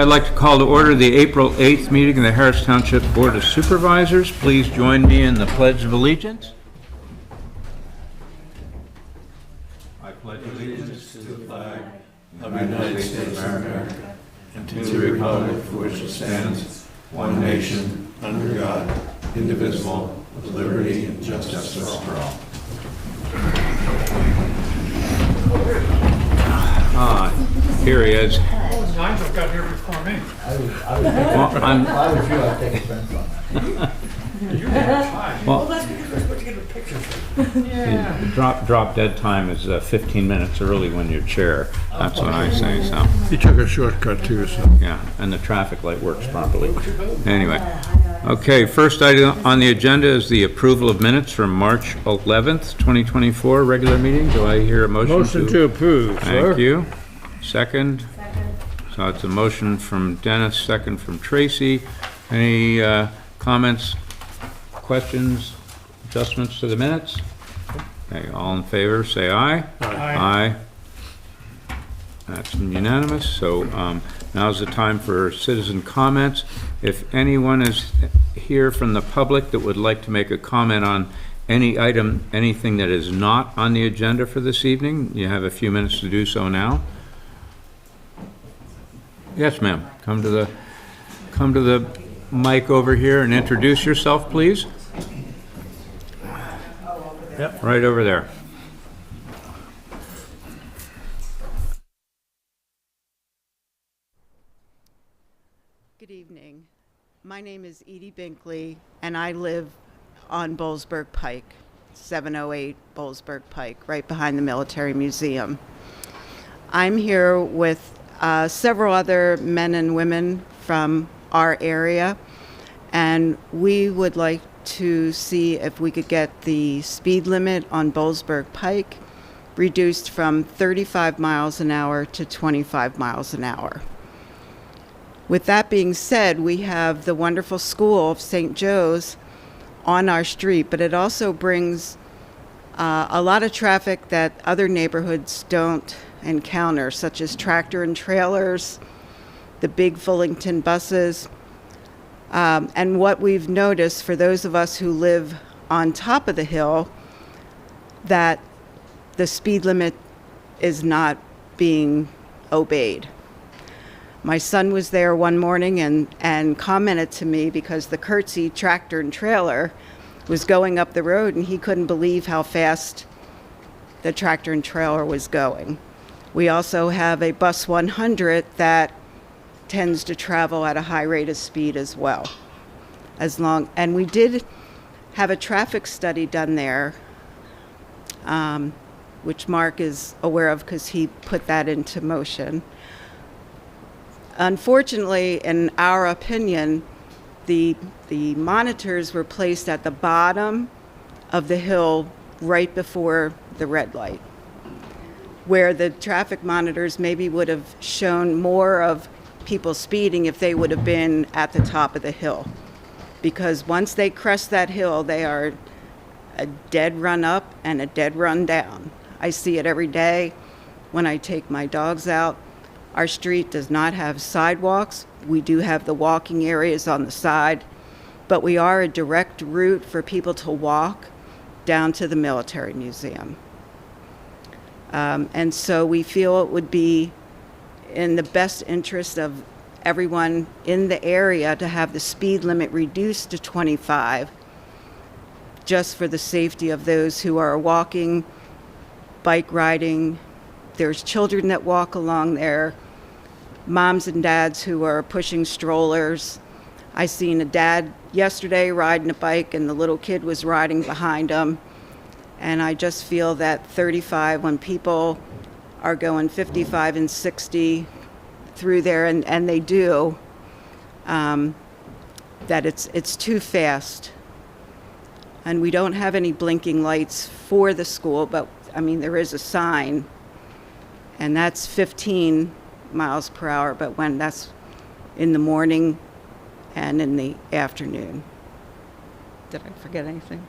I'd like to call to order the April 8th meeting of the Harris Township Board of Supervisors. Please join me in the Pledge of Allegiance. I pledge allegiance to the flag of the United States of America and to the republic for which it stands, one nation, under God, indivisible, with liberty and justice for all. Here he is. Nigel got here before me. I was you, I'd take offense on that. You had time. Well, That's because we're supposed to get a picture. Yeah. drop dead time is 15 minutes early when you're chair. That's what I say, so, He took a shortcut too, so. yeah, and the traffic light works properly. Anyway, okay, first item on the agenda is the approval of minutes from March 11th, 2024, regular meeting. Do I hear a motion? Motion to approve, sir. Thank you. Second? So it's a motion from Dennis, second from Tracy. Any comments, questions, adjustments to the minutes? Okay, all in favor, say aye. Aye. Aye. That's unanimous. So now's the time for citizen comments. If anyone is here from the public that would like to make a comment on any item, anything that is not on the agenda for this evening, you have a few minutes to do so now. Yes, ma'am. Come to the mic over here and introduce yourself, please. Yep, right over there. Good evening. My name is Edie Binkley, and I live on Bollesburg Pike, 708 Bollesburg Pike, right behind the Military Museum. I'm here with several other men and women from our area, and we would like to see if we could get the speed limit on Bollesburg Pike reduced from 35 miles an hour to 25 miles an hour. With that being said, we have the wonderful school of St. Joe's on our street, but it also brings a lot of traffic that other neighborhoods don't encounter, such as tractor and trailers, the big Fullington buses. And what we've noticed for those of us who live on top of the hill, that the speed limit is not being obeyed. My son was there one morning and commented to me because the Curtsey tractor and trailer was going up the road and he couldn't believe how fast the tractor and trailer was going. We also have a bus 100 that tends to travel at a high rate of speed as well. And we did have a traffic study done there, which Mark is aware of because he put that into motion. Unfortunately, in our opinion, the monitors were placed at the bottom of the hill right before the red light, where the traffic monitors maybe would have shown more of people speeding if they would have been at the top of the hill. Because once they crest that hill, they are a dead run up and a dead run down. I see it every day when I take my dogs out. Our street does not have sidewalks. We do have the walking areas on the side, but we are a direct route for people to walk down to the Military Museum. And so we feel it would be in the best interest of everyone in the area to have the speed limit reduced to 25, just for the safety of those who are walking, bike riding. There's children that walk along there, moms and dads who are pushing strollers. I seen a dad yesterday riding a bike and the little kid was riding behind him. And I just feel that 35, when people are going 55 and 60 through there, and they do, that it's too fast. And we don't have any blinking lights for the school, but I mean, there is a sign, and that's 15 miles per hour, but when that's in the morning and in the afternoon. Did I forget anything?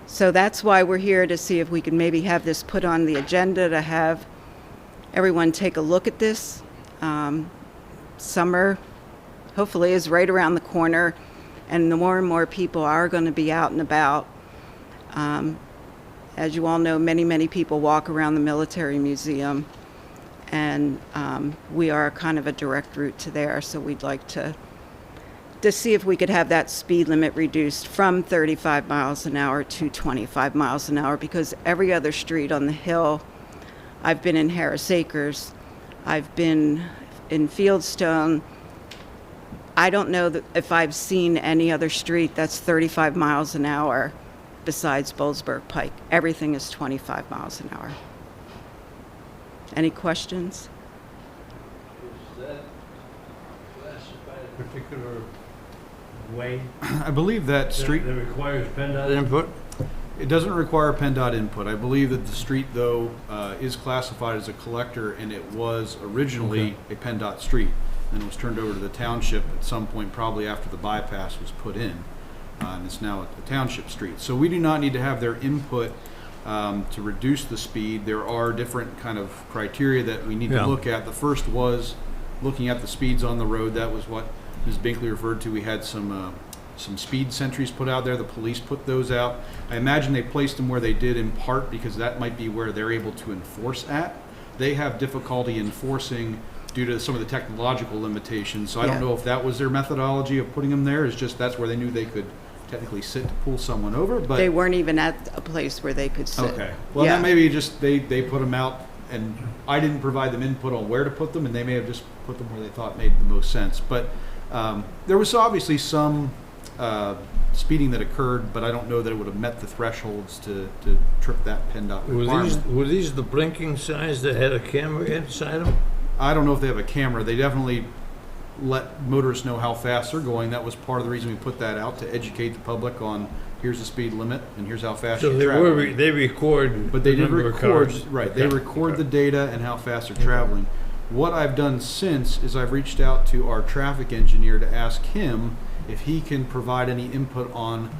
So that's why we're here, to see if we can maybe have this put on the agenda, to have everyone take a look at this Summer, hopefully, is right around the corner, and the more and more people are going to be out and about. As you all know, many, many people walk around the military museum, and we are kind of a direct route to there, so we'd like to see if we could have that speed limit reduced from 35 miles an hour to 25 miles an hour, because every other street on the hill, I've been in Harris Acres, I've been in Fieldstone. I don't know if I've seen any other street that's 35 miles an hour besides Bollesburg Pike. Everything is 25 miles an hour. Any questions? Is that classified a particular way I believe that street, that requires PennDOT input? it doesn't require PennDOT input. I believe that the street, though, is classified as a collector, and it was originally a PennDOT street. And it was turned over to the township at some point, probably after the bypass was put in. And it's now a township street. So we do not need to have their input to reduce the speed. There are different kind of criteria that we need to look at. The first was looking at the speeds on the road. That was what Ms. Binkley referred to. We had some speed sentries put out there. The police put those out. I imagine they placed them where they did in part because that might be where they're able to enforce at. They have difficulty enforcing due to some of the technological limitations. So I don't know if that was their methodology of putting them there. It's just that's where they knew they could technically sit to pull someone over. But They weren't even at a place where they could sit. okay. Well, Yeah. that maybe just they put them out, and I didn't provide them input on where to put them, and they may have just put them where they thought made the most sense. But there was obviously some speeding that occurred, but I don't know that it would have met the thresholds to trip that PennDOT requirement. Were these the blinking signs that had a camera inside them? I don't know if they have a camera. They definitely let motorists know how fast they're going. That was part of the reason we put that out, to educate the public on here's the speed limit and here's how fast So you're they traveling. they record. But they the did number of record, cars. right, they Okay. record the data and how fast they're traveling. What I've done since is I've reached out to our traffic engineer to ask him if he can provide any input on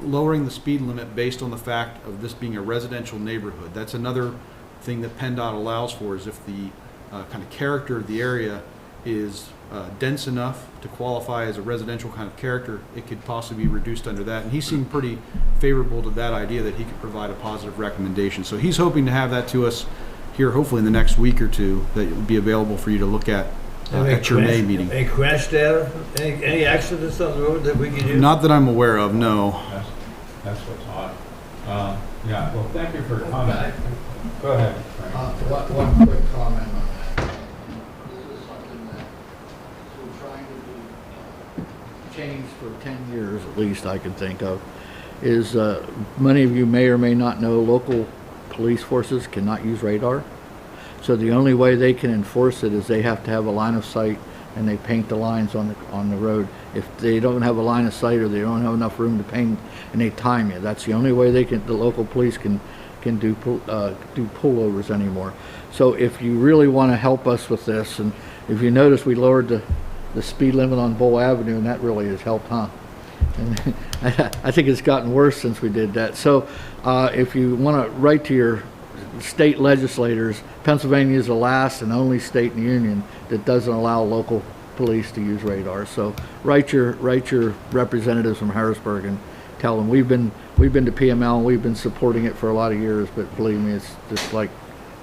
lowering the speed limit based on the fact of this being a residential neighborhood. That's another thing that PennDOT allows for, is if the kind of character of the area is dense enough to qualify as a residential kind of character, it could possibly be reduced under that. And he seemed pretty favorable to that idea, that he could provide a positive recommendation. So he's hoping to have that to us here, hopefully in the next week or two, that it will be available for you to look at at your May meeting. Any crash data? Any accidents on the road that we can use? Not that I'm aware of, no. That's what's odd. Yeah, well, thank you for your comment. Go ahead. Frank. One quick comment on that. This is something that we're trying to do, change for 10 years at least I can think of, is many of you may or may not know local police forces cannot use radar. So the only way they can enforce it is they have to have a line of sight, and they paint the lines on the road. If they don't have a line of sight, or they don't have enough room to paint, and they time you, that's the only way the local police can do pullovers anymore. So if you really want to help us with this, and if you notice, we lowered the speed limit on Bull Avenue, and that really has helped, huh? And I think it's gotten worse since we did that. So if you want to write to your state legislators, Pennsylvania is the last and only state in the union that doesn't allow local police to use radar. So write your representatives from Harrisburg and tell them we've been to PML and we've been supporting it for a lot of years, but believe me, it's just like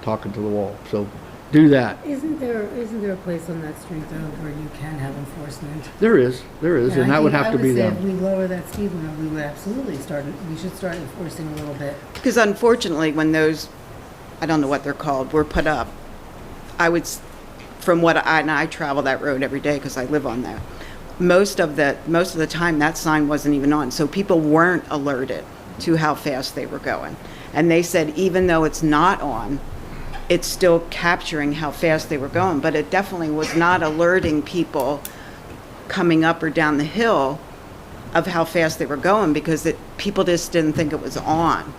talking to the wall. So do that. Isn't there a place on that street though where you can have enforcement? There is, Yeah, and that would have to be I would say them. if we lower that speed limit, we would absolutely we should start enforcing a little bit. Because unfortunately, when those, I don't know what they're called, were put up, from what I travel that road every day because I live on there. Most of the time, that sign wasn't even on, so people weren't alerted to how fast they were going. And they said even though it's not on, it's still capturing how fast they were going, but it definitely was not alerting people coming up or down the hill of how fast they were going, because people just didn't think it was on.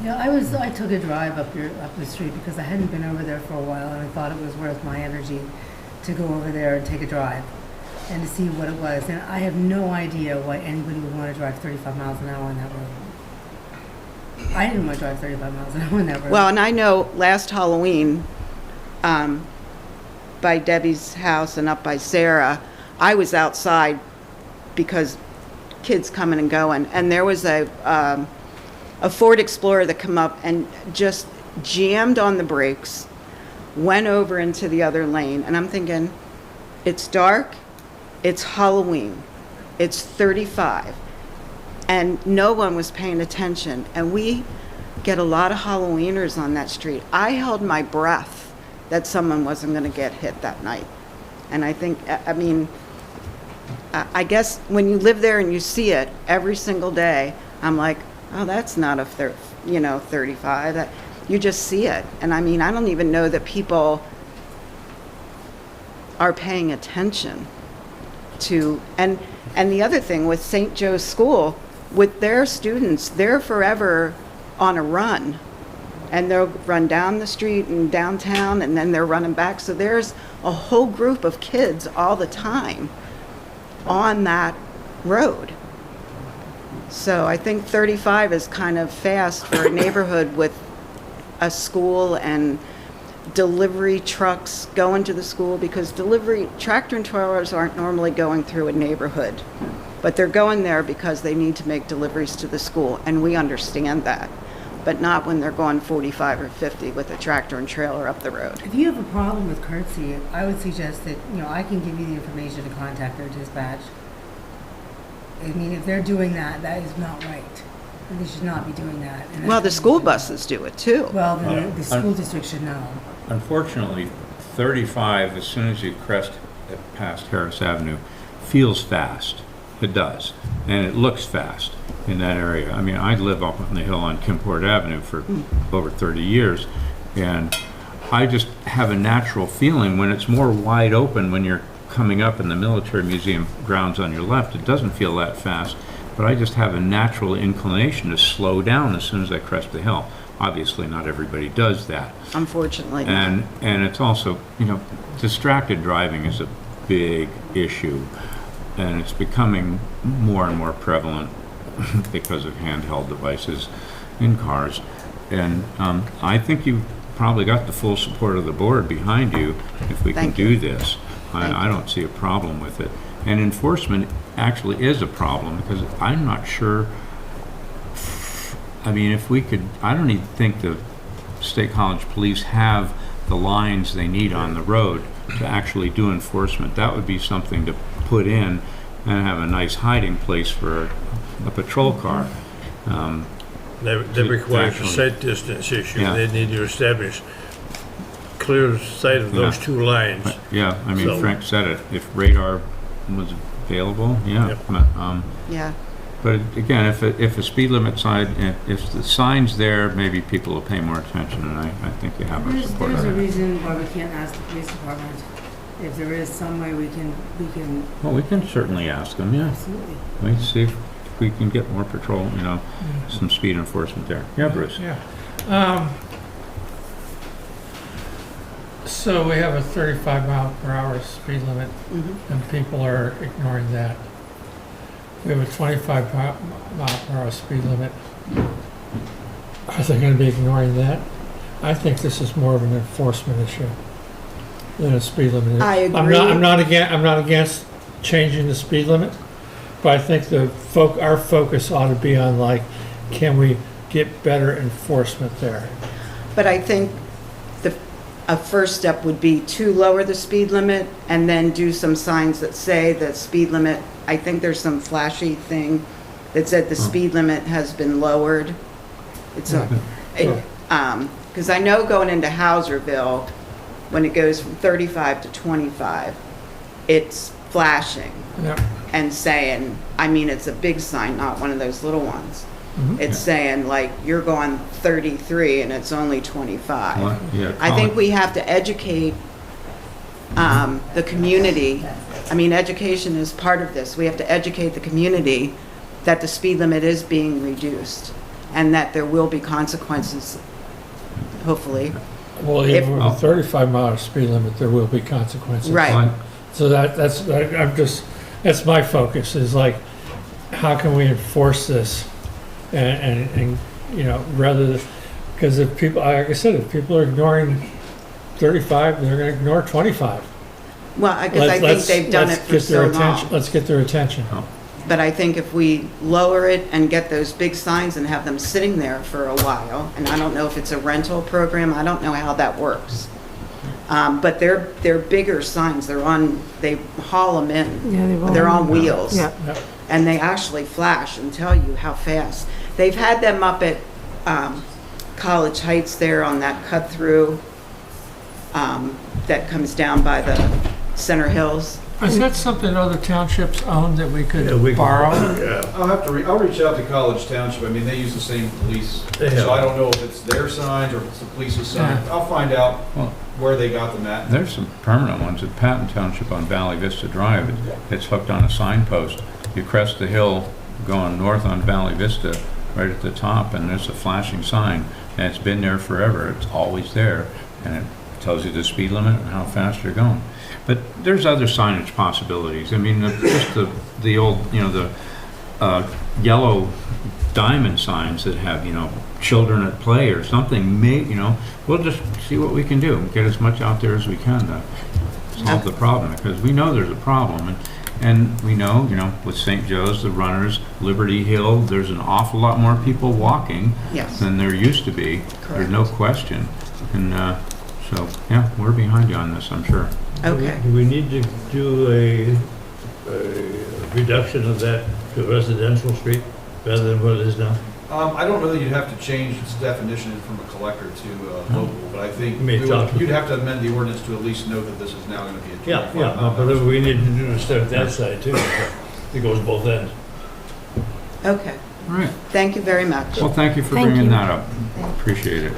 Yeah, I took a drive up the street because I hadn't been over there for a while, and I thought it was worth my energy to go over there and take a drive and to see what it was. And I have no idea why anybody would want to drive 35 miles an hour on that road. I didn't want to drive 35 miles an hour on that road. Well, and I know last Halloween, by Debbie's house and up by Sarah, I was outside because kids coming and going, and there was a Ford Explorer that come up and just jammed on the brakes, went over into the other lane, and I'm thinking, it's dark, it's Halloween, it's 35, and no one was paying attention, and we get a lot of Halloweeners on that street. I held my breath that someone wasn't going to get hit that night, and I think, I mean, I guess when you live there and you see it every single day, I'm like, oh, that's not a 35. That you just see it, and I mean, I don't even know that people are paying attention to. And the other thing with St. Joe's School, with their students, they're forever on a run, and they'll run down the street and downtown, and then they're running back. So there's a whole group of kids all the time on that road. So I think 35 is kind of fast for a neighborhood with a school and delivery trucks going to the school, because delivery tractor and trailers aren't normally going through a neighborhood, but they're going there because they need to make deliveries to the school, and we understand that, but not when they're going 45 or 50 with a tractor and trailer up the road. If you have a problem with courtesy, I would suggest that, I can give you the information to contact their dispatch. I mean, if they're doing that, that is not right. And they should not be doing that. And Well, the that's- school buses do it too. Well, the school district should know. Unfortunately, 35, as soon as you crest past Harris Avenue, feels fast. It does. And it looks fast in that area. I mean, I live up on the hill on Kimport Avenue for over 30 years, and I just have a natural feeling when it's more wide open when you're coming up in the military museum grounds on your left, it doesn't feel that fast, but I just have a natural inclination to slow down as soon as I crest the hill. Obviously, not everybody does that. Unfortunately. And it's also, distracted driving is a big issue, and it's becoming more and more prevalent because of handheld devices in cars. And I think you've probably got the full support of the board behind you if we can Thank do you. this. Thank I don't see a problem with it. And enforcement actually is a problem, because I'm not sure, I mean, if we could, I don't even think the State College Police have the lines they need on the road to actually do enforcement. That would be something to put in and have a nice hiding place for a patrol car. That requires a sight distance issue. Yeah. They need to establish clear sight of those Yeah. two lines. Yeah, I mean, So- Frank said it, if radar was available, yeah. Yep. Yeah. But again, if a speed limit sign, if the sign's there, maybe people will pay more attention, and I think you have our support There's a on that. reason why we can't ask the police department. If there is some way we can, Well, we can certainly ask them, yeah. absolutely. Wait, see if we can get more patrol, some speed enforcement there. Yeah, Bruce? Yeah. So we have a 35 mile per hour speed limit, and people are ignoring that. We have a 25 mile per hour speed limit. Are they going to be ignoring that? I think this is more of an enforcement issue than a speed limit. I agree. I'm not against changing the speed limit, but I think our focus ought to be on, can we get better enforcement there? But I think a first step would be to lower the speed limit and then do some signs that say the speed limit. I think there's some flashy thing that said the speed limit has been lowered. It's because I know going into Hauserville, when it goes from 35 to 25, it's flashing Yeah. and saying, I mean, it's a big sign, not one of those little ones. It's saying you're going 33 and it's only 25. Well, yeah, I think we have to educate the community. I mean, education is part of this. We have to educate the community that the speed limit is being reduced and that there will be consequences, hopefully. Well, If- even with a 35 mile speed limit, there will be consequences. Right. So that's my focus, is how can we enforce this? And rather, because if people, like I said, if people are ignoring 35, they're going to ignore 25. Well, because I think they've done it for so long. Let's get their attention. But I think if we lower it and get those big signs and have them sitting there for a while, and I don't know if it's a rental program, I don't know how that works. But they're bigger signs. They haul them in. Yeah, They're on wheels. Yeah. And they actually flash and tell you how fast. They've had them up at College Heights there on that cut through that comes down by the Center Hills. Is that something other townships own that we could Yeah, we can- borrow? I'll reach out to College Township. I mean, they use the same police, They have. so I don't know if it's their signs or if it's the police's sign. Yeah. I'll find out Well, where they got them at. there's some permanent ones at Patton Township on Valley Vista Drive. It's hooked on a signpost. You crest the hill going north on Valley Vista, right at the top, and there's a flashing sign. And it's been there forever. It's always there. And it tells you the speed limit and how fast you're going. But there's other signage possibilities. I mean, just the old, the yellow diamond signs that have, children at play or something, we'll just see what we can do. Get as much out there as we can to solve the problem, because we know there's a problem. And we know, with St. Joe's, the runners, Liberty Hill, there's an awful lot more people walking Yes. than there used to be. There's no question. And so, yeah, we're behind you on this, I'm sure. Okay. Do we need to do a reduction of that to residential street rather than what it is now? I don't know that you'd have to change its definition from a collector to local, but I think You may talk to- you'd have to amend the ordinance to at least note that this is now going to be a 25 Yeah, mile but an hour we need to do to start that side too. It goes both ends. Okay. All right. Thank you very much. Well, thank you for Thank bringing you. that up. Appreciate it.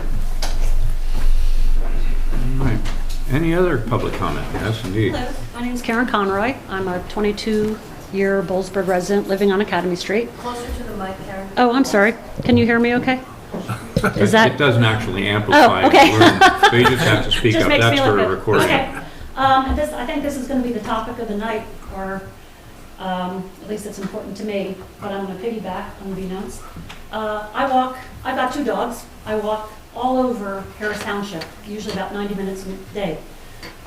All right. Any other public comment? Yes, indeed. Hello, my name is Karen Conroy. I'm a 22-year Bollesburg resident living on Academy Street. Closer to the mic, Karen. Oh, I'm sorry. Can you hear me okay? Is that? It doesn't actually amplify. Oh, okay. So you just have to speak Just up. makes That's me for look a good. recording. Okay. I think this is going to be the topic of the night, or at least it's important to me, but I'm going to piggyback, unbeknownst. I've got 2 dogs. I walk all over Harris Township, usually about 90 minutes a day.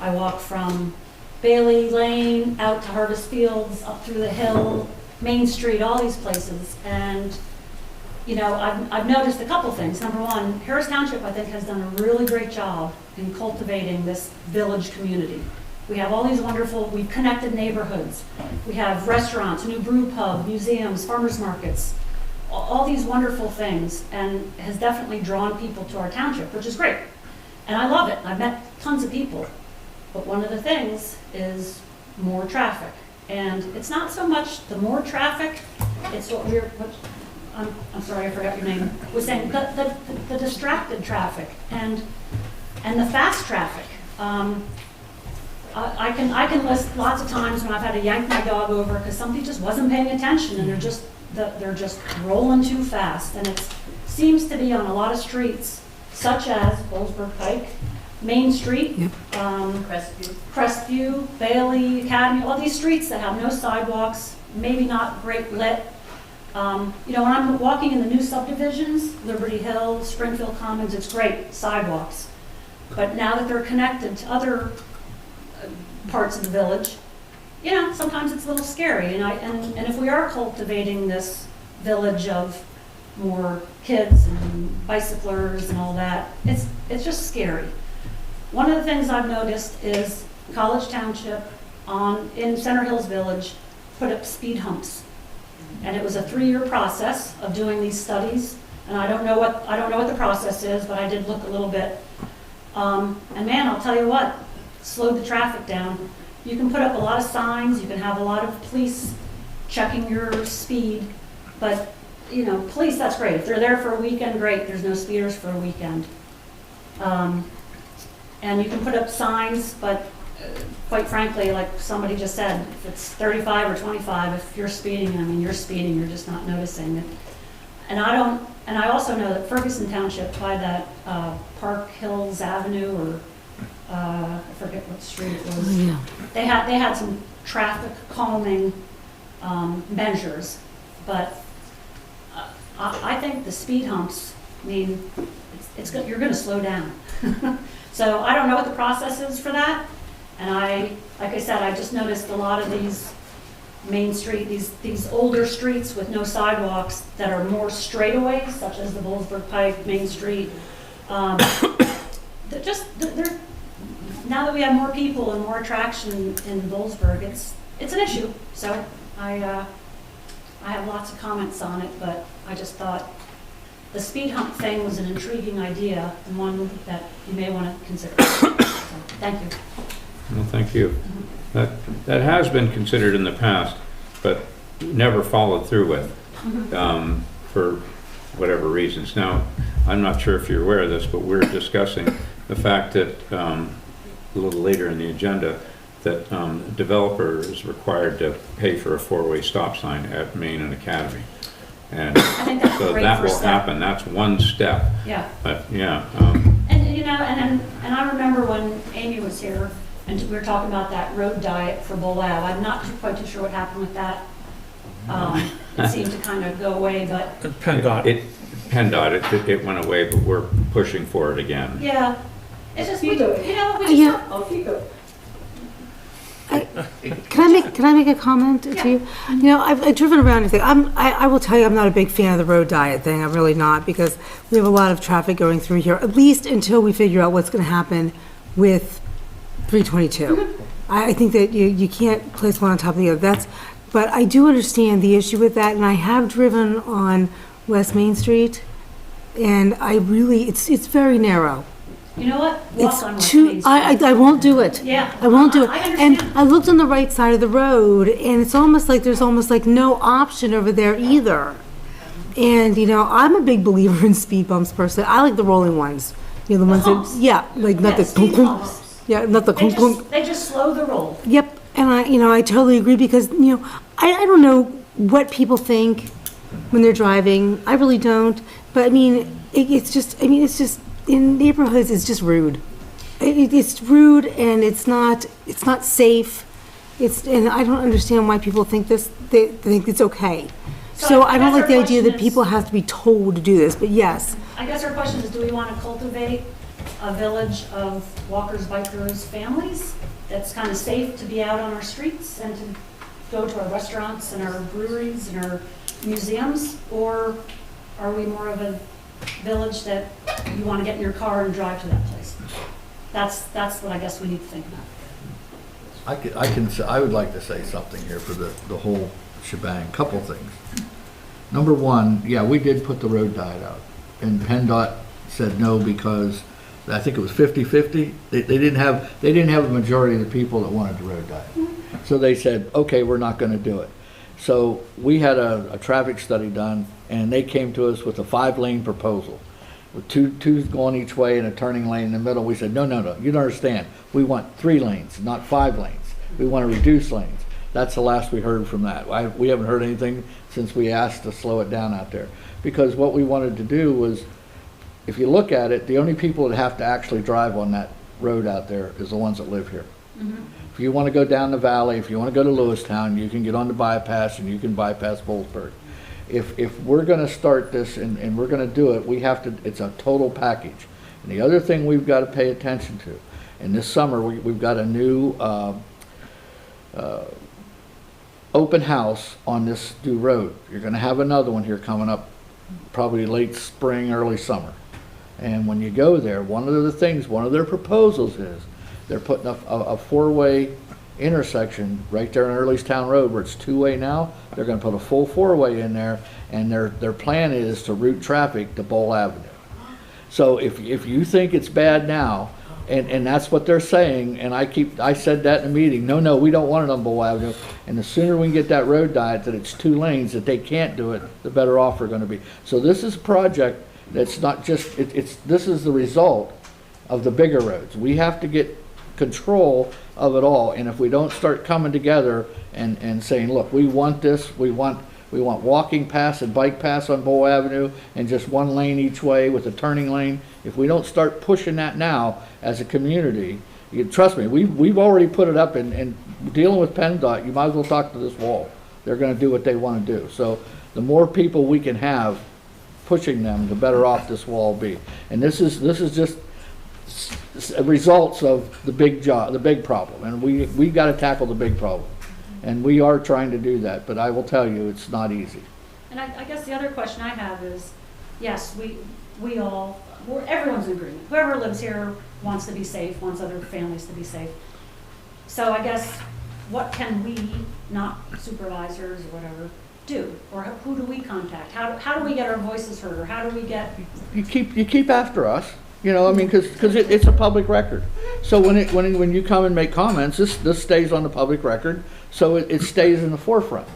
I walk from Bailey Lane out to Harvest Fields, up through the hill, Main Street, all these places. And, I've noticed a couple things. Number one, Harris Township, I think, has done a really great job in cultivating this village community. We have all these we've connected neighborhoods. We have restaurants, a new brew pub, museums, farmers markets, all these wonderful things, and has definitely drawn people to our township, which is great. And I love it. I've met tons of people. But one of the things is more traffic. And it's not so much the more traffic, it's I'm sorry, I forgot your name, was saying the distracted traffic and the fast traffic. I can list lots of times when I've had to yank my dog over because somebody just wasn't paying attention and they're just rolling too fast. And it seems to be on a lot of streets, such as Bollesburg Pike, Main Street, Crestview, Bailey, Academy, all these streets that have no sidewalks, maybe not great lit. When I'm walking in the new subdivisions, Liberty Hill, Springfield Commons, it's great, sidewalks. But now that they're connected to other parts of the village, sometimes it's a little scary. And if we are cultivating this village of more kids and bicyclers and all that, it's just scary. One of the things I've noticed is College Township in Center Hills Village put up speed humps. And it was a 3-year process of doing these studies. And I don't know what the process is, but I did look a little bit. And man, I'll tell you what, slowed the traffic down. You can put up a lot of signs, you can have a lot of police checking your speed, but police, that's great. If they're there for a weekend, great. There's no speeders for a weekend. And you can put up signs, but quite frankly, like somebody just said, if it's 35 or 25, if you're speeding, you're speeding, you're just not noticing it. And I also know that Ferguson Township, by that Park Hills Avenue, or I forget what street it was, they had some traffic calming measures, but I think the speed humps, you're going to slow down. So I don't know what the process is for that. And like I said, I just noticed a lot of these Main Street, these older streets with no sidewalks that are more straightaways, such as the Bollesburg Pike, Main Street. They're now that we have more people and more attraction in Bollesburg, it's an issue. So I have lots of comments on it, but I just thought the speed hump thing was an intriguing idea and one that you may want to consider. So, thank you. Well, thank you. That has been considered in the past, but never followed through with, for whatever reasons. Now, I'm not sure if you're aware of this, but we're discussing the fact that, a little later in the agenda, that the developer is required to pay for a four-way stop sign at Main and Academy. And I think that's a so great that will first step. happen. That's one step. Yeah. But yeah, And you know, and I remember when Amy was here and we were talking about that road diet for Bull Ave. I'm not quite too sure what happened with that. It seemed to kind of go away, but PennDOT, it went away, but we're pushing for it again. yeah, it's just we do it. you know, we just Yeah. Oh, keep going. Can I make a comment to you? You know, I've driven around and think, I will tell you, I'm not a big fan of the road diet thing. I'm really not, because we have a lot of traffic going through here, at least until we figure out what's going to happen with 322. I think that you can't place one on top of the other. But I do understand the issue with that, and I have driven on West Main Street, and it's very narrow. You know what? Walk on It's West too, Main Street. I won't do it. Yeah. I won't do it. I And understand. I looked on the right side of the road, and it's almost like there's almost like no option over there either. And, you know, I'm a big believer in speed bumps personally. I like the rolling ones. You know, the ones humps. that, yeah, like not Yeah, the speed clunk, clunk. humps. Yeah, not the clunk, clunk. They just slow the roll. Yep, and I totally agree, because, you know, I don't know what people think when they're driving. I really don't. But I mean, it's just in neighborhoods, it's just rude. It's rude, and it's not safe. And I don't understand why people think they think it's okay. So So I I don't guess like the our idea that question is- people have to be told to do this, but yes. I guess our question is, do we want to cultivate a village of walkers, bikers, families that's kind of safe to be out on our streets and to go to our restaurants and our breweries and our museums? Or are we more of a village that you want to get in your car and drive to that place? That's what I guess we need to think about. I would like to say something here for the whole shebang. Couple things. Number one, yeah, we did put the road diet out, and PennDOT said no because I think it was 50-50. They didn't have a majority of the people that wanted the road diet. So they said, okay, we're not going to do it. So we had a traffic study done, and they came to us with a 5-lane proposal, with two going each way and a turning lane in the middle. We said, no, you don't understand. We want 3 lanes, not 5 lanes. We want to reduce lanes. That's the last we heard from that. We haven't heard anything since we asked to slow it down out there. Because what we wanted to do was, if you look at it, the only people that have to actually drive on that road out there is the ones that live here. If you want to go down the valley, if you want to go to Lewistown, you can get on the bypass and you can bypass Bollesburg. If we're going to start this and we're going to do it, we have to, it's a total package. And the other thing we've got to pay attention to, and this summer we've got a new open house on this new road. You're going to have another one here coming up probably late spring, early summer. And when you go there, one of their proposals is they're putting a 4-way intersection right there on Earlystown Road where it's 2-way now. They're going to put a full 4-way in there, and their plan is to route traffic to Bull Avenue. So if you think it's bad now, and that's what they're saying, and I said that in a meeting, no, we don't want it on Bull Avenue, and the sooner we can get that road diet that it's 2 lanes, that they can't do it, the better off we're going to be. So this is a project that's not just, this is the result of the bigger roads. We have to get control of it all, and if we don't start coming together and saying, look, we want this, we want walking paths and bike paths on Bull Avenue and just 1 lane each way with a turning lane. If we don't start pushing that now as a community, trust me, we've already put it up, and dealing with PennDOT, you might as well talk to this wall. They're going to do what they want to do. So the more people we can have pushing them, the better off this wall will be. And this is just results of the big job, the big problem. And we got to tackle the big problem. And we are trying to do that, but I will tell you, it's not easy. And I guess the other question I have is, yes, everyone's in agreement. Whoever lives here wants to be safe, wants other families to be safe. So I guess, what can we, not supervisors or whatever, do? Or who do we contact? How do we get our voices heard, or how do we get? You keep after us, you know, I mean, because it's a public record. So when you come and make comments, this stays on the public record, so it stays in the forefront,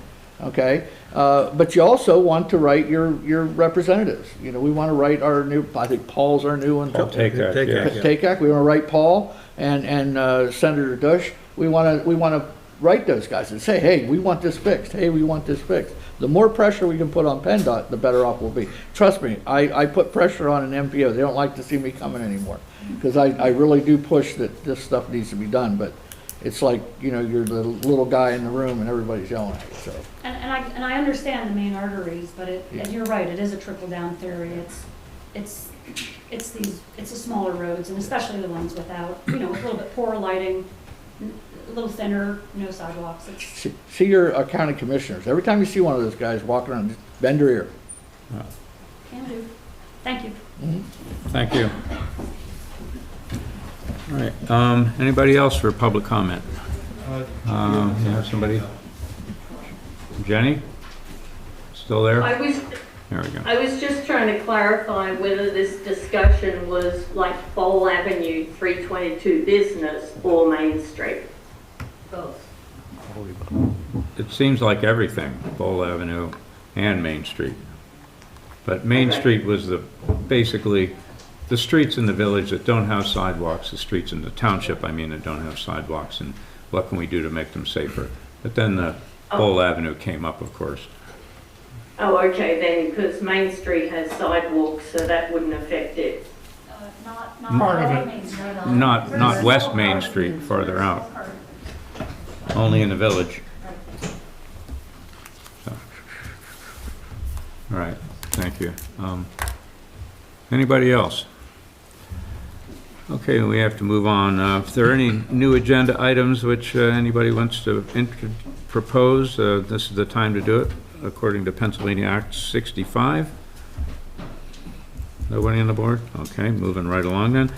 okay? But you also want to write your representatives. You know, we want to write our new, I think Paul's our new one. Paul Takak, yeah. Takak, we want to write Paul and Senator Dush. We want to write those guys and say, hey, we want this fixed. Hey, we want this fixed. The more pressure we can put on PennDOT, the better off we'll be. Trust me, I put pressure on an MPO. They don't like to see me coming anymore, because I really do push that this stuff needs to be done. But it's like, you know, you're the little guy in the room and everybody's yelling at you. So. And I understand the main arteries, but and you're right, it is a trickle down theory. It's the smaller roads, and especially the ones without, you know, a little bit poorer lighting, a little thinner, no sidewalks. See your county commissioners. Every time you see one of those guys walking around, just bend your ear. Can do. Thank you. Mm-hmm. Thank you. All right, anybody else for public comment? You have somebody? Jenny? Still there? There we go. I was just trying to clarify whether this discussion was like Bowl Avenue 322 business or Main Street. Both. It seems like everything, Bowl Avenue and Main Street. But Main Street was basically the streets in the village that don't have sidewalks, the streets in the township, I mean, that don't have sidewalks, and what can we do to make them safer? But then the Bowl Avenue came up, of course. Oh, okay, then, because Main Street has sidewalks, so that wouldn't affect it. Not Part of all it. Main Street. Not West Main Street, farther out, only in the village. So. All right, thank you. Anybody else? Okay, we have to move on. If there are any new agenda items which anybody wants to propose, this is the time to do it, according to Pennsylvania Act 65. Nobody on the board? Okay, moving right along then.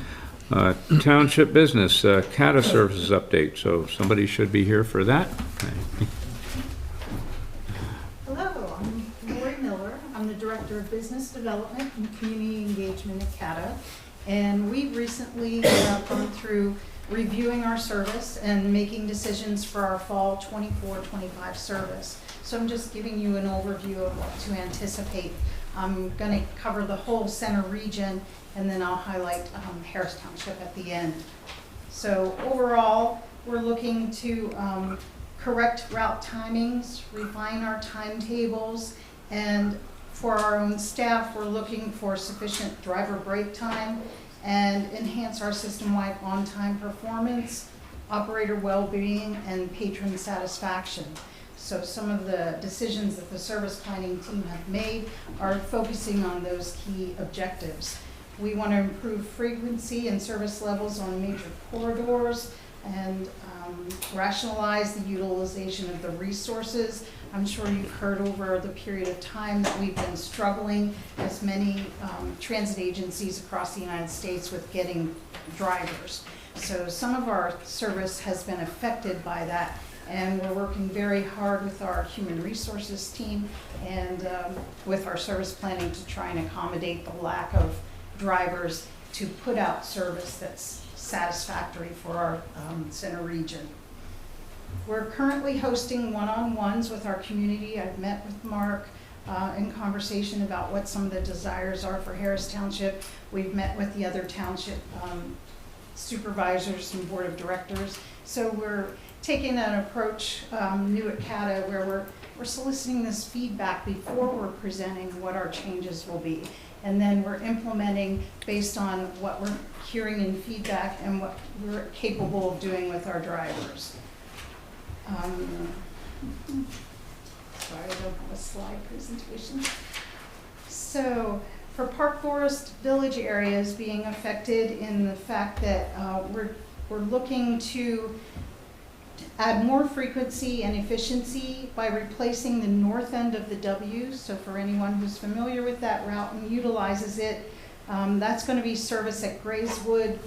Township business, CATA services update. So somebody should be here for that. Hello, I'm Lori Miller. I'm the Director of Business Development and Community Engagement at CATA. And we've recently gone through reviewing our service and making decisions for our fall 24-25 service. So I'm just giving you an overview of what to anticipate. I'm going to cover the whole center region, and then I'll highlight Harris Township at the end. So overall, we're looking to correct route timings, refine our timetables, and for our own staff, we're looking for sufficient driver break time and enhance our system-wide on-time performance, operator well-being, and patron satisfaction. So some of the decisions that the service planning team have made are focusing on those key objectives. We want to improve frequency and service levels on major corridors and rationalize the utilization of the resources. I'm sure you've heard over the period of time that we've been struggling, as many transit agencies across the United States, with getting drivers. So some of our service has been affected by that, and we're working very hard with our human resources team and with our service planning to try and accommodate the lack of drivers to put out service that's satisfactory for our center region. We're currently hosting one-on-ones with our community. I've met with Mark in conversation about what some of the desires are for Harris Township. We've met with the other township supervisors and board of directors. So we're taking an approach new at CATA where we're soliciting this feedback before we're presenting what our changes will be. And then we're implementing based on what we're hearing in feedback and what we're capable of doing with our drivers. Sorry, I don't have a slide presentation. So for Park Forest Village areas being affected in the fact that we're looking to add more frequency and efficiency by replacing the north end of the W. So for anyone who's familiar with that route and utilizes it, that's going to be service at Grayswood,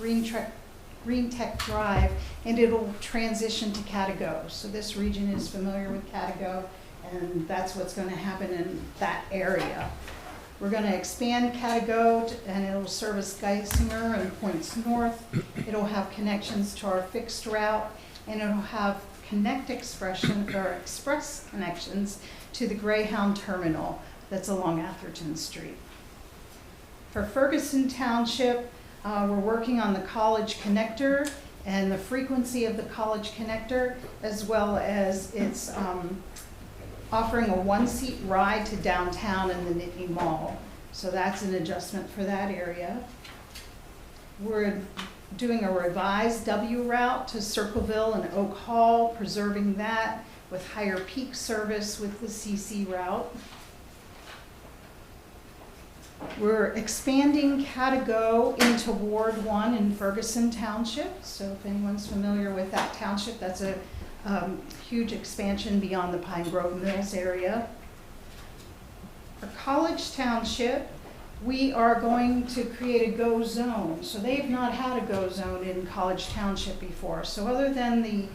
Green Tech Drive, and it'll transition to Catago. So this region is familiar with Catago, and that's what's going to happen in that area. We're going to expand Catago, and it'll service Geisinger and points north. It'll have connections to our fixed route, and it'll have express connections to the Greyhound terminal that's along Atherton Street. For Ferguson Township, we're working on the College Connector and the frequency of the College Connector, as well as its offering a one-seat ride to downtown in the Nittany Mall. So that's an adjustment for that area. We're doing a revised W route to Circleville and Oak Hall, preserving that with higher peak service with the CC route. We're expanding Catago into Ward 1 in Ferguson Township. So if anyone's familiar with that township, that's a huge expansion beyond the Pine Grove Mills area. For College Township, we are going to create a GO zone. So they've not had a GO zone in College Township before. So other than the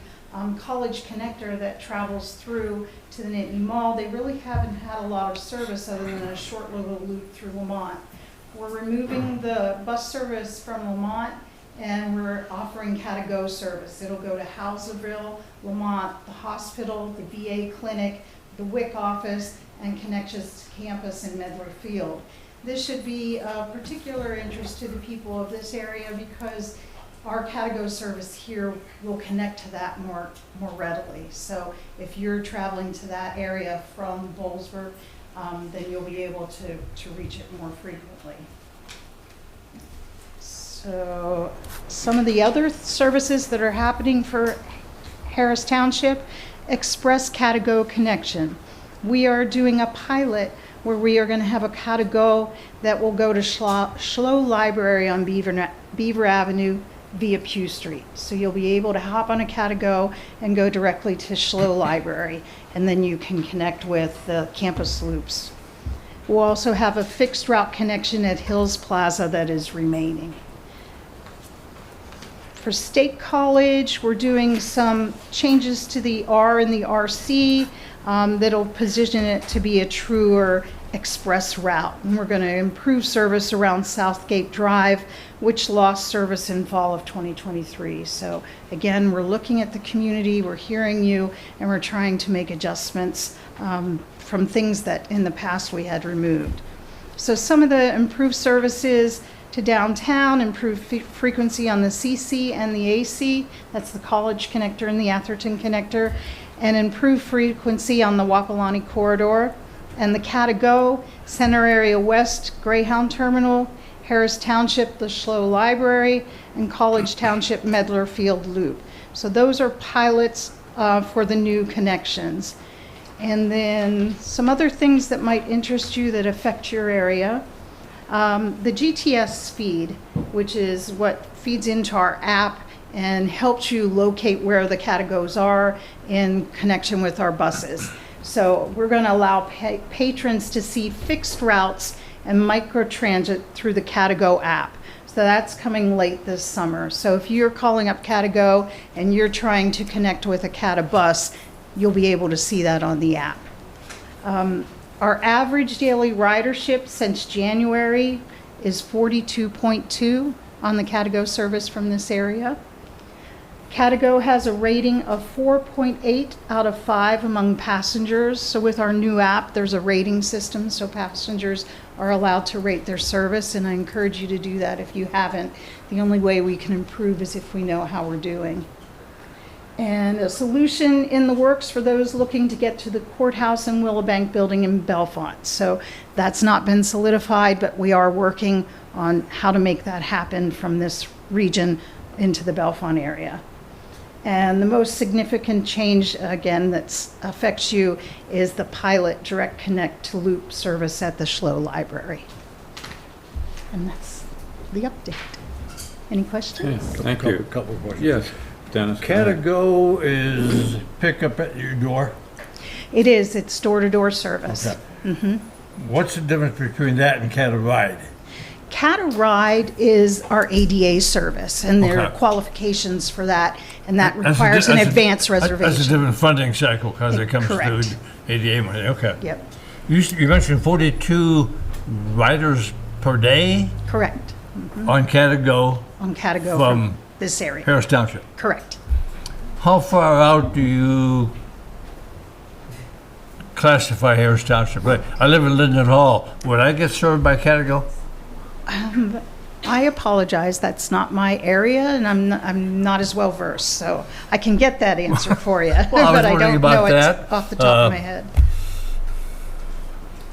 College Connector that travels through to the Nittany Mall, they really haven't had a lot of service other than a short little loop through Lamont. We're removing the bus service from Lamont, and we're offering Catago service. It'll go to Houserville, Lamont, the hospital, the VA clinic, the WIC office, and connections to campus in Medler Field. This should be of particular interest to the people of this area because our Catago service here will connect to that more readily. So if you're traveling to that area from Boalsburg, then you'll be able to reach it more frequently. So some of the other services that are happening for Harris Township, Express Catago Connection. We are doing a pilot where we are going to have a Catago that will go to Schlow Library on Beaver Avenue via Pew Street. So you'll be able to hop on a Catago and go directly to Schlow Library, and then you can connect with the campus loops. We'll also have a fixed route connection at Hills Plaza that is remaining. For State College, we're doing some changes to the R and the RC that'll position it to be a truer express route. And we're going to improve service around Southgate Drive, which lost service in fall of 2023. So again, we're looking at the community, we're hearing you, and we're trying to make adjustments from things that in the past we had removed. So some of the improved services to downtown, improved frequency on the CC and the AC, that's the College Connector and the Atherton Connector, and improved frequency on the Wapelani Corridor, and the Catago, Center Area West, Greyhound Terminal, Harris Township, the Schlow Library, and College Township, Medler Field Loop. So those are pilots for the new connections. And then some other things that might interest you that affect your area. The GTS feed, which is what feeds into our app and helps you locate where the Catagos are in connection with our buses. So we're going to allow patrons to see fixed routes and microtransit through the Catago app. So that's coming late this summer. So if you're calling up Catago and you're trying to connect with a Cata bus, you'll be able to see that on the app. Our average daily ridership since January is 42.2 on the Catago service from this area. Catago has a rating of 4.8 out of 5 among passengers. So with our new app, there's a rating system, so passengers are allowed to rate their service, and I encourage you to do that if you haven't. The only way we can improve is if we know how we're doing. And a solution in the works for those looking to get to the courthouse and Willowbank building in Bellefonte. So that's not been solidified, but we are working on how to make that happen from this region into the Bellefonte area. And the most significant change, again, that affects you is the pilot direct connect to loop service at the Schlow Library. And that's the update. Any questions? Thank you. Couple questions. Yes, Dennis. go ahead. Catago is pickup at your door? It is, it's door-to-door service. Okay. What's the difference between that and Cataride? Cataride is our ADA service, and there are Okay. qualifications for that, and that That's a requires an that's a- advance That's a reservation. different funding cycle because it comes Correct. through ADA money, okay. Yep, You mentioned 42 riders per day correct, on Catago, on Catago From from this area. Harris Township. Correct. How far out do you classify Harris Township? I live in Linden Hall. Would I get served by Catago? I apologize, that's not my area, and I'm not as well versed, so I can get that answer for you, Well, I was but I wondering don't about know it that. off the top of my head.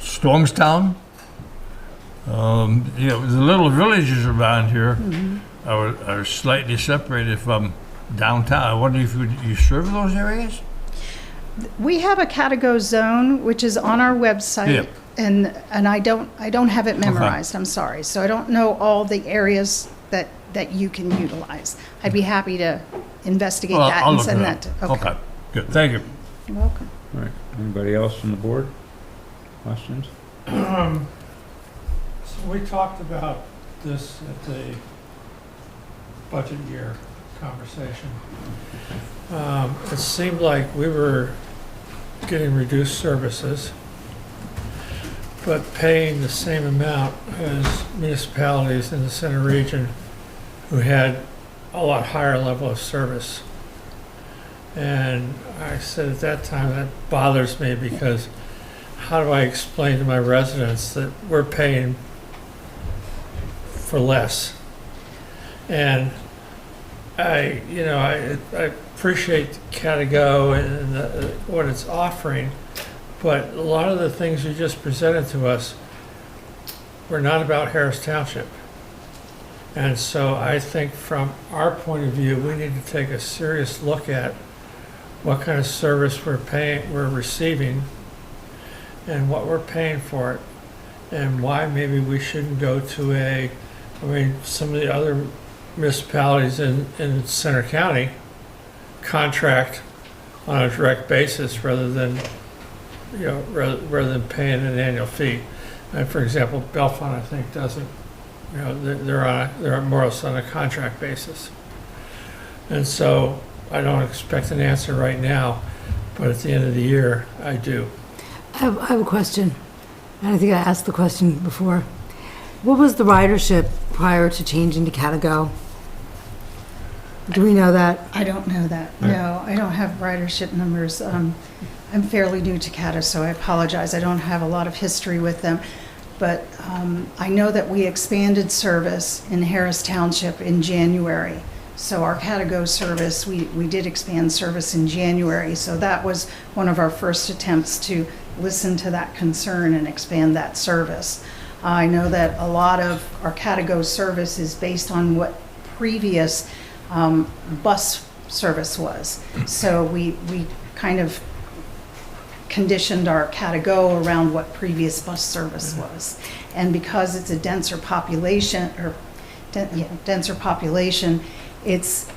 Stormstown? The little villages around here are slightly separated from downtown. I wonder if you serve those areas? We have a Catago zone, which is on our website, Yep. and I don't have it memorized, I'm sorry, so I don't know all the areas that you can utilize. I'd be happy to investigate Well, that I'll and look send it that up. to, Okay, good, thank you. You're welcome. All right, anybody else from the board? Questions? So we talked about this at the budget year conversation. It seemed like we were getting reduced services, but paying the same amount as municipalities in the center region who had a lot higher level of service. And I said at that time, that bothers me because how do I explain to my residents that we're paying for less? And I appreciate Catago and what it's offering, but a lot of the things you just presented to us were not about Harris Township. And so I think from our point of view, we need to take a serious look at what kind of service we're receiving and what we're paying for it, and why maybe we shouldn't go to some of the other municipalities in Center County contract on a direct basis rather than paying an annual fee. And for example, Bellefonte, I think, doesn't, they're more or less on a contract basis. And so I don't expect an answer right now, but at the end of the year, I do. I have a question, and I think I asked the question before. What was the ridership prior to changing to Catago? Do we know that? I don't know that. No, I don't have ridership numbers. I'm fairly new to CATA, so I apologize. I don't have a lot of history with them. But I know that we expanded service in Harris Township in January. So our Catago service, we did expand service in January. So that was one of our first attempts to listen to that concern and expand that service. I know that a lot of our Catago service is based on what previous bus service was. So we kind of conditioned our Catago around what previous bus service was. And because it's a denser population, it's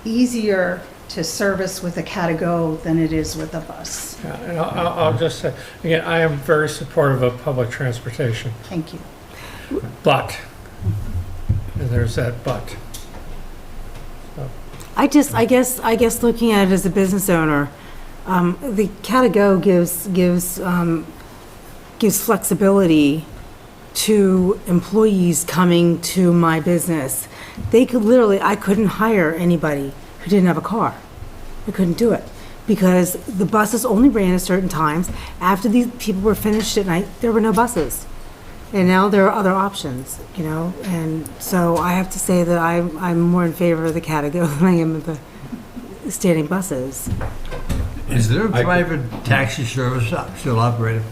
easier to service with a Catago than it is with a bus. Yeah, and I'll just say, again, I am very supportive of public transportation, Thank you. but, and there's that but. I guess looking at it as a business owner, the Catago gives flexibility to employees coming to my business. I couldn't hire anybody who didn't have a car. I couldn't do it because the buses only ran at certain times. After these people were finished at night, there were no buses. And now there are other options, and so I have to say that I'm more in favor of the Catago than I am of the standing buses. Is there a private taxi service still operating?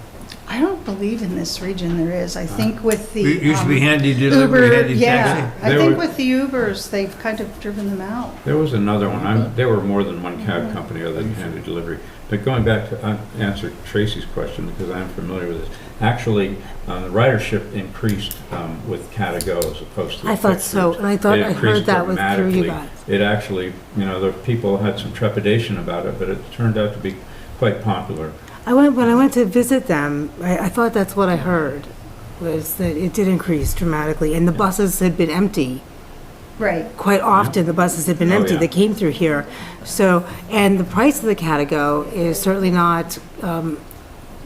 I don't believe in this region there is. I think with the It used to be handy delivery, Uber, handy yeah. taxi. I There think were- with the Ubers, they've kind of driven them out. There was another one. There were more than one cab company other than Handy Delivery. But going back to answer Tracy's question, because I am familiar with this, actually, the ridership increased with Catago as opposed to the I thought fixed so, routes. and I thought It I heard increased that with through you dramatically. guys. It actually, the people had some trepidation about it, but it turned out to be quite popular. When I went to visit them, I thought that's what I heard, was that it did increase dramatically, and the buses had been empty. Right. Quite often, the buses had been Oh, empty, yeah. they came through here. So, and the price of the Catago is certainly not,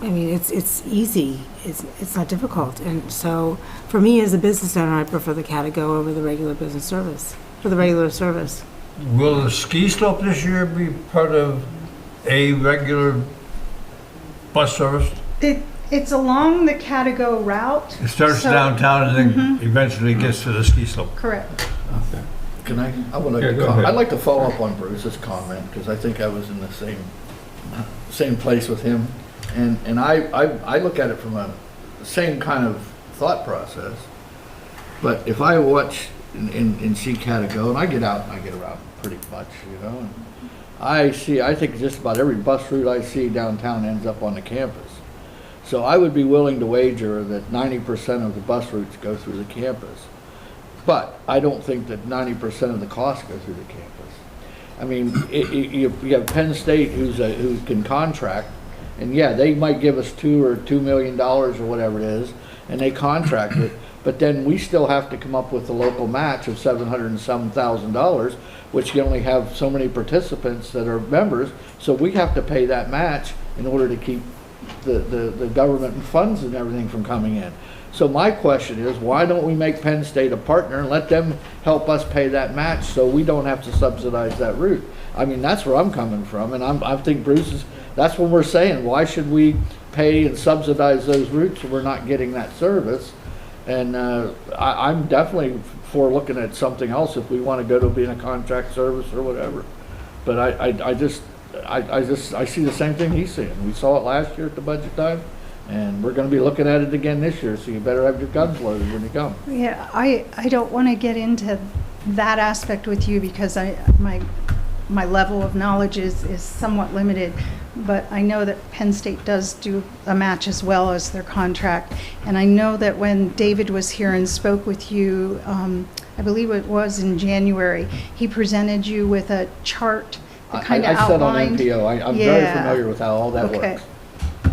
it's easy, it's not difficult. And so, for me as a business owner, I prefer the Catago over the regular business service, for the regular service. Will the ski slope this year be part of a regular bus service? It's along the Catago route. It starts So- downtown and then eventually gets to the ski slope. Correct. Can I would like Yeah, to, go ahead. I'd like to follow up on Bruce's comment, because I think I was in the same place with him. And I look at it from a same kind of thought process. But if I watch and see Catago, and I get out and I get around pretty much, and I think just about every bus route I see downtown ends up on the campus. So I would be willing to wager that 90% of the bus routes go through the campus. But I don't think that 90% of the costs go through the campus. I mean, you have Penn State who can contract, and yeah, they might give us $2 million or whatever it is, and they contract it. But then we still have to come up with the local match of $700 and some thousand, which you only have so many participants that are members. So we have to pay that match in order to keep the government funds and everything from coming in. So my question is, why don't we make Penn State a partner and let them help us pay that match so we don't have to subsidize that route? I mean, that's where I'm coming from, and I think Bruce is, that's what we're saying. Why should we pay and subsidize those routes if we're not getting that service? And I'm definitely for looking at something else if we want to go to being a contract service or whatever. But I see the same thing he's seeing. We saw it last year at the budget time, and we're going to be looking at it again this year, so you better have your guns loaded when you come. Yeah, I don't want to get into that aspect with you because my level of knowledge is somewhat limited, but I know that Penn State does do a match as well as their contract. And I know that when David was here and spoke with you, I believe it was in January, he presented you with a chart that kind of I said on outlined. NPO, I'm very Yeah. familiar with how all that Okay. works.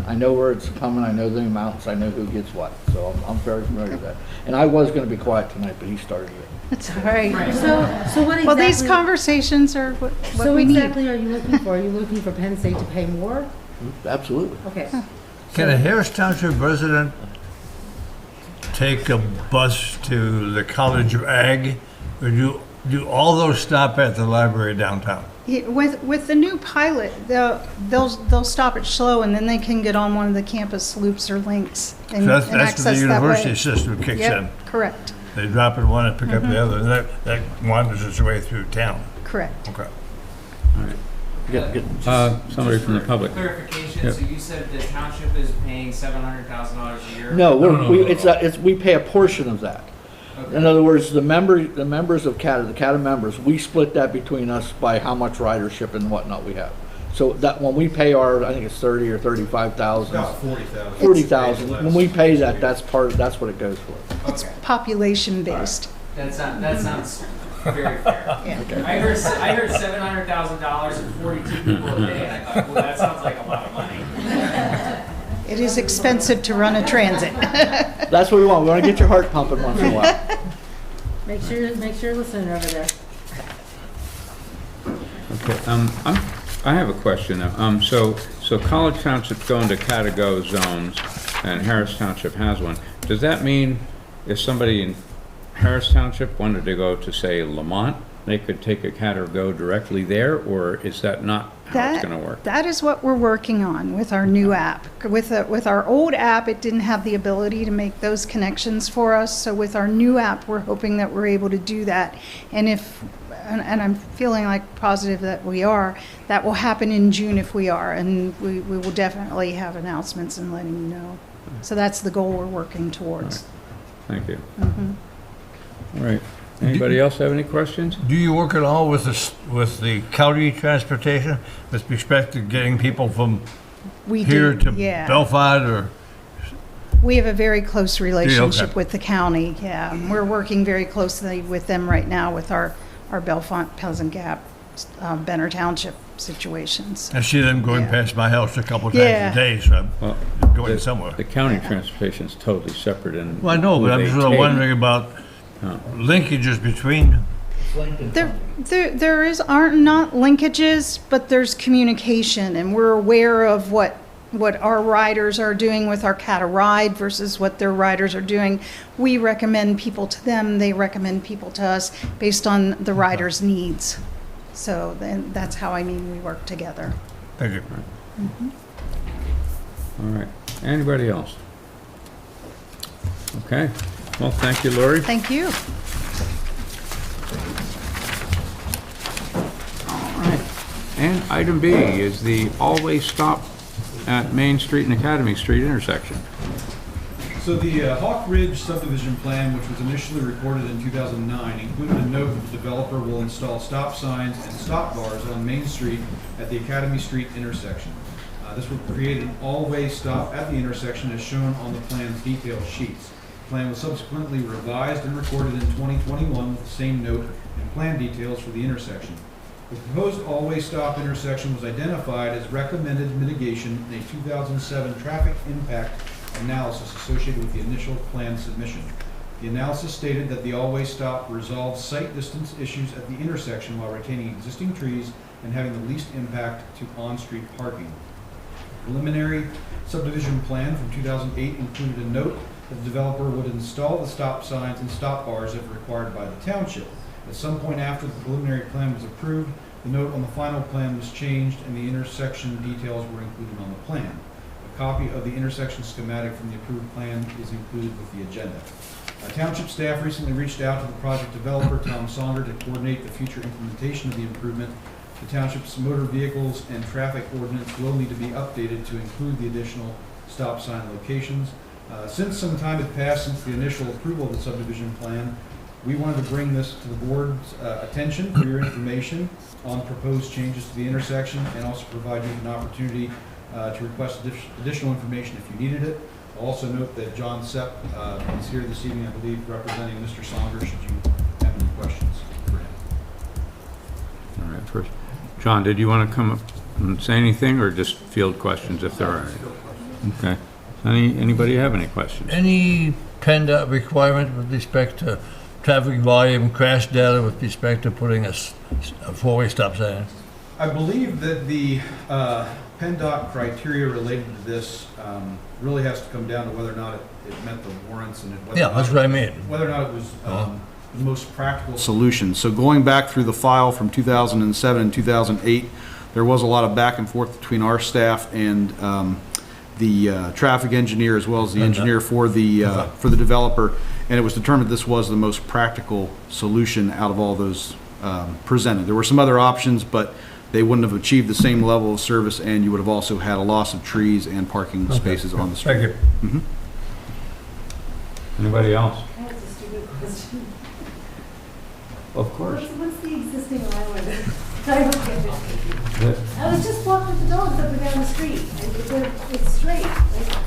I know where it's coming, I know the amounts, I know who gets what, so I'm very familiar with that. And I was going to be quiet tonight, but he started it. It's all right. So what exactly? Well, these conversations are what So we need. exactly are you looking for? Are you looking for Penn State to pay more? Absolutely. Okay. Can a Harris Township resident take a bus to the College of Ag, or do all those stop at the library downtown? Yeah, with the new pilot, they'll stop at Schlo and then they can get on one of the campus loops or links and, So that's and where access the that university way. system kicks in. Yep, correct, They drop it one and pick up the other, and that wanders its way through town. correct. Okay. Somebody from the public. Clarification, Yep. so you said the township is paying $700,000 a year? No, we pay a portion of that. Okay. In other words, the members of CATA, the CATA members, we split that between us by how much ridership and whatnot we have. So that when we pay I think it's 30 or 35,000. About 40,000. 40,000. When we pay that, that's what it goes for. It's Okay. population based. That sounds very fair. Yeah. I heard $700,000 and 42 people a day, and I thought, well, that sounds like a lot of money. It is expensive to run a transit. That's what we want. We want to get your heart pumping once in a while. Make sure you're listening over there. Okay, I have a question now. So College Township's going to Catago zones, and Harris Township has one. Does that mean if somebody in Harris Township wanted to go to, say, Lamont, they could take a Catago directly there, or is that not how it's going to work? That is what we're working on with our new app. With our old app, it didn't have the ability to make those connections for us. So with our new app, we're hoping that we're able to do that. And and I'm feeling like positive that we are, that will happen in June if we are. And we will definitely have announcements and letting you know. So that's the goal we're working towards. Thank you. All right. Anybody else have any questions? Do you work at all with the county transportation with respect to getting people from We here do, to yeah. Belfast or? We have a very close relationship okay. with the county, yeah. We're working very closely with them right now with our Bellefonte, Pleasant Gap, Benner Township situations. I see them going Yeah. past my house a couple times Yeah. a day, so Well, I'm going somewhere. the county transportation is totally separate and. Well, I know, but I'm just sort of wondering about linkages between. There aren't not linkages, but there's communication, and we're aware of what our riders are doing with our Cata Ride versus what their riders are doing. We recommend people to them, they recommend people to us based on the riders' needs. So then that's how we work together. Thank you. All right. Anybody else? Okay. Well, thank you, Lori. Thank you. All right. And item B is the always stop at Main Street and Academy Street intersection. So the Hawk Ridge subdivision plan, which was initially recorded in 2009, included a note that the developer will install stop signs and stop bars on Main Street at the Academy Street intersection. This would create an all-way stop at the intersection as shown on the plan's detail sheets. The plan was subsequently revised and recorded in 2021 with the same note and plan details for the intersection. The proposed all-way stop intersection was identified as recommended mitigation in a 2007 traffic impact analysis associated with the initial plan submission. The analysis stated that the all-way stop resolves site distance issues at the intersection while retaining existing trees and having the least impact to on-street parking. Preliminary subdivision plan from 2008 included a note that the developer would install the stop signs and stop bars if required by the township. At some point after the preliminary plan was approved, the note on the final plan was changed and the intersection details were included on the plan. A copy of the intersection schematic from the approved plan is included with the agenda. Township staff recently reached out to the project developer, Tom Songer, to coordinate the future implementation of the improvement. The township's motor vehicles and traffic ordinance will need to be updated to include the additional stop sign locations. Since some time had passed since the initial approval of the subdivision plan, we wanted to bring this to the board's attention for your information on proposed changes to the intersection and also provide you with an opportunity to request additional information if you needed it. I'll also note that John Sepp is here this evening, I believe, representing Mr. Songer, should you have any questions for him. All right, first. John, did you want to come up and say anything or just field questions if there are any? Okay. Anybody have any questions? Any PennDOT requirement with respect to traffic volume, crash data with respect to putting a four-way stop sign? I believe that the PennDOT criteria related to this really has to come down to whether or not it met the warrants and whether Yeah, that's what I mean. whether or not it was the most practical solution. So going back through the file from 2007 and 2008, there was a lot of back and forth between our staff and the traffic engineer as well as the engineer for the developer, and it was determined this was the most practical solution out of all those presented. There were some other options, but they wouldn't have achieved the same level of service, and you would have also had a loss of trees and parking spaces on the street. Thank you. Anybody else? That's a stupid question. Of course. What's the existing island? I was just walking with the dogs up and down the street, and it's straight, like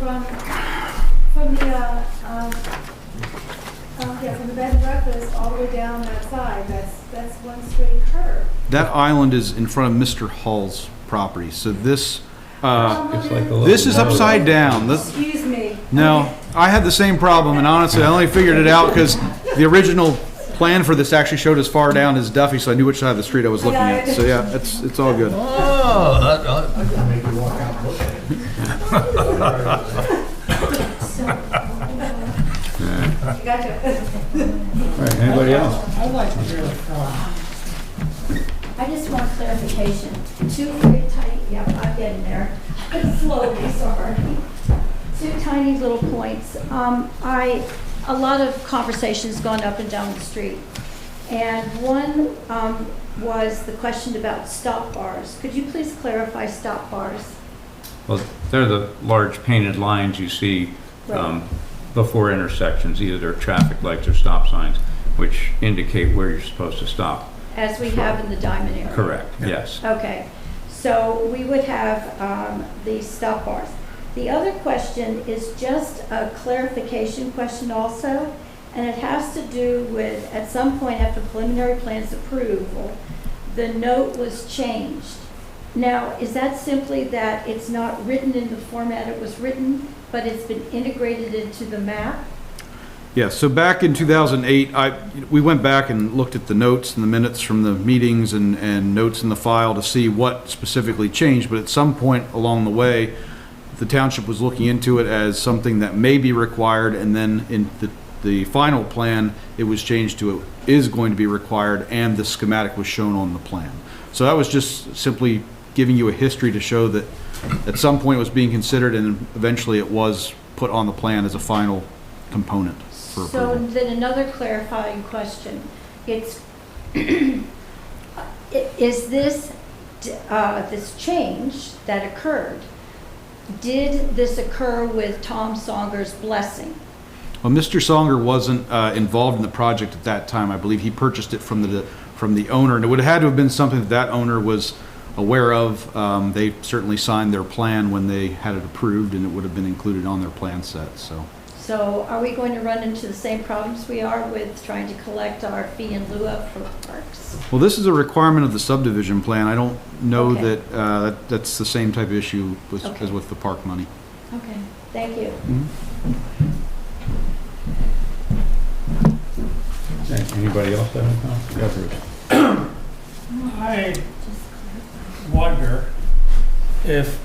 from the bed and breakfast all the way down that side. That's one straight curve. That island is in front of Mr. Hall's property, so this It's like a little this is boat. upside down. Excuse me. No, I had the same problem, and honestly, I only figured it out because the original plan for this actually showed as far down as Duffy, so I knew which side of the street I was looking at. So yeah, it's all good. Oh, Gotcha. All right, anybody else? I just want clarification. Two very tiny, yep, I'm getting there. Slowly, sorry. Two tiny little points. A lot of conversations gone up and down the street. And one was the question about stop bars. Could you please clarify stop bars? Well, they're the large painted lines you see Right. before intersections, either there are traffic lights or stop signs, which indicate where you're supposed to stop. As we have in the Diamond area. Correct, yes. Okay, so we would have these stop bars. The other question is just a clarification question also, and it has to do with, at some point after preliminary plans approval, the note was changed. Now, is that simply that it's not written in the format it was written, but it's been integrated into the map? Yeah, so back in 2008, we went back and looked at the notes and the minutes from the meetings and notes in the file to see what specifically changed, but at some point along the way, the township was looking into it as something that may be required, and then in the final plan, it was changed to it is going to be required, and the schematic was shown on the plan. So that was just simply giving you a history to show that at some point it was being considered, and eventually it was put on the plan as a final component for So approval. then another clarifying question. It's, is this, this change that occurred, did this occur with Tom Songer's blessing? Well, Mr. Songer wasn't involved in the project at that time. I believe he purchased it from the owner, and it would have had to have been something that that owner was aware of. They certainly signed their plan when they had it approved, and it would have been included on their plan set, so. So are we going to run into the same problems we are with trying to collect our fee in lieu of for parks? Well, this is a requirement of the subdivision plan. I don't know Okay. that that's the same type of issue Okay. as with the park money. Okay, thank you. Anybody else have any comments? Yeah, Bruce. I wonder if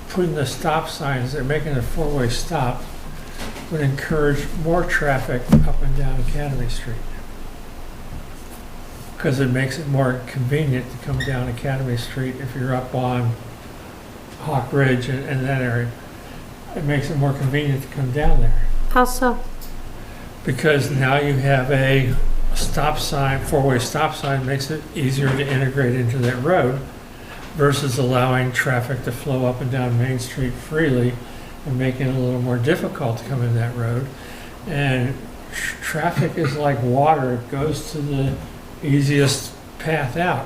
putting the stop signs, they're making a four-way stop, would encourage more traffic up and down Academy Street. Because it makes it more convenient to come down Academy Street if you're up on Hawk Ridge and that area. It makes it more convenient to come down there. How so? Because now you have a stop sign, four-way stop sign, makes it easier to integrate into that road versus allowing traffic to flow up and down Main Street freely and making it a little more difficult to come in that road. And traffic is like water, it goes to the easiest path out.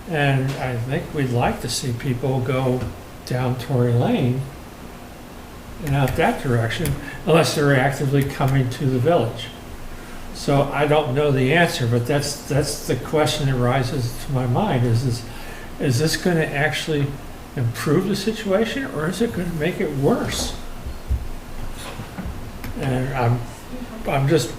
And I think we'd like to see people go down Tory Lane and out that direction, unless they're actively coming to the village. So I don't know the answer, but that's the question that rises to my mind, is this going to actually improve the situation, or is it going to make it worse? And I'm just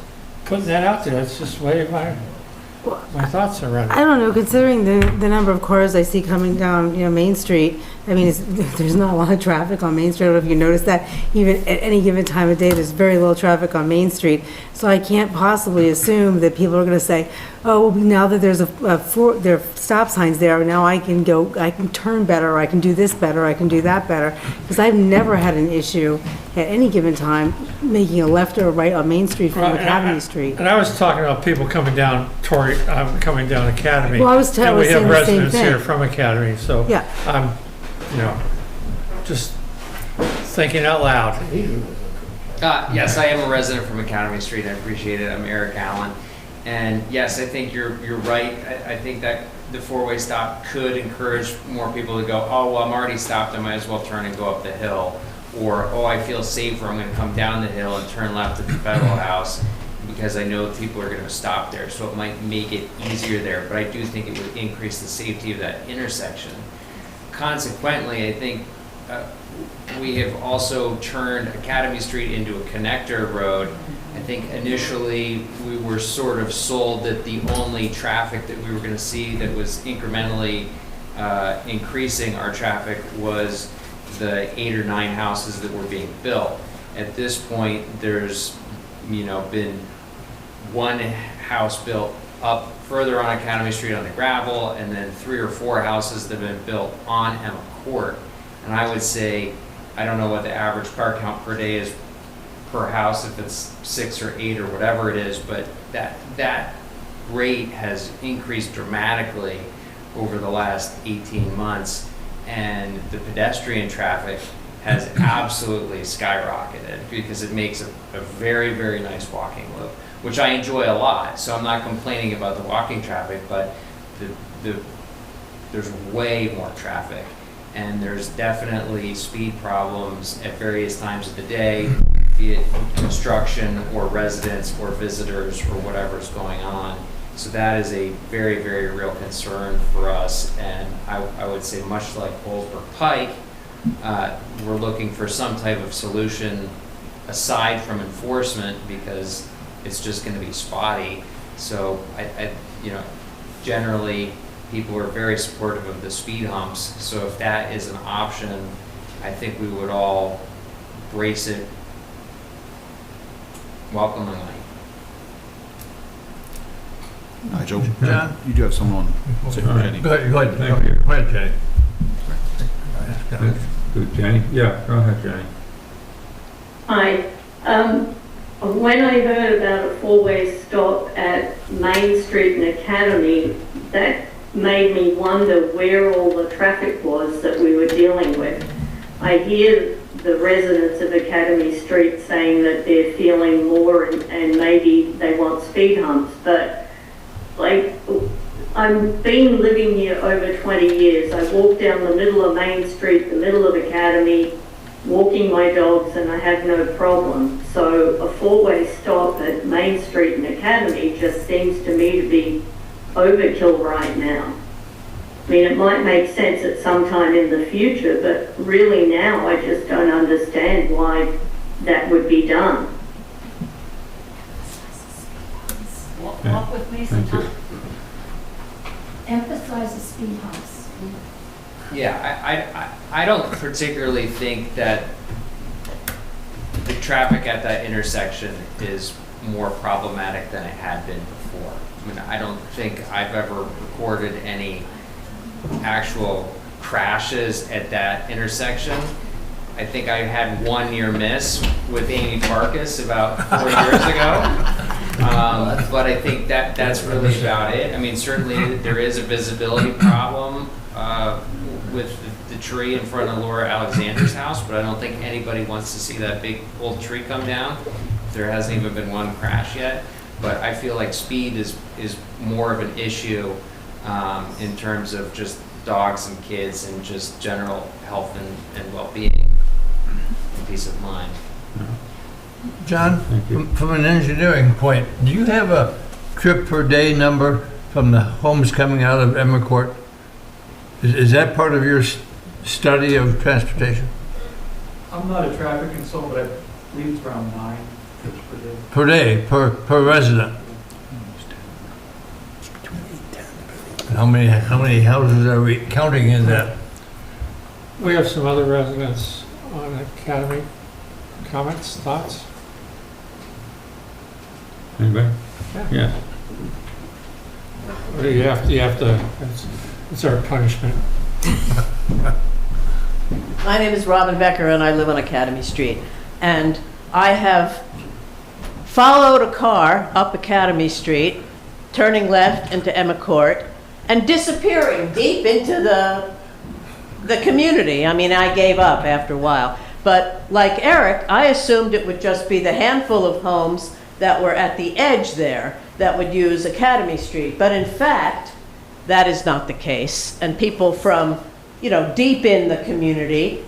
putting that out there. That's just the way my thoughts are around I it. don't know, considering the number of cars I see coming down, Main Street, I mean, there's not a lot of traffic on Main Street. I don't know if you noticed that. Even at any given time of day, there's very little traffic on Main Street. So I can't possibly assume that people are going to say, oh, well, now that there are stop signs there, now I can turn better, or I can do this better, or I can do that better. Because I've never had an issue at any given time making a left or a right on Main Street from Right, Academy Street. And I was talking about people coming down coming down Academy. Well, I was And we saying have the same residents here thing. from Academy, so Yeah. I'm, just thinking out loud. Yes, I am a resident from Academy Street. I appreciate it. I'm Eric Allen. And yes, I think you're right. I think that the four-way stop could encourage more people to go, oh, well, I'm already stopped. I might as well turn and go up the hill. Or, oh, I feel safer. I'm going to come down the hill and turn left at the Federal House because I know people are going to stop there. So it might make it easier there. But I do think it would increase the safety of that intersection. Consequently, I think we have also turned Academy Street into a connector road. I think initially we were sort of sold that the only traffic that we were going to see that was incrementally increasing our traffic was the 8 or 9 houses that were being built. At this point, there's been one house built up further on Academy Street on the gravel, and then 3 or 4 houses that have been built on Emma Court. And I would say, I don't know what the average car count per day is per house, if it's 6 or 8 or whatever it is, but that rate has increased dramatically over the last 18 months. And the pedestrian traffic has absolutely skyrocketed because it makes a very, very nice walking loop, which I enjoy a lot. So I'm not complaining about the walking traffic, but there's way more traffic. And there's definitely speed problems at various times of the day, be it construction or residents or visitors or whatever's going on. So that is a very, very real concern for us. And I would say much like Bollesburg Pike, we're looking for some type of solution aside from enforcement because it's just going to be spotty. So generally people are very supportive of the speed humps. So if that is an option, I think we would all brace it welcomingly. Joe, John? you do have someone on. Say, Jenny. Go ahead, Thank you. go ahead, Jenny. Good, Jenny? Yeah, go ahead, Jenny. Hi. When I heard about a four-way stop at Main Street and Academy, that made me wonder where all the traffic was that we were dealing with. I hear the residents of Academy Street saying that they're feeling more and maybe they want speed humps, but like, I've been living here over 20 years. I walk down the middle of Main Street, the middle of Academy, walking my dogs, and I have no problem. So a four-way stop at Main Street and Academy just seems to me to be overkill right now. I mean, it might make sense at some time in the future, but really now I just don't understand why that would be done. Walk with me Thank you. sometime. Emphasize the speed humps. Yeah, I don't particularly think that the traffic at that intersection is more problematic than it had been before. I mean, I don't think I've ever recorded any actual crashes at that intersection. I think I had one near miss with Amy Farkas about 4 years ago. But I think that's really about it. I mean, certainly there is a visibility problem with the tree in front of Laura Alexander's house, but I don't think anybody wants to see that big old tree come down. There hasn't even been one crash yet. But I feel like speed is more of an issue in terms of just dogs and kids and just general health and well-being and peace of mind. John, Thank you. from an engineering point, do you have a trip per day number from the homes coming out of Emma Court? Is that part of your study of transportation? I'm not a traffic consultant, but I believe it's around 9 trips per day. Per day, per resident? How many houses are we counting in that? We have some other residents on Academy. Comments, thoughts? Anybody? Yeah. Yeah. You have to, it's our punishment. My name is Robin Becker and I live on Academy Street. And I have followed a car up Academy Street, turning left into Emma Court, and disappearing deep into the community. I mean, I gave up after a while. But like Eric, I assumed it would just be the handful of homes that were at the edge there that would use Academy Street. But in fact, that is not the case. And people from, deep in the community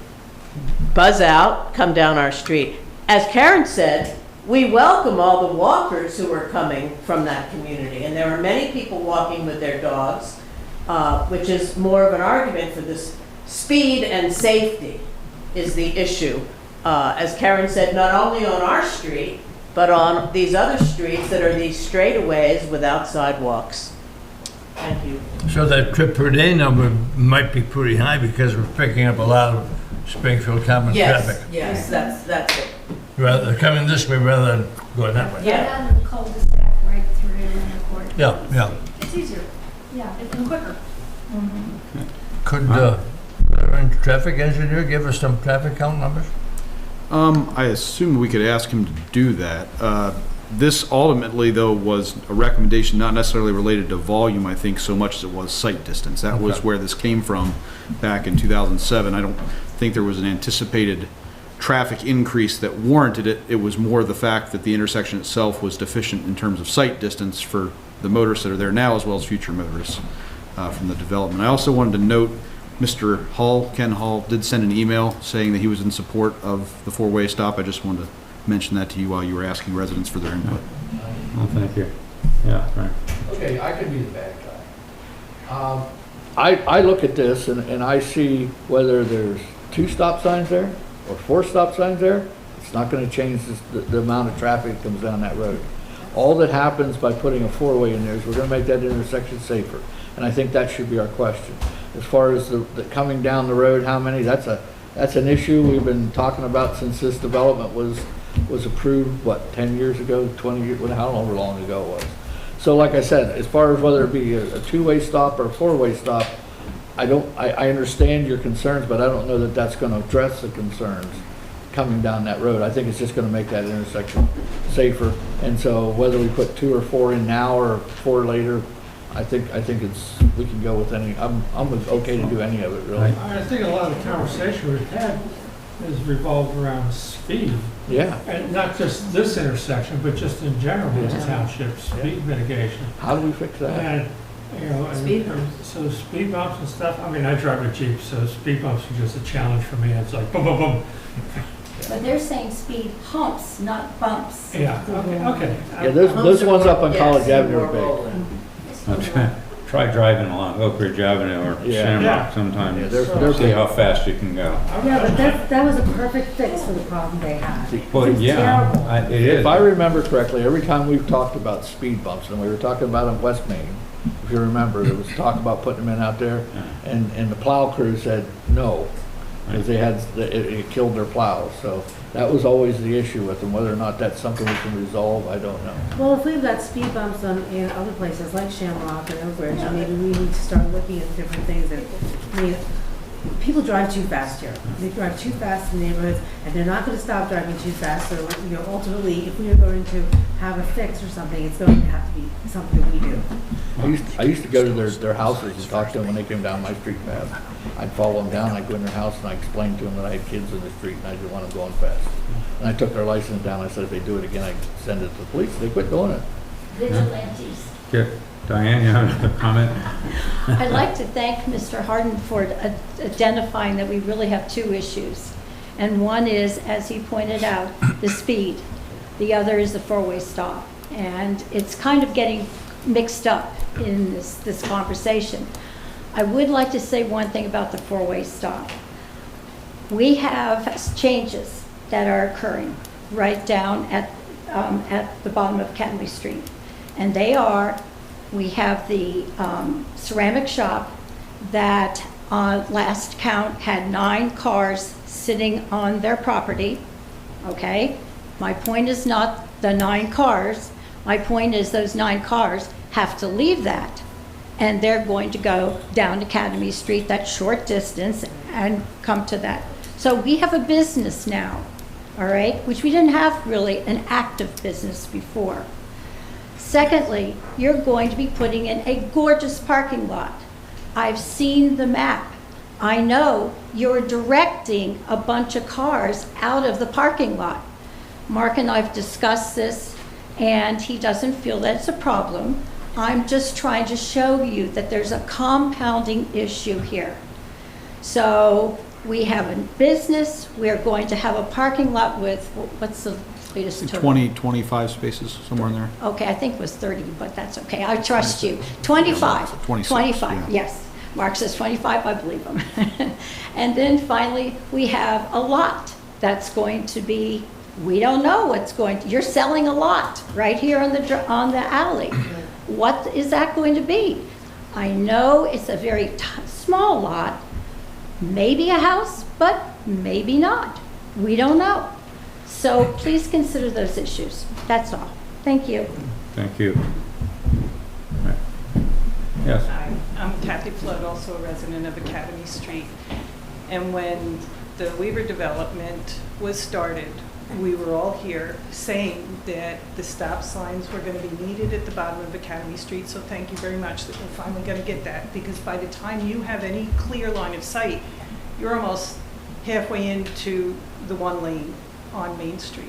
buzz out, come down our street. As Karen said, we welcome all the walkers who are coming from that community. And there are many people walking with their dogs, which is more of an argument for this speed and safety is the issue. As Karen said, not only on our street, but on these other streets that are these straightaways without sidewalks. Thank you. So that trip per day number might be pretty high because we're picking up a lot of Springfield common traffic. Yes, that's it. Rather coming this way rather than going that way. Yeah. Out of the cul-de-sac right through the court. Yeah. It's easier, yeah, and quicker. Could our traffic engineer give us some traffic count numbers? I assume we could ask him to do that. This ultimately, though, was a recommendation not necessarily related to volume, I think, so much as it was sight distance. That was where this came from back in 2007. I don't think there was an anticipated traffic increase that warranted it. It was more the fact that the intersection itself was deficient in terms of sight distance for the motorists that are there now, as well as future motorists from the development. I also wanted to note Mr. Hall, Ken Hall, did send an email saying that he was in support of the four-way stop. I just wanted to mention that to you while you were asking residents for their input. Well, thank you. Yeah, right. Okay, I could be the bad guy. I look at this and I see whether there's 2 stop signs there or 4 stop signs there, it's not gonna change the amount of traffic that comes down that road. All that happens by putting a 4-way in there is we're gonna make that intersection safer. And I think that should be our question. As far as the coming down the road, how many, that's an issue we've been talking about since this development was approved, what, 10 years ago, 20 years, however long ago it was. So like I said, as far as whether it be a 2-way stop or a 4-way stop, I understand your concerns, but I don't know that that's gonna address the concerns coming down that road. I think it's just gonna make that intersection safer. And so whether we put 2 or 4 in now or 4 later, I think we can go with any, I'm okay to do any of it, really. I think a lot of the conversation we've had is revolved around speed. Yeah. And not just this intersection, but just in general with the township, speed mitigation. How do we fix that? And, you know, so speed bumps and stuff, I mean, I drive a Jeep, so speed bumps are just a challenge for me. It's like boom, boom, boom. But they're saying speed humps, not bumps. Yeah, okay. Yeah, those ones up on College Avenue are big. Try driving along Oak Ridge Avenue or Yeah. Shamrock sometime. Yeah, they're See how fast you can go. Yeah, but that was a perfect fix for the problem they had. Well, It's yeah, terrible. it is. If I remember correctly, every time we've talked about speed bumps, and we were talking about on West Main, if you remember, there was talk about putting them in out there, and the plow crew said no, because it killed their plows. So that was always the issue with them. Whether or not that's something we can resolve, I don't know. Well, if we've got speed bumps in other places like Shamrock and Oak Ridge, maybe we need to start looking at different things. I mean, people drive too fast here. They drive too fast in neighborhoods, and they're not going to stop driving too fast. So, you know, ultimately, if we are going to have a fix or something, it's going to have to be something we do. I used to go to their houses and talk to them when they came down my street path. I'd follow them down, I'd go in their house and I explained to them that I had kids in the street and I didn't want them going fast. And I took their license down, I said if they do it again, I'd send it to the police. They quit doing it. Vigilantes. Yeah. Diane, you have a comment? I'd like to thank Mr. Harden for identifying that we really have 2 issues. And one is, as he pointed out, the speed. The other is the 4-way stop. And it's kind of getting mixed up in this conversation. I would like to say one thing about the 4-way stop. We have changes that are occurring right down at the bottom of Academy Street. And they are, we have the ceramic shop that last count had 9 cars sitting on their property, okay? My point is not the 9 cars. My point is those 9 cars have to leave that, and they're going to go down Academy Street, that short distance, and come to that. So we have a business now, all right, which we didn't have really an active business before. Secondly, you're going to be putting in a gorgeous parking lot. I've seen the map. I know you're directing a bunch of cars out of the parking lot. Mark and I've discussed this, and he doesn't feel that it's a problem. I'm just trying to show you that there's a compounding issue here. So we have a business, we're going to have a parking lot with, what's the latest total? 20, 25 spaces, somewhere in there. Okay, I think it was 30, but that's okay. I trust you. 25. 26, 25, yeah. yes. Mark says 25, I believe him. And then finally, we have a lot that's going to be, we don't know what's going to, you're selling a lot right here on the alley. What is that going to be? I know it's a very small lot, maybe a house, but maybe not. We don't know. So please consider those issues. That's all. Thank you. Thank you. Right. Yes. Hi, I'm Kathy Flood, also a resident of Academy Street. And when the Weaver development was started, we were all here saying that the stop signs were going to be needed at the bottom of Academy Street. So thank you very much that we're finally going to get that, because by the time you have any clear line of sight, you're almost halfway into the one lane on Main Street.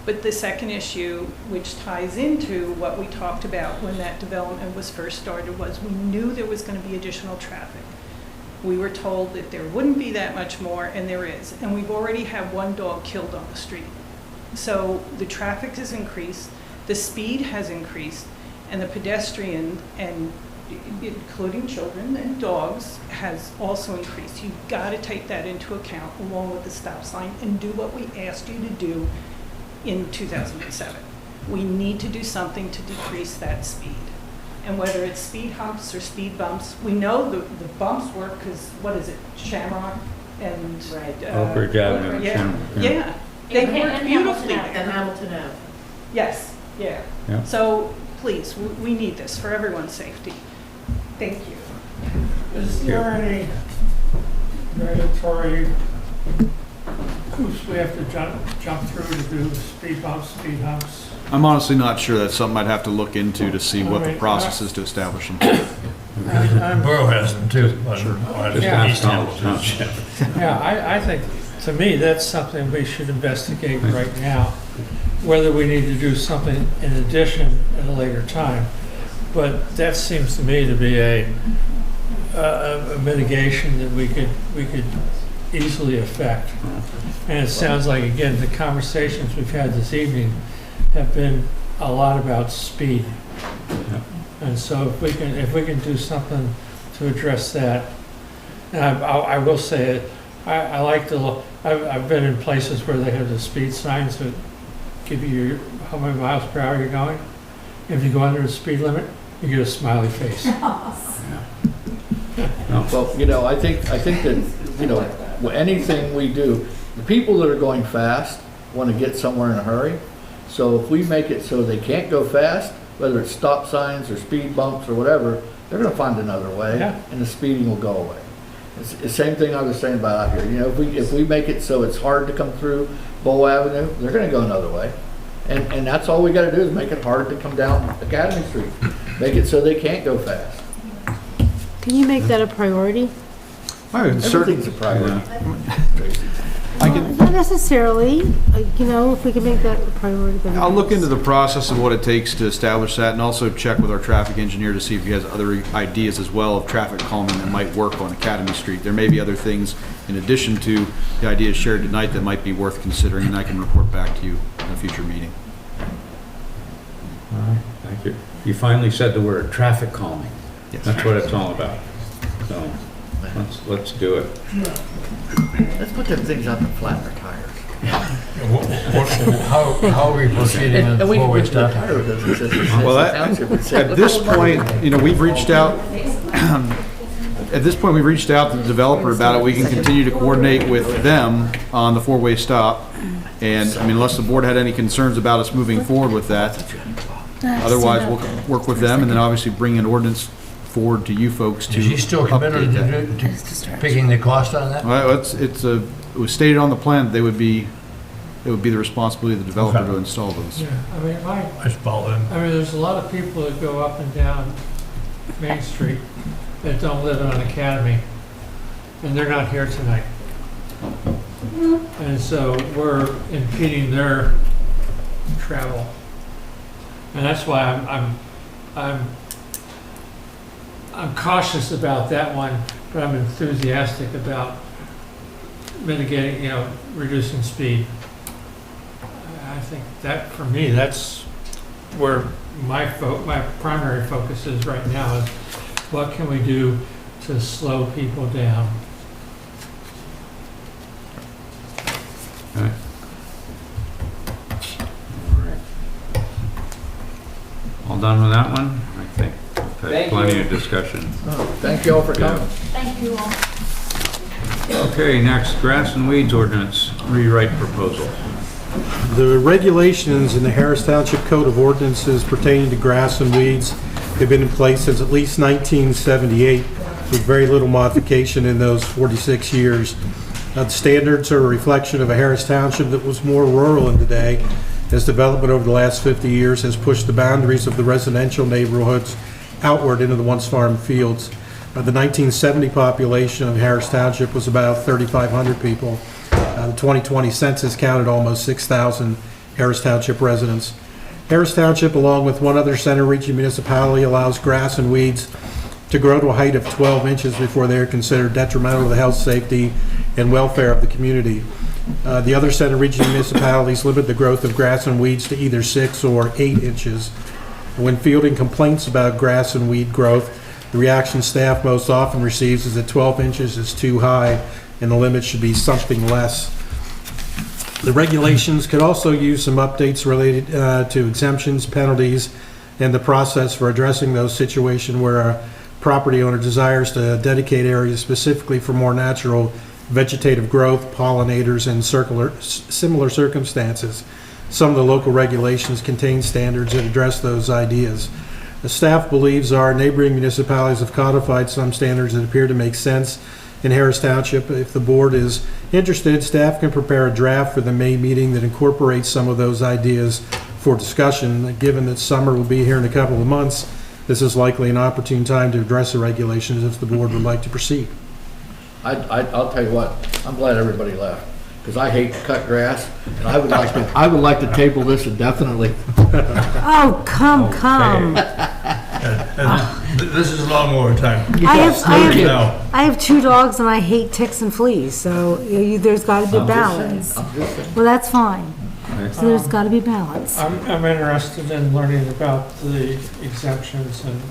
But the second issue, which ties into what we talked about when that development was first started, was we knew there was going to be additional traffic. We were told that there wouldn't be that much more, and there is. And we've already had one dog killed on the street. So the traffic has increased, the speed has increased, and the pedestrian, and including children and dogs, has also increased. You've got to take that into account along with the stop sign and do what we asked you to do in 2007. We need to do something to decrease that speed. And whether it's speed humps or speed bumps, we know the bumps work because, what is it, Shamrock and... Oak Ridge Avenue. Yeah, Yeah. yeah. They And work Hamilton beautifully Ave. there. And Hamilton Ave. Yes, yeah. Yeah. So please, we need this for everyone's safety. Thank you. Is there any regulatory hoops we have to jump through to do speed bumps, speed humps? I'm honestly not sure. That's something I'd have to look into to see what the Alright, process is to establish them. I'm- Borough has them too. Yeah. East Hamilton. Yeah, I think, to me, that's something we should investigate right now, whether we need to do something in addition at a later time. But that seems to me to be a mitigation that we could easily affect. And it sounds like, again, the conversations we've had this evening have been a lot about speed. And so if we can do something to address that, and I will say it, I like to look, I've been in places where they have the speed signs that give you how many miles per hour you're going. If you go under the speed limit, you get a smiley face. Well, you know, I think that, you know, anything we do, the people that are going fast want to get somewhere in a hurry. So if we make it so they can't go fast, whether it's stop signs or speed bumps or whatever, they're going to find another way, Yeah. and the speeding will go away. It's the same thing I was saying about out here. You know, if we make it so it's hard to come through Bow Avenue, they're going to go another way. And that's all we got to do is make it hard to come down Academy Street. Make it so they can't go fast. Can you make that a priority? Everything's a priority. Not necessarily, you know, if we can make that a priority. then I'll look yes. into the process of what it takes to establish that, and also check with our traffic engineer to see if he has other ideas as well of traffic calming that might work on Academy Street. There may be other things in addition to the ideas shared tonight that might be worth considering, and I can report back to you in a future meeting. All right, thank you. You finally said the word, traffic calming. Yes. That's what it's all about. So, let's do it. Let's put them things out to flatten their tires. How are we proceeding on And we can four-way put the stop? tire business as Well, the that- township would say. At this point, you know, we've reached out, at this point, we've reached out to the developer about it. We can continue to coordinate with them on the four-way stop. And, I mean, unless the board had any concerns about us moving forward with that. Otherwise, we'll work with them and then obviously bring an ordinance forward to you folks to Is he still committed update that. to picking the cost on that? Well, it was stated on the plan that it would be the responsibility of the developer Okay. to install those. Yeah, I mean, I follow him. there's a lot of people that go up and down Main Street that don't live on Academy, and they're not here tonight. And so we're impeding their travel. And that's why I'm cautious about that one, but I'm enthusiastic about mitigating, you know, reducing speed. I think that, for me, that's where my primary focus is right now, is what can we do to slow people down? Okay. All right. All done with that one? I think we've had Thank plenty you. of discussion. Thank you all for coming. Thank you all. Okay, next, grass and weeds ordinance rewrite proposal. The regulations in the Harris Township Code of Ordinances pertaining to grass and weeds have been in place since at least 1978, with very little modification in those 46 years. The standards are a reflection of a Harris Township that was more rural in today, as development over the last 50 years has pushed the boundaries of the residential neighborhoods outward into the once farm fields. The 1970 population of Harris Township was about 3,500 people. The 2020 census counted almost 6,000 Harris Township residents. Harris Township, along with one other center region municipality, allows grass and weeds to grow to a height of 12 inches before they are considered detrimental to the health, safety, and welfare of the community. The other center region municipalities limit the growth of grass and weeds to either 6 or 8 inches. When fielding complaints about grass and weed growth, the reaction staff most often receives is that 12 inches is too high and the limit should be something less. The regulations could also use some updates related to exemptions, penalties, and the process for addressing those situations where a property owner desires to dedicate areas specifically for more natural vegetative growth, pollinators, and similar circumstances. Some of the local regulations contain standards that address those ideas. The staff believes our neighboring municipalities have codified some standards that appear to make sense in Harris Township. If the board is interested, staff can prepare a draft for the May meeting that incorporates some of those ideas for discussion. Given that summer will be here in a couple of months, this is likely an opportune time to address the regulations if the board would like to proceed. I'll tell you what, I'm glad everybody left, because I hate to cut grass, and I would like to table this indefinitely. Oh, come. This is lawnmower time. I have 2 dogs and I hate ticks and fleas, so there's got to be balance. Well, that's fine. So there's got to be balance. I'm interested in learning about the exemptions and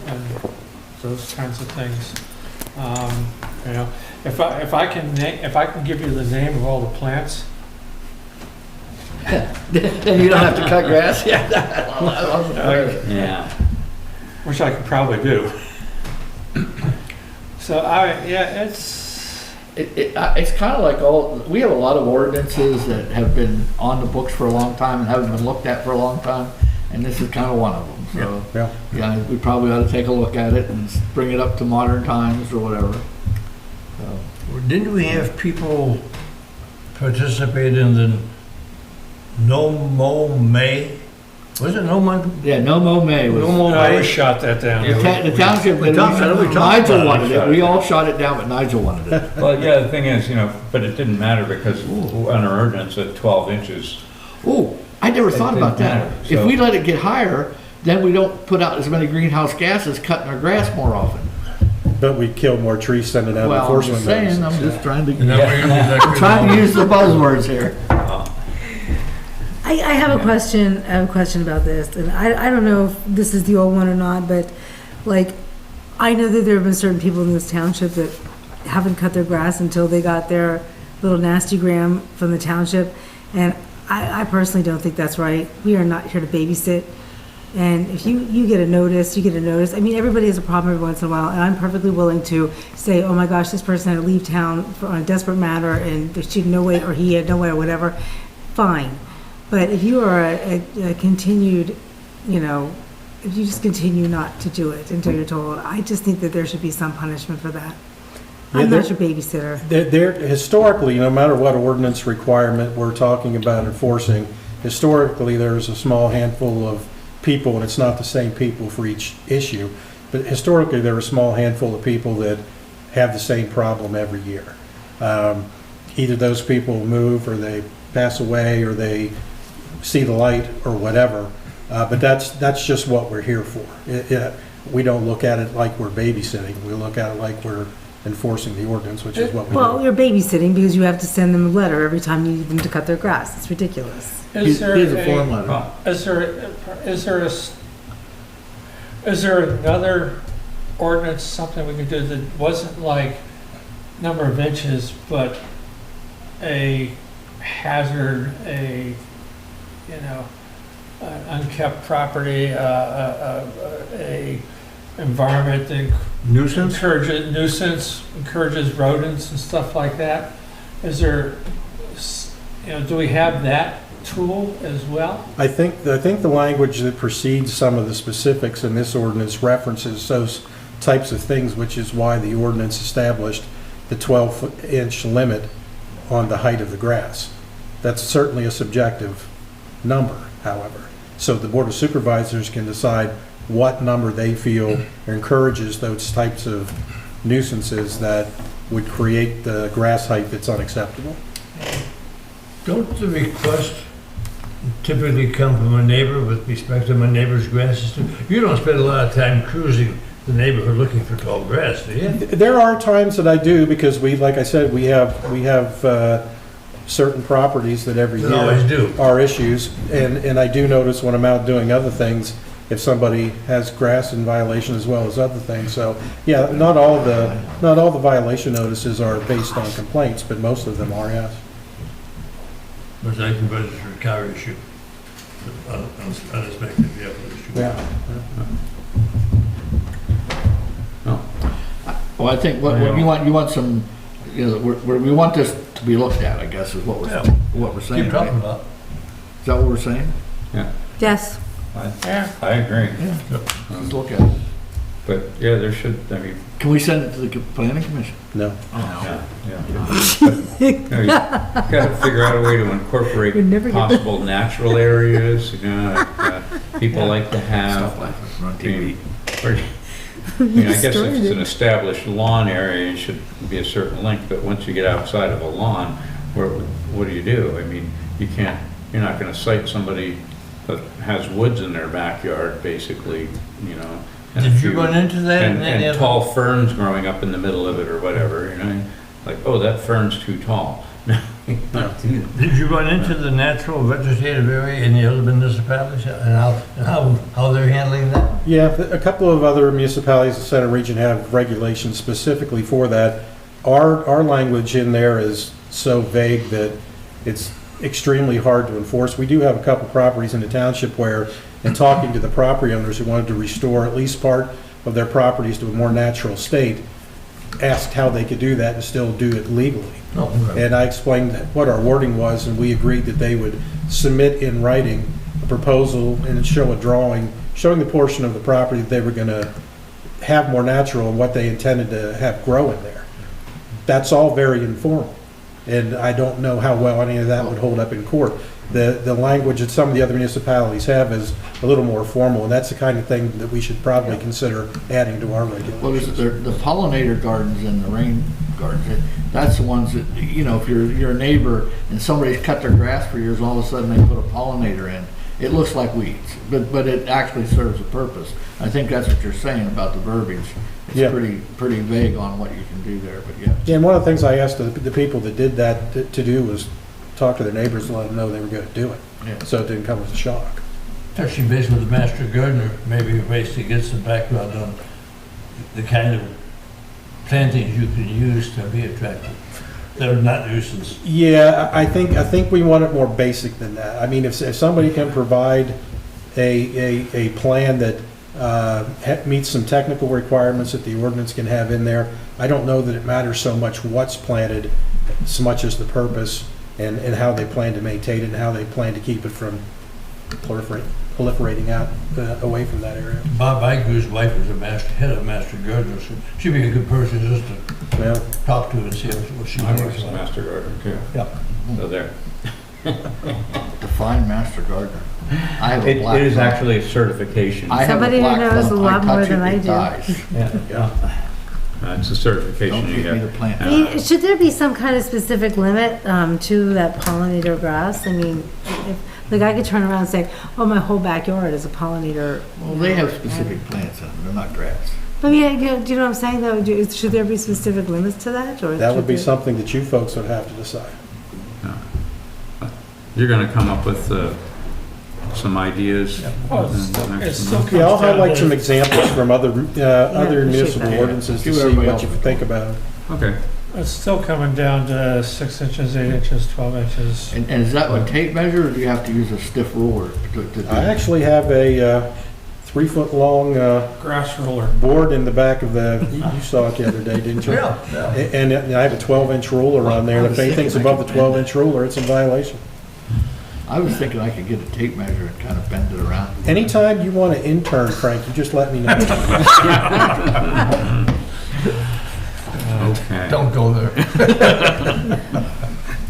those kinds of things. You know, if I can give you the name of all the plants. Then you don't have to cut grass? Yeah. Yeah. Which I could probably do. So it's kind of like we have a lot of ordinances that have been on the books for a long time and haven't been looked at for a long time, and this is kind of one of them. So yeah, we probably ought to take a look at it and bring it up to modern times or whatever. So. Didn't we have people participate in the No Mow May? Was it No Mow? Yeah, No Mow May. No Mow I May. always shot that down. The township, Nigel wanted it. We all shot it down, but Nigel wanted it. Well, yeah, the thing is, but it didn't matter because on our ordinance at 12 inches. Oh, I never thought about that. Matter, so. If we let it get higher, then we don't put out as many greenhouse gases cutting our grass more often. But we kill more trees sending out Well, I'm enforcement just saying, notices. I'm just trying to, Yeah. I'm trying to use the buzzwords here. I have a question. I have a question about this, and I don't know if this is the old one or not, but like I know that there have been certain people in this township that haven't cut their grass until they got their little nasty gram from the township, and I personally don't think that's right. We are not here to babysit, and if you get a notice, you get a notice. I mean, everybody has a problem every once in a while, and I'm perfectly willing to say, oh my gosh, this person had to leave town on a desperate matter, and she had no way, or he had no way, or whatever. Fine. But if you are a continued, if you just continue not to do it until you're told, I just think that there should be some punishment for that. I'm not your babysitter. Historically, no matter what ordinance requirement we're talking about enforcing, historically there's a small handful of people, and it's not the same people for each issue, but historically there are a small handful of people that have the same problem every year. Either those people move, or they pass away, or they see the light, or whatever. But that's just what we're here for. We don't look at it like we're babysitting. We look at it like we're enforcing the ordinance, which is what we do. Well, you're babysitting because you have to send them a letter every time you need them to cut their grass. It's ridiculous. Is there Here's a form letter. Is there another ordinance, something we could do that wasn't like number of inches, but a hazard, an unkept property, a environment that encourages rodents and stuff like that? Is there, do we have that tool as well? I think the language that precedes some of the specifics in this ordinance references those types of things, which is why the ordinance established the 12-inch limit on the height of the grass. That's certainly a subjective number, however. So the Board of Supervisors can decide what number they feel encourages those types of nuisances that would create the grass height that's unacceptable. Don't the requests typically come from a neighbor with respect to my neighbor's grass system? You don't spend a lot of time cruising the neighborhood looking for tall grass, do you? There are times that I do, because we, like I said, we have certain properties that every That always year do. are issues, and I do notice when I'm out doing other things, if somebody has grass in violation as well as other things. So, yeah, not all the violation notices are based on complaints, but most of them are, yes. But I can register a car issue, unexpected vehicle issue. Yeah. Well, I think what you want some, we want this to be looked at, I guess, is what we're saying. Keep talking about. Is that what we're saying? Yeah, Yes. I agree. Let's look at it. But, yeah, there should, I mean, Can we send it to the planning commission? No. you gotta figure out a way to incorporate We'd never get possible natural areas, people like to have. Stop laughing, we're on I TV. mean, I mean, I guess if it's an established lawn area, it should be a certain length, but once you get outside of a lawn, what do you do? I mean, you're not gonna cite somebody that has woods in their backyard, basically, and a Did you few- run into that? And tall ferns growing up in the middle of it or whatever, like, oh, that fern's too tall. Did you run into the natural vegetative area in the other municipalities and how they're handling that? Yeah, a couple of other municipalities in the Center region have regulations specifically for that. Our language in there is so vague that it's extremely hard to enforce. We do have a couple properties in the township where, in talking to the property owners who wanted to restore at least part of their properties to a more natural state, asked how they could do that and still do it legally. Oh, okay. And I explained what our wording was, and we agreed that they would submit in writing a proposal and show a drawing showing the portion of the property that they were going to have more natural and what they intended to have grow in there. That's all very informal, and I don't know how well any of that would hold up in court. The language that some of the other municipalities have is a little more formal, and that's the kind of thing that we should probably consider adding to our regulations. Well, the pollinator gardens and the rain gardens, that's the ones that, if you're a neighbor and somebody's cut their grass for years, all of a sudden they put a pollinator in, it looks like weeds, but it actually serves a purpose. I think that's what you're saying about the verbiage. It's Yeah. pretty vague on what you can do there, but yeah. Yeah, and one of the things I asked the people that did that to do was talk to their neighbors and let them know they were going to do it, Yeah. so it didn't come as a shock. Touching base with the master gardener, maybe a ways to get some background on the kind of plantings you can use to be attractive. That are not nuisance. Yeah, I think we want it more basic than that. I mean, if somebody can provide a plan that meets some technical requirements that the ordinance can have in there, I don't know that it matters so much what's planted, so much as the purpose and how they plan to maintain it and how they plan to keep it from proliferating out away from that area. Bob Iger's wife was head of master gardener, so she'd be a good person just to Well, talk to and see what she I thinks was a about. master gardener too. Yeah. So there. Define master gardener. I have a black It is thumb. actually a certification. I have a Somebody who black knows thumb. a lot more touch it, than I it do. dies. Yeah. It's a certification Don't you get me to get. plant. I mean, should there be some kind of specific limit to that pollinator grass? I mean, if, I could turn around and say, oh, my whole backyard is a pollinator. Well, they have specific plants in them, they're not grass. I mean, do you know what I'm saying, though? Should there be specific limits to that? Or that would should be there- something that you folks would have to decide. You're gonna come up with some ideas. Well, in the next it's still month? Yeah, I'll comes down highlight to- some examples from other appreciate municipal that. ordinances to See what see everybody what else you is think about it. Okay. It's still coming down to 6 inches, 8 inches, 12 inches. And is that what tape measure, or do you have to use a stiff ruler to do? I actually have a 3-foot-long Grass roller. board in the back of you saw it the other day, didn't you? Yeah. And I have a 12-inch ruler on there, and if anything's above the 12-inch ruler, it's in violation. I was thinking I could get a tape measure and kind of bend it around. Anytime you want to intern, Frank, you just let me know. Okay. Don't go there.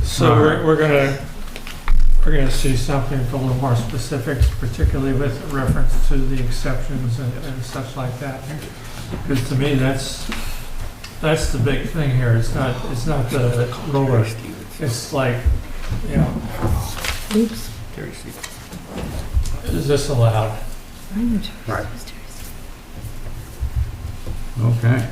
So we're gonna see something with a little more specifics, particularly with reference to the exceptions and such like that. Because to me, that's That's the big thing here. It's not the roller. It's like, you know, Oops. is this allowed? Right. Okay.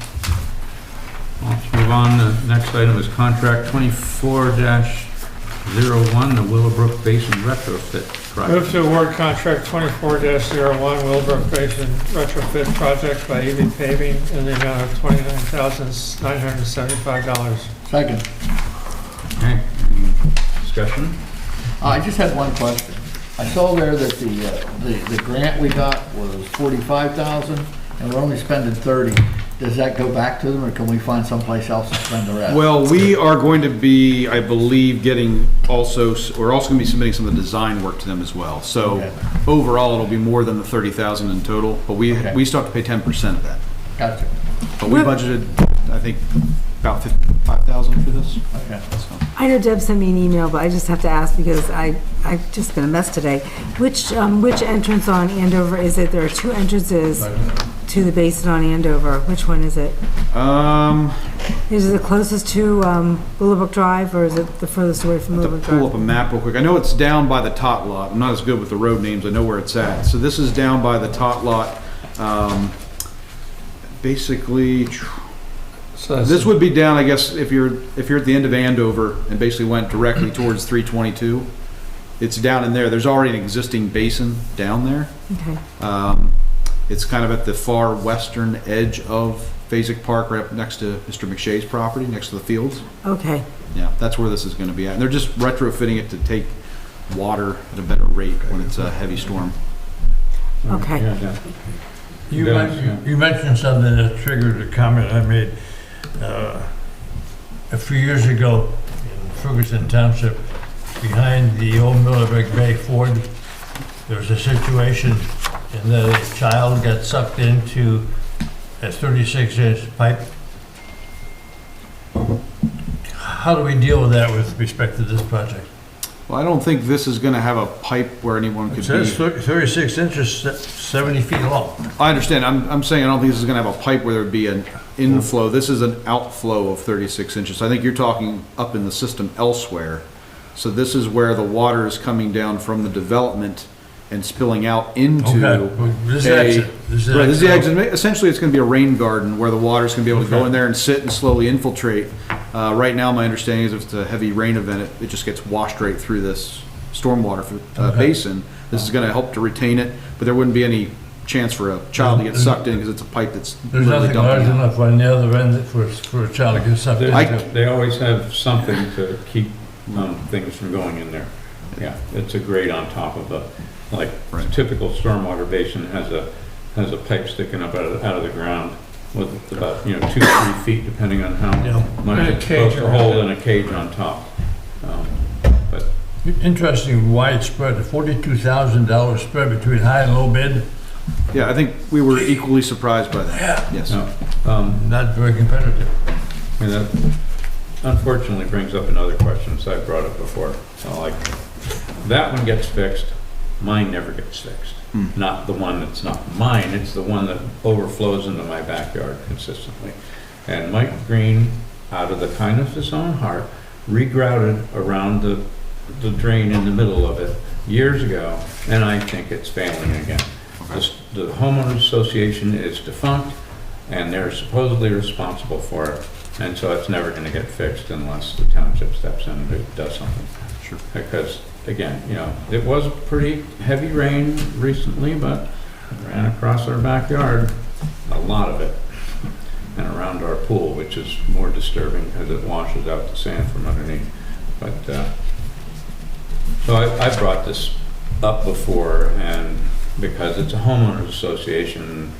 Let's move on. The next item is contract 24-01, the Willowbrook Basin retrofit Move project. to award contract 24-01 Willowbrook Basin retrofit project by EV Paving in the amount of $29,975. Second. Okay, any discussion? I just had one question. I saw there that the grant we got was 45,000 and we're only spending 30. Does that go back to them or can we find someplace else to spend the rest? Well, we are going to be, I believe, we're also going to be submitting some of the design work to them as well. So Okay. overall, it'll be more than the 30,000 in total, but we still have to pay 10% of that. Gotcha. But we budgeted, I think, about 55,000 for this. Okay. So. I know Deb sent me an email, but I just have to ask because I've just been a mess today. Which entrance on Andover is it? There are two entrances to the basin on Andover. Which one is it? Is it the closest to Willowbrook Drive or is it the furthest away from I have Willowbrook to pull Drive? up a map real quick. I know it's down by the tot lot. I'm not as good with the road names. I know where it's at. So this is down by the tot lot. Basically, So that's- this would be down, I guess, if you're at the end of Andover and basically went directly towards 322. It's down in there. There's already an existing basin down there. Okay. It's kind of at the far western edge of Phasic Park, right up next to Mr. McShay's property, next to the fields. Okay. Yeah, that's where this is going to be at. And they're just retrofitting it to take water at a better rate when it's a heavy storm. Okay. Yeah, yeah. You mentioned something that triggered a comment I made a few years ago in Ferguson Township, behind the old Millersburg Bay Ford. There was a situation in that a child got sucked into a 36-inch pipe. How do we deal with that with respect to this project? Well, I don't think this is going to have a pipe where anyone It could says be. 36 inches, 70 feet long. I understand. I'm saying I don't think this is going to have a pipe where there would be an inflow. This is an outflow of 36 inches. I think you're talking up in the system elsewhere. So this is where the water is coming down from the development and spilling out into Okay. Well, this is the exit. Right, this is the exit. Essentially, it's going to be a rain garden where the water's going to be able to go Okay. in there and sit and slowly infiltrate. Right now, my understanding is if it's a heavy rain event, it just gets washed right through this stormwater basin. This is going to help to retain it, but there wouldn't be any chance for a child to get sucked in because it's a pipe that's There's literally nothing large dumping out. enough on the other end for a child to get sucked into. They always have something to keep things from going in there. Yeah, it's a grate on top of like Right. typical stormwater basin has a pipe sticking up out of the ground with about 2 to 3 feet depending on how much And a it's cage supposed to around hold it. and a cage on top. But Interesting widespread, a $42,000 spread between high and low bid, Yeah, I think we were equally surprised by that. Yes. not very competitive. and that unfortunately brings up another question that I brought up before. So like that one gets fixed, mine never gets fixed. Not the one that's not mine, it's the one that overflows into my backyard consistently. And Mike Green, out of the kindness of his own heart, regrouted around the drain in the middle of it years ago, and I think it's failing again. The homeowners association is defunct, and they're supposedly responsible for it, and so it's never gonna get fixed unless the township steps in and does something. Sure. Because, again, it was pretty heavy rain recently, but it ran across our backyard, a lot of it, and around our pool, which is more disturbing because it washes out the sand from underneath. But, so I brought this up before, and because it's a homeowners association,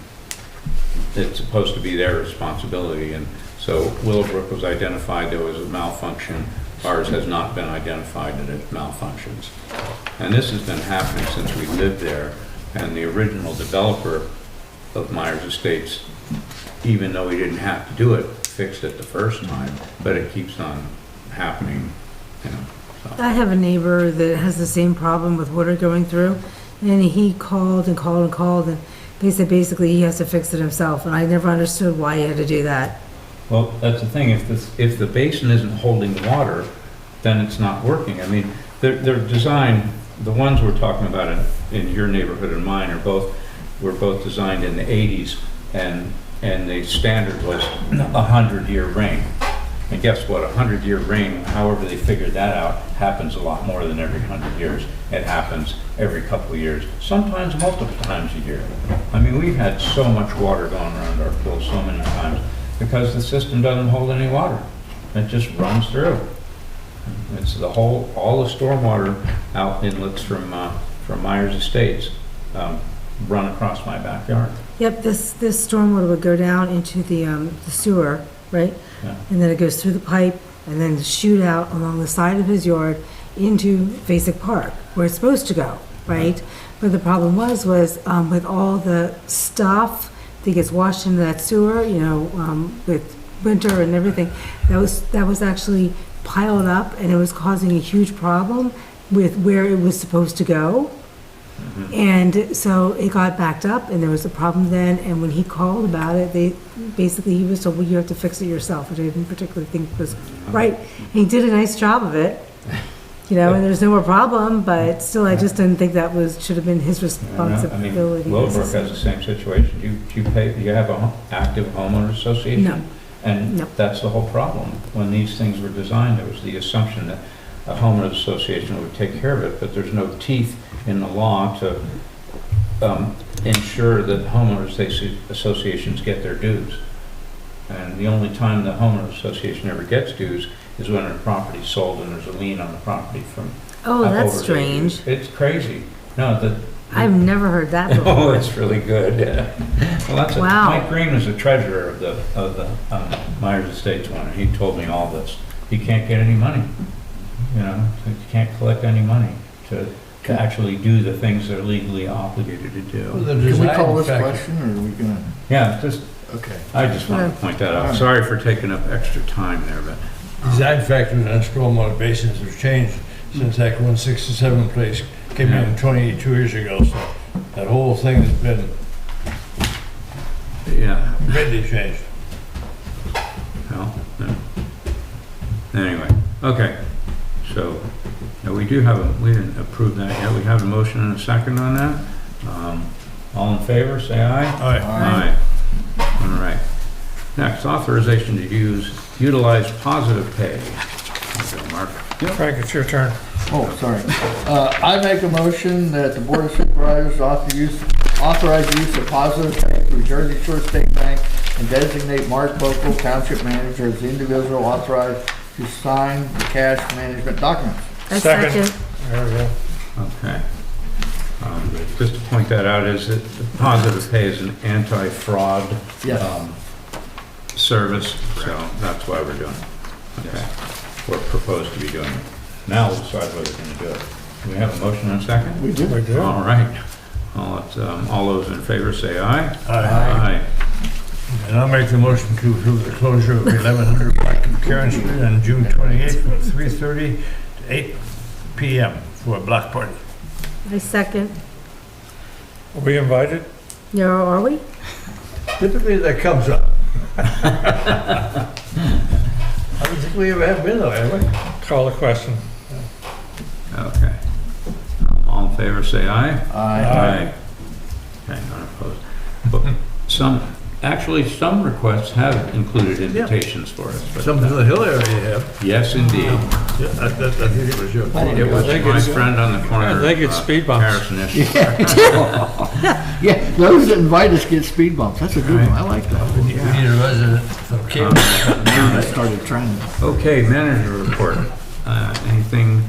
it's supposed to be their responsibility, and so Willowbrook was identified, there was a malfunction. Ours has not been identified that it malfunctions. And this has been happening since we lived there, and the original developer of Myers Estates, even though he didn't have to do it, fixed it the first time, but it keeps on happening, so. I have a neighbor that has the same problem with water going through, and he called and called and called, and they said basically he has to fix it himself, and I never understood why he had to do that. Well, that's the thing, if the basin isn't holding water, then it's not working. I mean, they're designed, the ones we're talking about in your neighborhood and mine were both designed in the 80s, and the standard was 100-year rain. And guess what, 100-year rain, however they figured that out, happens a lot more than every 100 years. It happens every couple of years, sometimes multiple times a year. I mean, we've had so much water going around our pool so many times because the system doesn't hold any water. It just runs through. It's all the stormwater out inlets from Myers Estates run across my backyard. Yep, this stormwater would go down into the sewer, right? Yeah. And then it goes through the pipe and then shoot out along the side of his yard into Basic Park, where it's supposed to go, right? But the problem was with all the stuff that gets washed into that sewer, with winter and everything, that was actually piled up, and it was causing a huge problem with where it was supposed to go. And so it got backed up, and there was a problem then, and when he called about it, he was told, well, you have to fix it yourself, which I didn't particularly think was right. And he did a nice job of it, and there's no more problem, but still, I just didn't think that should have been his responsibility. Willowbrook has the same situation. Do you have an active homeowner association? No. And that's the whole problem. When these things were designed, there was the assumption that a homeowners association would take care of it, but there's no teeth in the law to ensure that homeowners associations get their dues. And the only time the homeowners association ever gets dues is when a property's sold and there's a lien on the property from. Oh, that's over strange. It's crazy. No, I've never heard that before. Oh, it's really good. Well, that's Wow. Mike Green was the treasurer of the Myers Estates one, and he told me all this. He can't get any money. He can't collect any money to actually do the things they're legally obligated to do. Can we call this question, or are we gonna? Yeah, Okay. I just wanted to point that out. Sorry for taking up extra time there, but. Design factor on stormwater basins have changed since Act 167 place came in 22 years ago, so that whole thing has been greatly changed. Well, anyway, okay. So, we didn't approve that yet. We have a motion and a second on that. All in favor, say aye. Aye. Aye. All right. Next, authorization to utilize positive pay. There you go, Mark. Frank, it's your turn. Oh, sorry. I make a motion that the Board of Supervisors authorize the use of positive pay through Jersey Shore State Bank and designate Mark Bokel, Township Manager, as the individual authorized to sign the cash management documents. A second. There we go. Okay. Just to point that out, is that positive pay is an anti-fraud service, so that's why we're doing it. Okay. We're proposed to be doing it. Now we'll decide whether we're going to do it. Do we have a motion and a second? We do. All right. All those in favor say aye. Aye. And I'll make the motion to approve the closure of 1100 Black Karen Street on June 28th from 3:30 to 8 p.m. for a block party. I second. Are we invited? Yeah, are we? Typically that comes up. I don't think we ever have been though, have we? Call the question. Okay. All in favor say aye. Aye. Okay, none opposed. But some requests have included invitations for us. But Some of the hill area have. yes, indeed. Yeah, I think it was your. It was my friend on the corner. I think it's speed bumps. Harrison Issue. Yeah, those that invite us get speed bumps. That's a good one. I like that. We need a resident from Cape. Now I started trying. Okay, manager report. Anything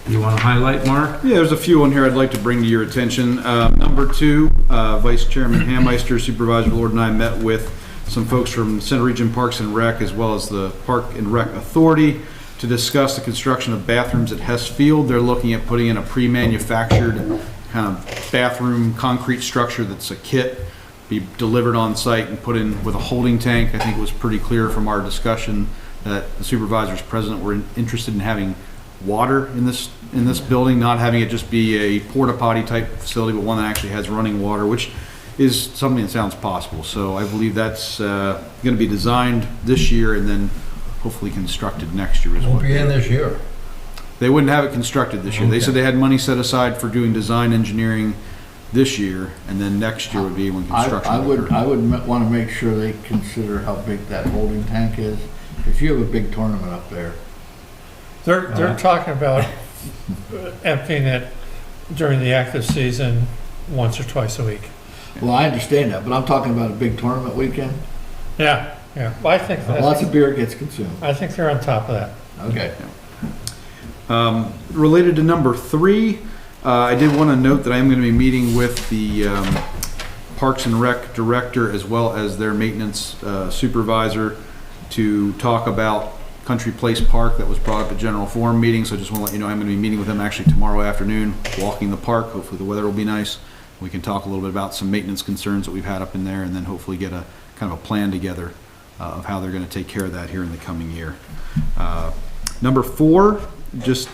you want to highlight, Mark? Yeah, there's a few on here I'd like to bring to your attention. Number 2, Vice Chairman Hammeister, Supervisor Lord, and I met with some folks from Center Region Parks and Rec, as well as the Park and Rec Authority, to discuss the construction of bathrooms at Hess Field. They're looking at putting in a pre-manufactured kind of bathroom concrete structure that's a kit, be delivered on site and put in with a holding tank. I think it was pretty clear from our discussion that the supervisors present were interested in having water in this building, not having it just be a porta potty type facility, but one that actually has running water, which is something that sounds possible. So I believe that's going to be designed this year and then hopefully constructed next year as well. Won't be in this year. They wouldn't have it constructed this year. They said they had money set aside for doing design engineering this year, and then next year would be when construction would occur. I would want to make sure they consider how big that holding tank is. If you have a big tournament up there, They're talking about emptying it during the active season once or twice a week. well, I understand that, but I'm talking about a big tournament weekend. Yeah, yeah. Well, I think Lots of beer gets consumed. I think they're on top of that. Okay. Related to number 3, I did want to note that I am going to be meeting with the Parks and Rec director as well as their maintenance supervisor to talk about Country Place Park that was brought up at General Forum meeting. So I just want to let you know I'm going to be meeting with them actually tomorrow afternoon, walking the park. Hopefully the weather will be nice. We can talk a little bit about some maintenance concerns that we've had up in there, and then hopefully get a kind of a plan together of how they're going to take care of that here in the coming year. Number 4, just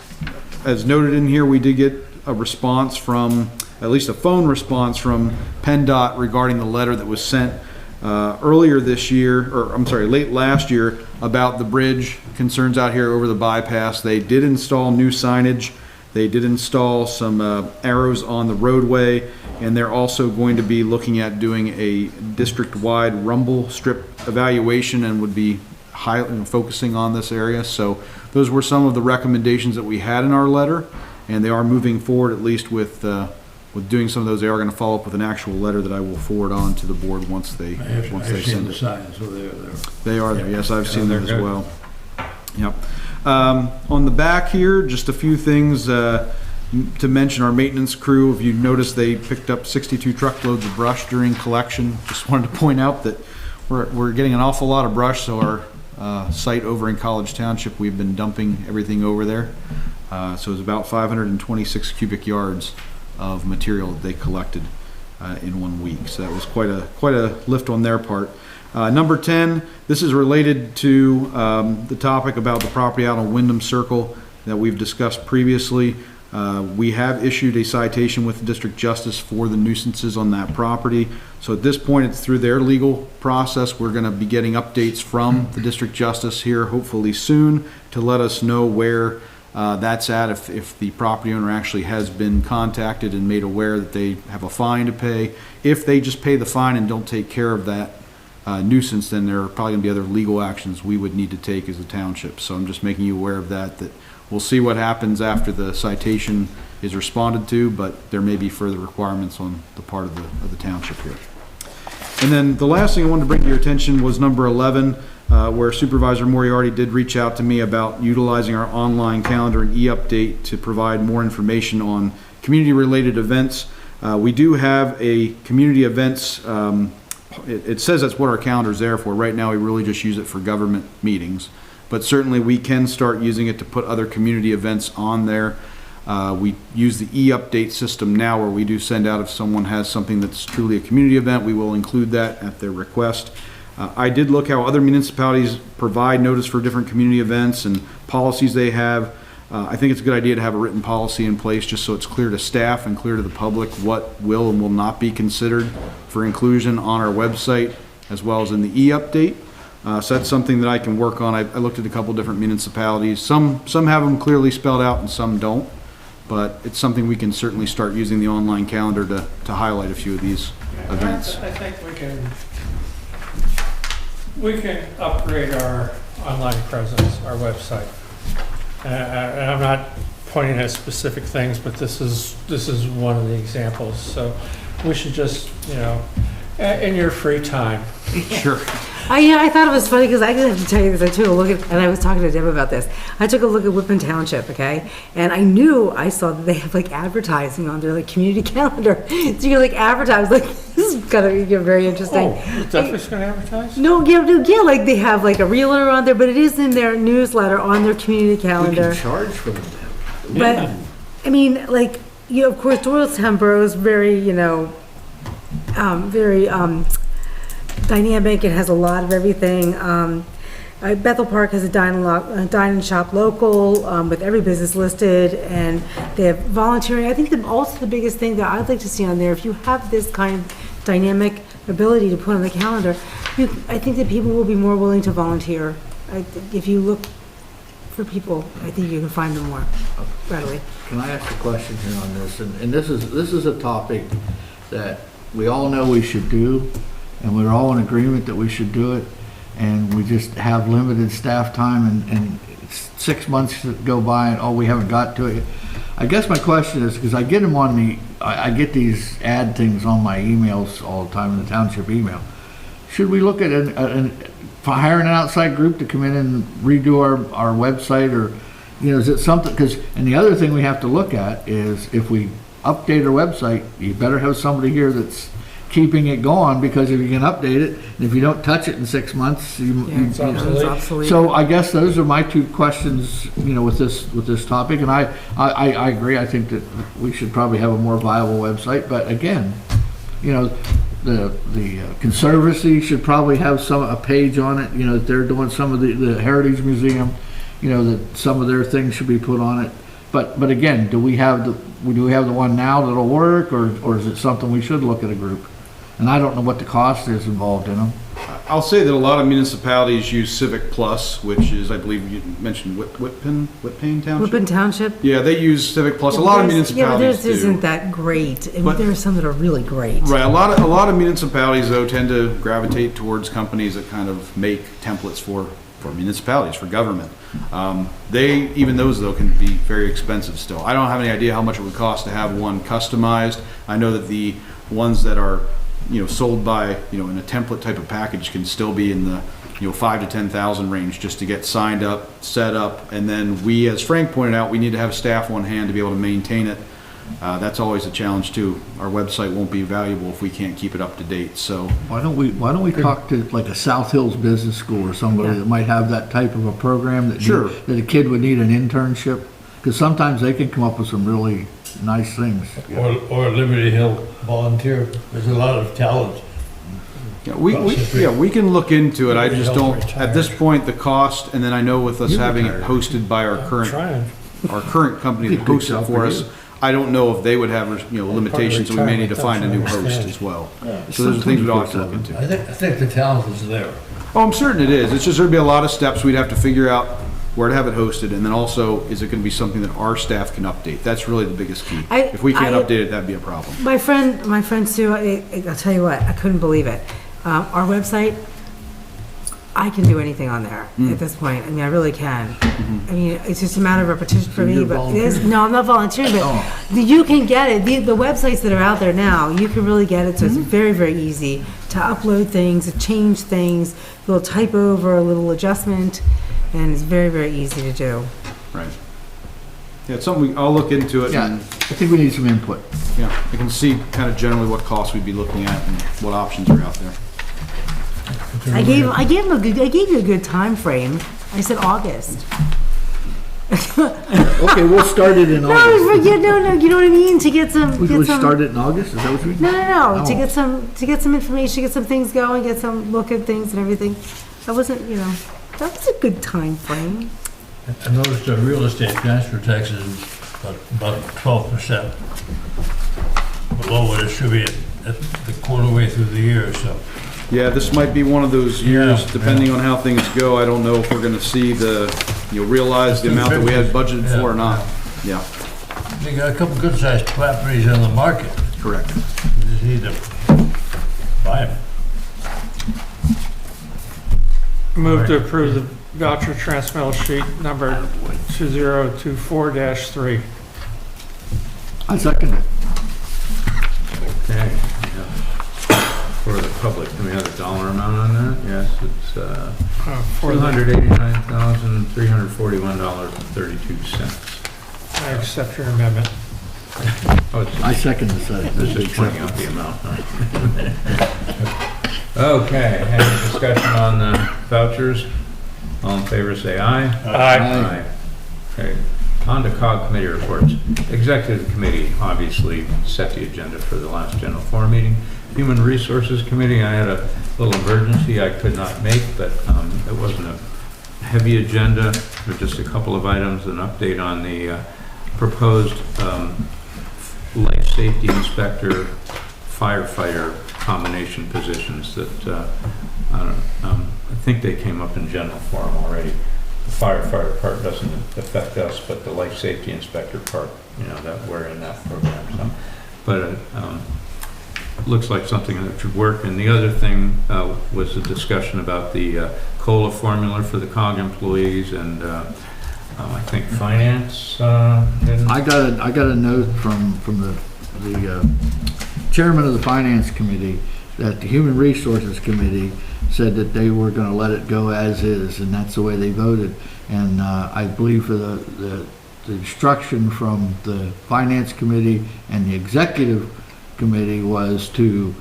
as noted in here, we did get a response from, at least a phone response from PennDOT regarding the letter that was sent earlier this year, or I'm sorry, late last year, about the bridge concerns out here over the bypass. They did install new signage. They did install some arrows on the roadway, and they're also going to be looking at doing a district-wide rumble strip evaluation and would be focusing on this area. So those were some of the recommendations that we had in our letter, and they are moving forward at least with doing some of those. They are going to follow up with an actual letter that I will forward on to the board once they send the it. signs, so they're there. They are there. Yes, I've seen that as well. Yep. On the back here, just a few things to mention. Our maintenance crew, if you notice, they picked up 62 truckloads of brush during collection. Just wanted to point out that we're getting an awful lot of brush. So our site over in College Township, we've been dumping everything over there. So it was about 526 cubic yards of material that they collected in 1 week. So that was quite a lift on their part. Number 10, this is related to the topic about the property out on Wyndham Circle that we've discussed previously. We have issued a citation with the District Justice for the nuisances on that property. So at this point, it's through their legal process. We're going to be getting updates from the District Justice here hopefully soon to let us know where that's at, if the property owner actually has been contacted and made aware that they have a fine to pay. If they just pay the fine and don't take care of that nuisance, then there are probably going to be other legal actions we would need to take as a township. So I'm just making you aware of that we'll see what happens after the citation is responded to, but there may be further requirements on the part of the township here. And then the last thing I wanted to bring to your attention was number 11, where Supervisor Moriarty did reach out to me about utilizing our online calendar and e-update to provide more information on community-related events. We do have a community events, it says that's what our calendar is there for. Right now, we really just use it for government meetings. But certainly we can start using it to put other community events on there. We use the e-update system now, where we do send out if someone has something that's truly a community event, we will include that at their request. I did look how other municipalities provide notice for different community events and policies they have. I think it's a good idea to have a written policy in place just so it's clear to staff and clear to the public what will and will not be considered for inclusion on our website as well as in the e-update. So that's something that I can work on. I looked at a couple different municipalities. Some have them clearly spelled out and some don't. But it's something we can certainly start using the online calendar to highlight a few of these events. I think we can upgrade our online presence, our website. And I'm not pointing at specific things, but this is one of the examples. So we should just, in your free time. Sure. I thought it was funny because I have to tell you this. I took a look at, and I was talking to Deb about this. I took a look at Whitman Township, okay, and I saw that they have like advertising on their community calendar. So you can advertise this is gonna be very interesting. Oh, Duffy's gonna advertise? No, yeah, they have a realtor on there, but it is in their newsletter on their community calendar. We can charge for them. But I mean, of course, Doylestown Borough is very, very dynamic. It has a lot of everything. Bethel Park has a dine and shop local with every business listed, and they have volunteering. I think also the biggest thing that I'd like to see on there, if you have this kind of dynamic ability to put on the calendar, I think that people will be more willing to volunteer. I think if you look for people, I think you can find them more readily. Can I ask a question here on this? And this is a topic that we all know we should do, and we're all in agreement that we should do it, and we just have limited staff time, and 6 months go by and, oh, we haven't got to it. I guess my question is, because I get them on I get these ad things on my emails all the time in the township email. Should we look at hiring an outside group to come in and redo our website, or, is it something, and the other thing we have to look at is if we update our website, you better have somebody here that's keeping it going, because if you can update it, and if you don't touch it in 6 months, It's obsolete. So I guess those are my two questions, with this topic, and I agree. I think that we should probably have a more viable website, but again, the Conservancy should probably have a page on it, that they're doing some of the Heritage Museum, that some of their things should be put on it. But again, do we have the one now that'll work, or is it something we should look at a group? And I don't know what the cost is involved in them. I'll say that a lot of municipalities use Civic Plus, which is, I believe you mentioned Whitpain Township? Whitpain Township? Yeah, they use Civic Plus. A lot of municipalities Yeah, but theirs do. isn't that great. I mean, there are some that are really great. Right, a lot of municipalities though tend to gravitate towards companies that kind of make templates for municipalities, for government. Even those though can be very expensive still. I don't have any idea how much it would cost to have one customized. I know that the ones that are sold by in a template type of package can still be in the 5,000 to 10,000 range just to get signed up, set up, and then we, as Frank pointed out, we need to have staff on hand to be able to maintain it. That's always a challenge too. Our website won't be valuable if we can't keep it up to date. So Why don't we talk to like a South Hills Business School or somebody that might have that type of a program that that a kid would need an internship, because sometimes they can come up with some really nice things. Or Liberty Hill Volunteer. There's a lot of talent. yeah, we can look into it. I just don't at this point the cost, and then I know with us having it hosted by our current company that hosts it for us, I don't know if they would have limitations, so we may need to find a new host as well. So those are things we'd all have to look into. I think the talent is there. Oh, I'm certain it is. It's just there'd be a lot of steps we'd have to figure out where to have it hosted, and then also, is it going to be something that our staff can update? That's really the biggest key. If we can't update it, that'd be a problem. My friend Sue, I'll tell you what, I couldn't believe it. Our website, I can do anything on there at this point. I mean, I really can. I mean, it's just a matter of repetition for me. But no, I'm not volunteering. But you can get it. The websites that are out there now, you can really get it. So it's very, very easy to upload things, to change things, a little type over, a little adjustment, and it's very, very easy to do. Right. Yeah, it's something I'll look into it. Yeah, and, I think we need some input. yeah, I can see kind of generally what costs we'd be looking at and what options are out there. I gave you a good time frame. I said August. Okay, we'll start it in August. No, you know what I mean? To get some, We start it in August? Is that what you mean? No. Oh. To get some information, get some things going, get some look at things and everything. That wasn't, that was a good time frame. I noticed the real estate transfer tax is about 12% below what it should be at the quarter way through the year, so. Yeah, this might be one of those years, depending on how things go. I don't know if we're going to see realize the amount that we had budgeted for or not. Yeah. They got a couple good-sized properties on the market. Correct. You just need to buy them. Move to approve the voucher transmittal sheet number 2024-3. I second it. Okay. For the public, do we have a dollar amount on that? Yes, it's $289,341.32. I accept your amendment. I second the second. This is pointing out the amount. Okay, any discussion on the vouchers? All in favor, say aye. Aye. Okay, on to COG committee reports. Executive committee obviously set the agenda for the last general forum meeting. Human Resources Committee, I had a little emergency I could not make, but it wasn't a heavy agenda. There were just a couple of items, an update on the proposed life safety inspector firefighter combination positions that, I think they came up in general forum already. The firefighter part doesn't affect us, but the life safety inspector part, that we're in that program, so. But looks like something that should work. And the other thing was a discussion about the COLA formula for the COG employees, and I think finance didn't. I got a note from the chairman of the finance committee that the human resources committee said that they were going to let it go as is, and that's the way they voted. And I believe for the instruction from the finance committee and the executive committee was to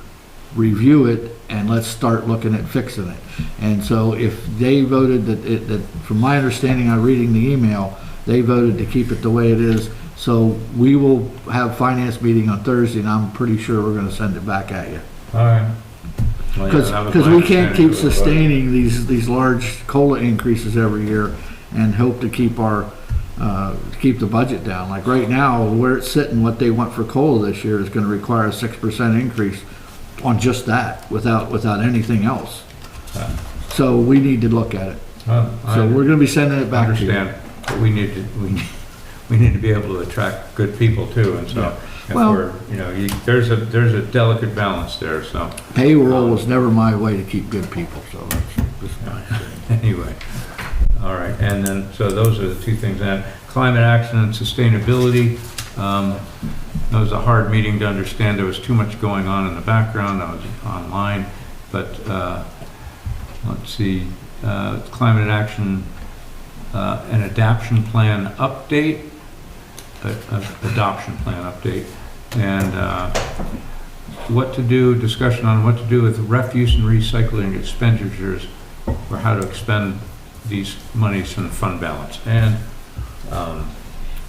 review it and let's start looking at fixing it. And so if they voted that from my understanding on reading the email, they voted to keep it the way it is. So we will have finance meeting on Thursday, and I'm pretty sure we're going to send it back at you. All right. Well, yeah, Because we can't keep sustaining these large COLA increases every year and hope to keep keep the budget down. Like right now, where it's sitting, what they want for COLA this year is going to require a 6% increase on just that, without anything else. So we need to look at it. So we're going to be sending it back to you. Understand, but we need to be able to attract good people too, and so if we're, there's a delicate balance there, so. Payroll was never my way to keep good people, so that's nice. Anyway, all right, and then, so those are the two things. And climate action and sustainability, that was a hard meeting to understand. There was too much going on in the background. I was online, but let's see, climate action, an adoption plan update, and what to do, discussion on what to do with refuse and recycling expenditures, or how to expend these monies from the fund balance. And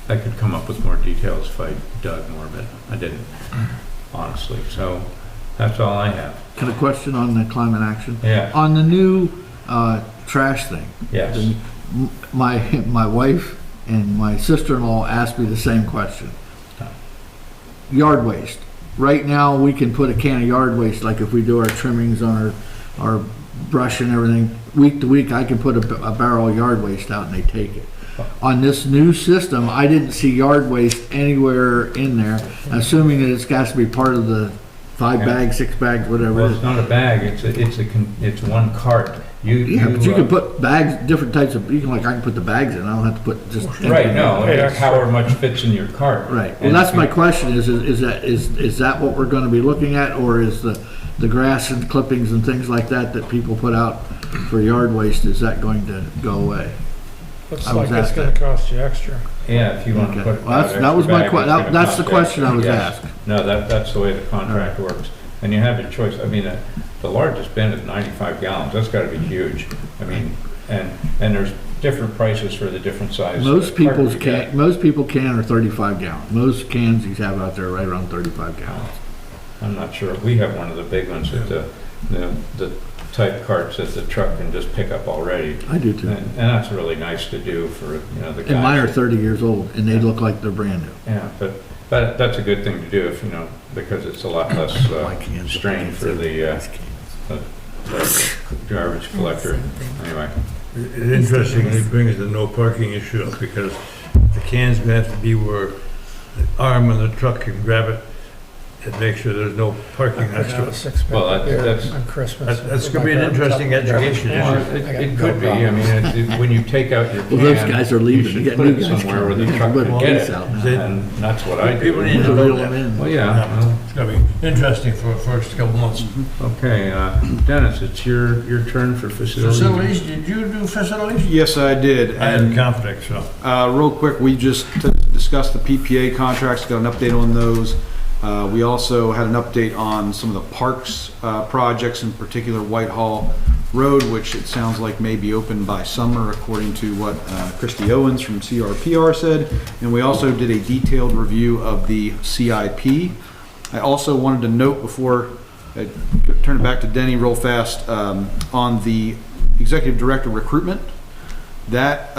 I could come up with more details if I dug more, but I didn't, honestly. So that's all I have. Can a question on the climate action? Yeah. On the new trash thing. Yes. My wife and my sister-in-law asked me the same question. Yard waste. Right now, we can put a can of yard waste, like if we do our trimmings on our brush and everything, week to week, I can put a barrel of yard waste out and they take it. On this new system, I didn't see yard waste anywhere in there, assuming that it's got to be part of the 5 bags, 6 bags, whatever. Well, it's not a bag, it's one cart. But you can put bags, different types of, I can put the bags in, I don't have to put just. Right, no, however much fits in your cart. Right, well, that's my question, is that what we're gonna be looking at, or is the grass and clippings and things like that people put out for yard waste, is that going to go away? Looks like it's gonna cost you extra. Yeah, if you want to put. Well, that was my question, that's the question I was asked. No, that's the way the contract works. And you have your choice. I mean, the largest bin is 95 gallons. That's got to be huge. I mean, and there's different prices for the different sizes. Most people can are 35 gallons. Most cans you have out there are right around 35 gallons. I'm not sure. We have one of the big ones that the type carts that the truck can just pick up already. I do too. And that's really nice to do for, the guys. And mine are 30 years old and they look like they're brand new. Yeah, but that's a good thing to do if, because it's a lot less strain for the garbage collector. Anyway. It's interesting when he brings the no parking issue up, because the can's gonna have to be where the arm on the truck can grab it and make sure there's no parking next to it. Well, that's on Christmas. That's gonna be an interesting education issue. It could be. I mean, when you take out your can, Well, those guys are leaving. you You should got put new it guys somewhere where coming. the You truck can put can a get case it. out now. And that's what I People do. need to Reel know them that. in. Well, yeah. It's gonna be interesting for the first couple months. Okay, Dennis, it's your turn for facilities. Facilities, did you do facilities? Yes, I did. I had a conflict, so. Real quick, we just discussed the PPA contracts, got an update on those. We also had an update on some of the parks projects, in particular Whitehall Road, which it sounds like may be open by summer, according to what Christy Owens from CRPR said. And we also did a detailed review of the CIP. I also wanted to note, before I turn it back to Denny real fast, on the executive director recruitment. That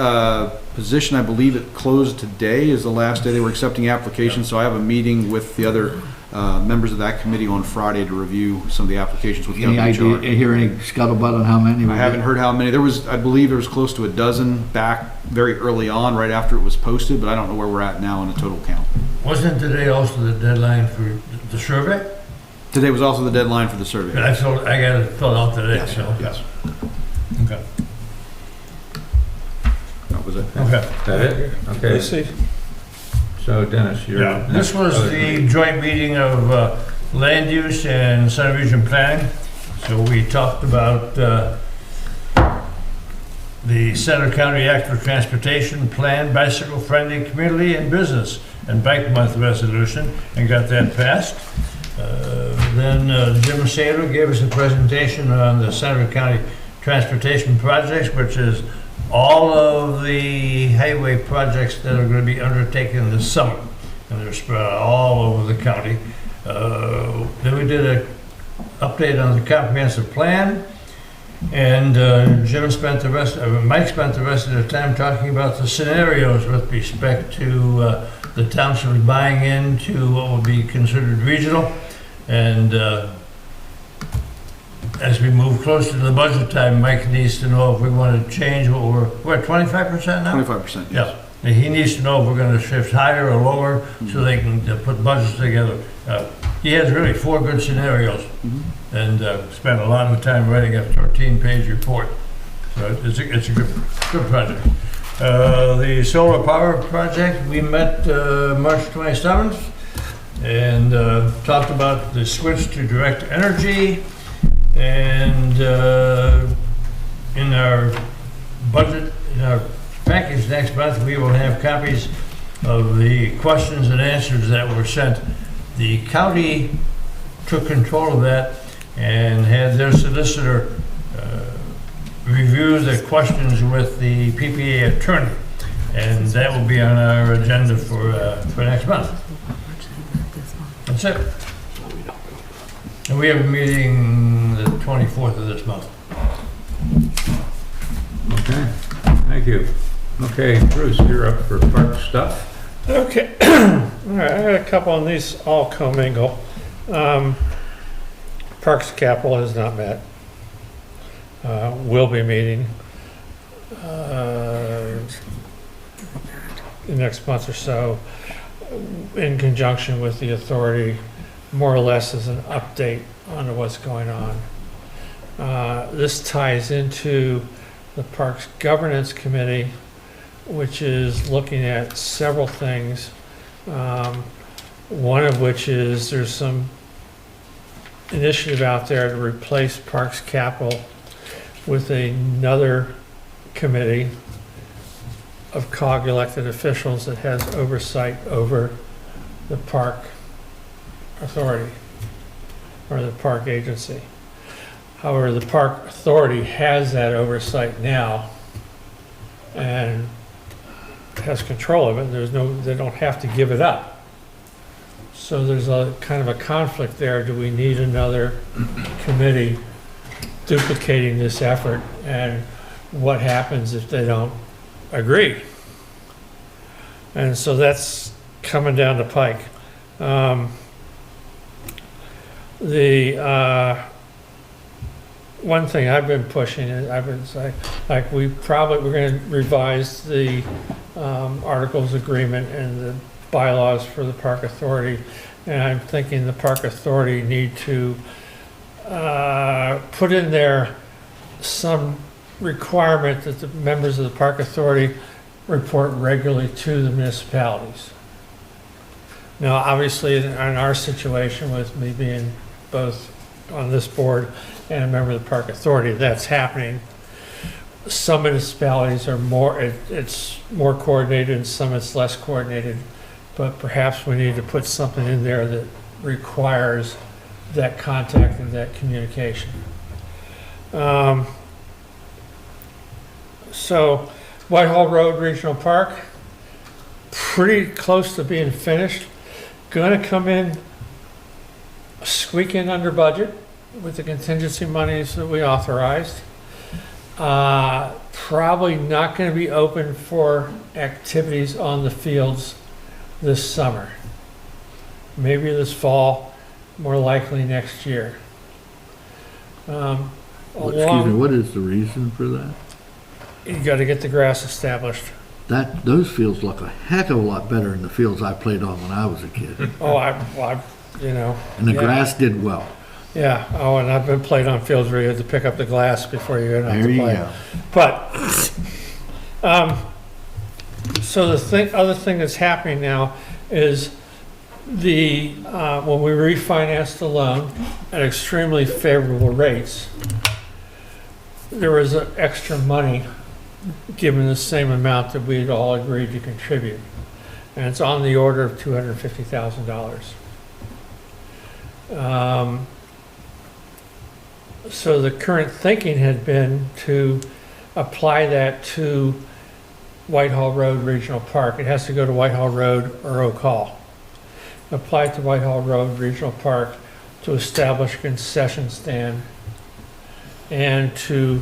position, I believe it closed today, is the last day they were accepting applications. So I have a meeting with the other members of that committee on Friday to review some of the applications with Any government idea, charge. hear any scuttlebutt on how many? I haven't heard how many. I believe there was close to a dozen back very early on, right after it was posted, but I don't know where we're at now in the total count. Wasn't today also the deadline for the survey? Today was also the deadline for the survey. I got it filled out today, Yes, so. yes. Okay. That was it. Okay. That it? Okay. Let's see. So Dennis, you're. Yeah, this was the joint meeting of land use and subdivision planning. So we talked about the Center County Act for Transportation Plan, Bicycle Friendly Community and Business and Bike Month resolution, and got that passed. Then Jim Saylor gave us a presentation on the Center County Transportation Projects, which is all of the highway projects that are going to be undertaken this summer, and they're spread out all over the county. Then we did an update on the comprehensive plan, and Mike spent the rest of the time talking about the scenarios with respect to the township buying into what will be considered regional, and as we move closer to the budget time, Mike needs to know if we want to change what we're at 25% now? 25%. Yeah. And he needs to know if we're going to shift higher or lower so they can put budgets together. He has really 4 good scenarios and spent a lot of time writing a 13-page report. So it's a good project. The solar power project, we met March 27th and talked about the switch to direct energy. And in our budget, in our package next month, we will have copies of the questions and answers that were sent. The county took control of that and had their solicitor review the questions with the PPA attorney. And that will be on our agenda for next month. That's it. And we have a meeting the 24th of this month. Okay, thank you. Okay, Bruce, you're up for park stuff. Okay, all right, I got a couple on these all commingle. Parks Capital has not met. Will be meeting the next month or so in conjunction with the authority, more or less as an update on what's going on. This ties into the Parks Governance Committee, which is looking at several things. One of which is there's some initiative out there to replace Parks Capital with another committee of COG elected officials that has oversight over the park authority or the park agency. However, the park authority has that oversight now and has control of it. They don't have to give it up. So there's a kind of a conflict there. Do we need another committee duplicating this effort? And what happens if they don't agree? And so that's coming down the pike. One thing I've been pushing is I've been saying, like, we're going to revise the articles agreement and the bylaws for the park authority, and I'm thinking the park authority need to put in there some requirement that the members of the park authority report regularly to the municipalities. Now, obviously, in our situation, with me being both on this board and a member of the park authority, that's happening. Some municipalities are it's more coordinated, and some it's less coordinated. But perhaps we need to put something in there that requires that contact and that communication. So, Whitehall Road Regional Park, pretty close to being finished. Going to come in squeaking under budget with the contingency monies that we authorized. Probably not going to be open for activities on the fields this summer. maybe this fall, more likely next year. Excuse me, what is the reason for that? You got to get the grass established. Those fields look a heck of a lot better than the fields I played on when I was a kid. Oh, you know. And the yeah. grass did well. Yeah, oh, and I've been played on fields where you had to pick up the glass before you went out to play. But, so the other thing that's happening now is when we refinanced the loan at extremely favorable rates, there was extra money given the same amount that we'd all agreed to contribute. And it's on the order of $250,000. So the current thinking had been to apply that to Whitehall Road Regional Park. It has to go to Whitehall Road or Oak Hall. Apply it to Whitehall Road Regional Park to establish a concession stand and to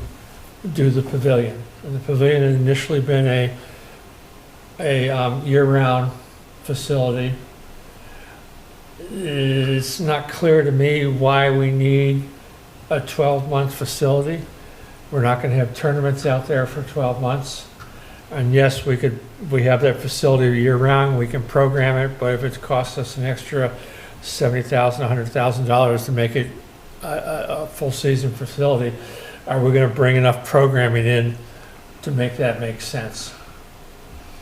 do the pavilion. And the pavilion had initially been a year-round facility. It's not clear to me why we need a 12-month facility. We're not going to have tournaments out there for 12 months. And yes, we have that facility year-round, we can program it, but if it costs us an extra $70,000, $100,000 to make it a full-season facility, are we going to bring enough programming in to make that make sense?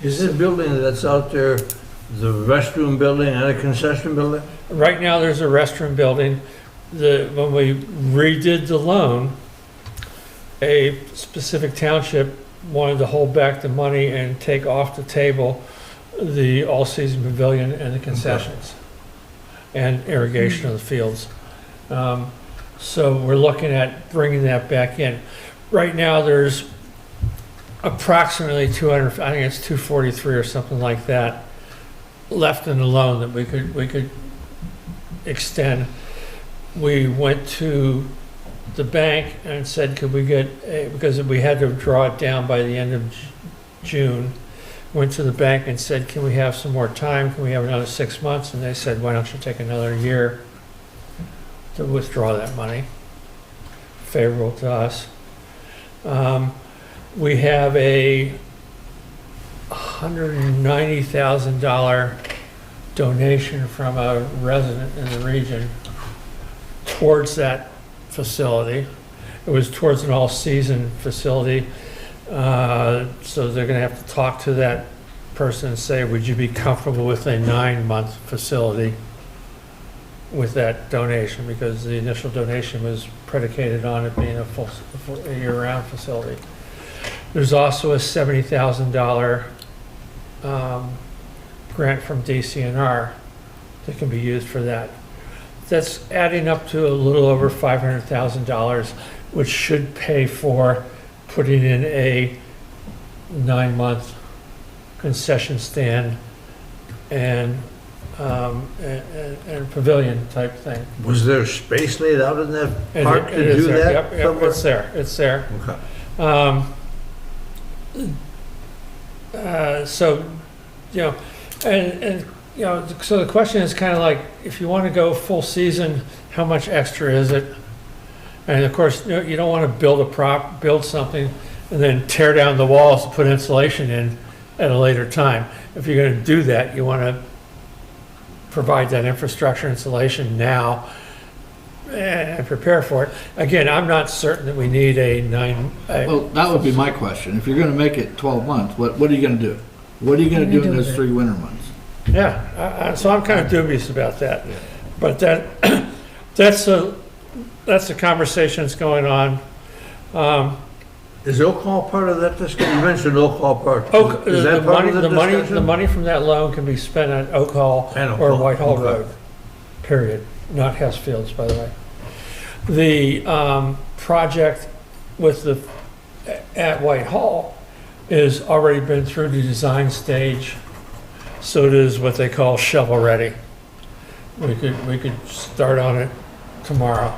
Is this building that's out there the restroom building and a concession building? Right now, there's a restroom building. When we redid the loan, a specific township wanted to hold back the money and take off the table the all-season pavilion and the concessions and irrigation of the fields. So we're looking at bringing that back in. Right now, there's approximately 200, I think it's 243 or something like that, left in the loan that we could extend. We went to the bank and said, could we get because we had to draw it down by the end of June. Went to the bank and said, can we have some more time? Can we have another 6 months? And they said, why don't you take another year to withdraw that money? Favorable to us. We have a $190,000 donation from a resident in the region towards that facility. It was towards an all-season facility, so they're going to have to talk to that person and say, would you be comfortable with a 9-month facility with that donation? Because the initial donation was predicated on it being a year-round facility. There's also a $70,000 grant from DCNR that can be used for that. That's adding up to a little over $500,000, which should pay for putting in a 9-month concession stand and pavilion type thing. Was there space laid out in that And park it to is do there. that? Yep, it's there. It's there. Okay. So, you know, and you know, so the question is kind of like, if you want to go full season, how much extra is it? And of course, you don't want to build something and then tear down the walls to put insulation in at a later time. If you're going to do that, you want to provide that infrastructure insulation now and prepare for it. Again, I'm not certain that we need Well, that would be my question. If you're going to make it 12 months, what are you going to do? What are you going to do in those 3 winter months? Yeah, so I'm kind of dubious about that. But that's a conversation that's going on. Is Oak Hall part of that discussion? You mentioned Oak Hall Park. Is The that part of the money discussion? from that loan can be spent on Oak Hall And Oak or Hall, Whitehall okay. Road, period, not Hess Fields, by the way. The project at Whitehall is already been through the design stage, so it is what they call shovel ready. We could start on it tomorrow.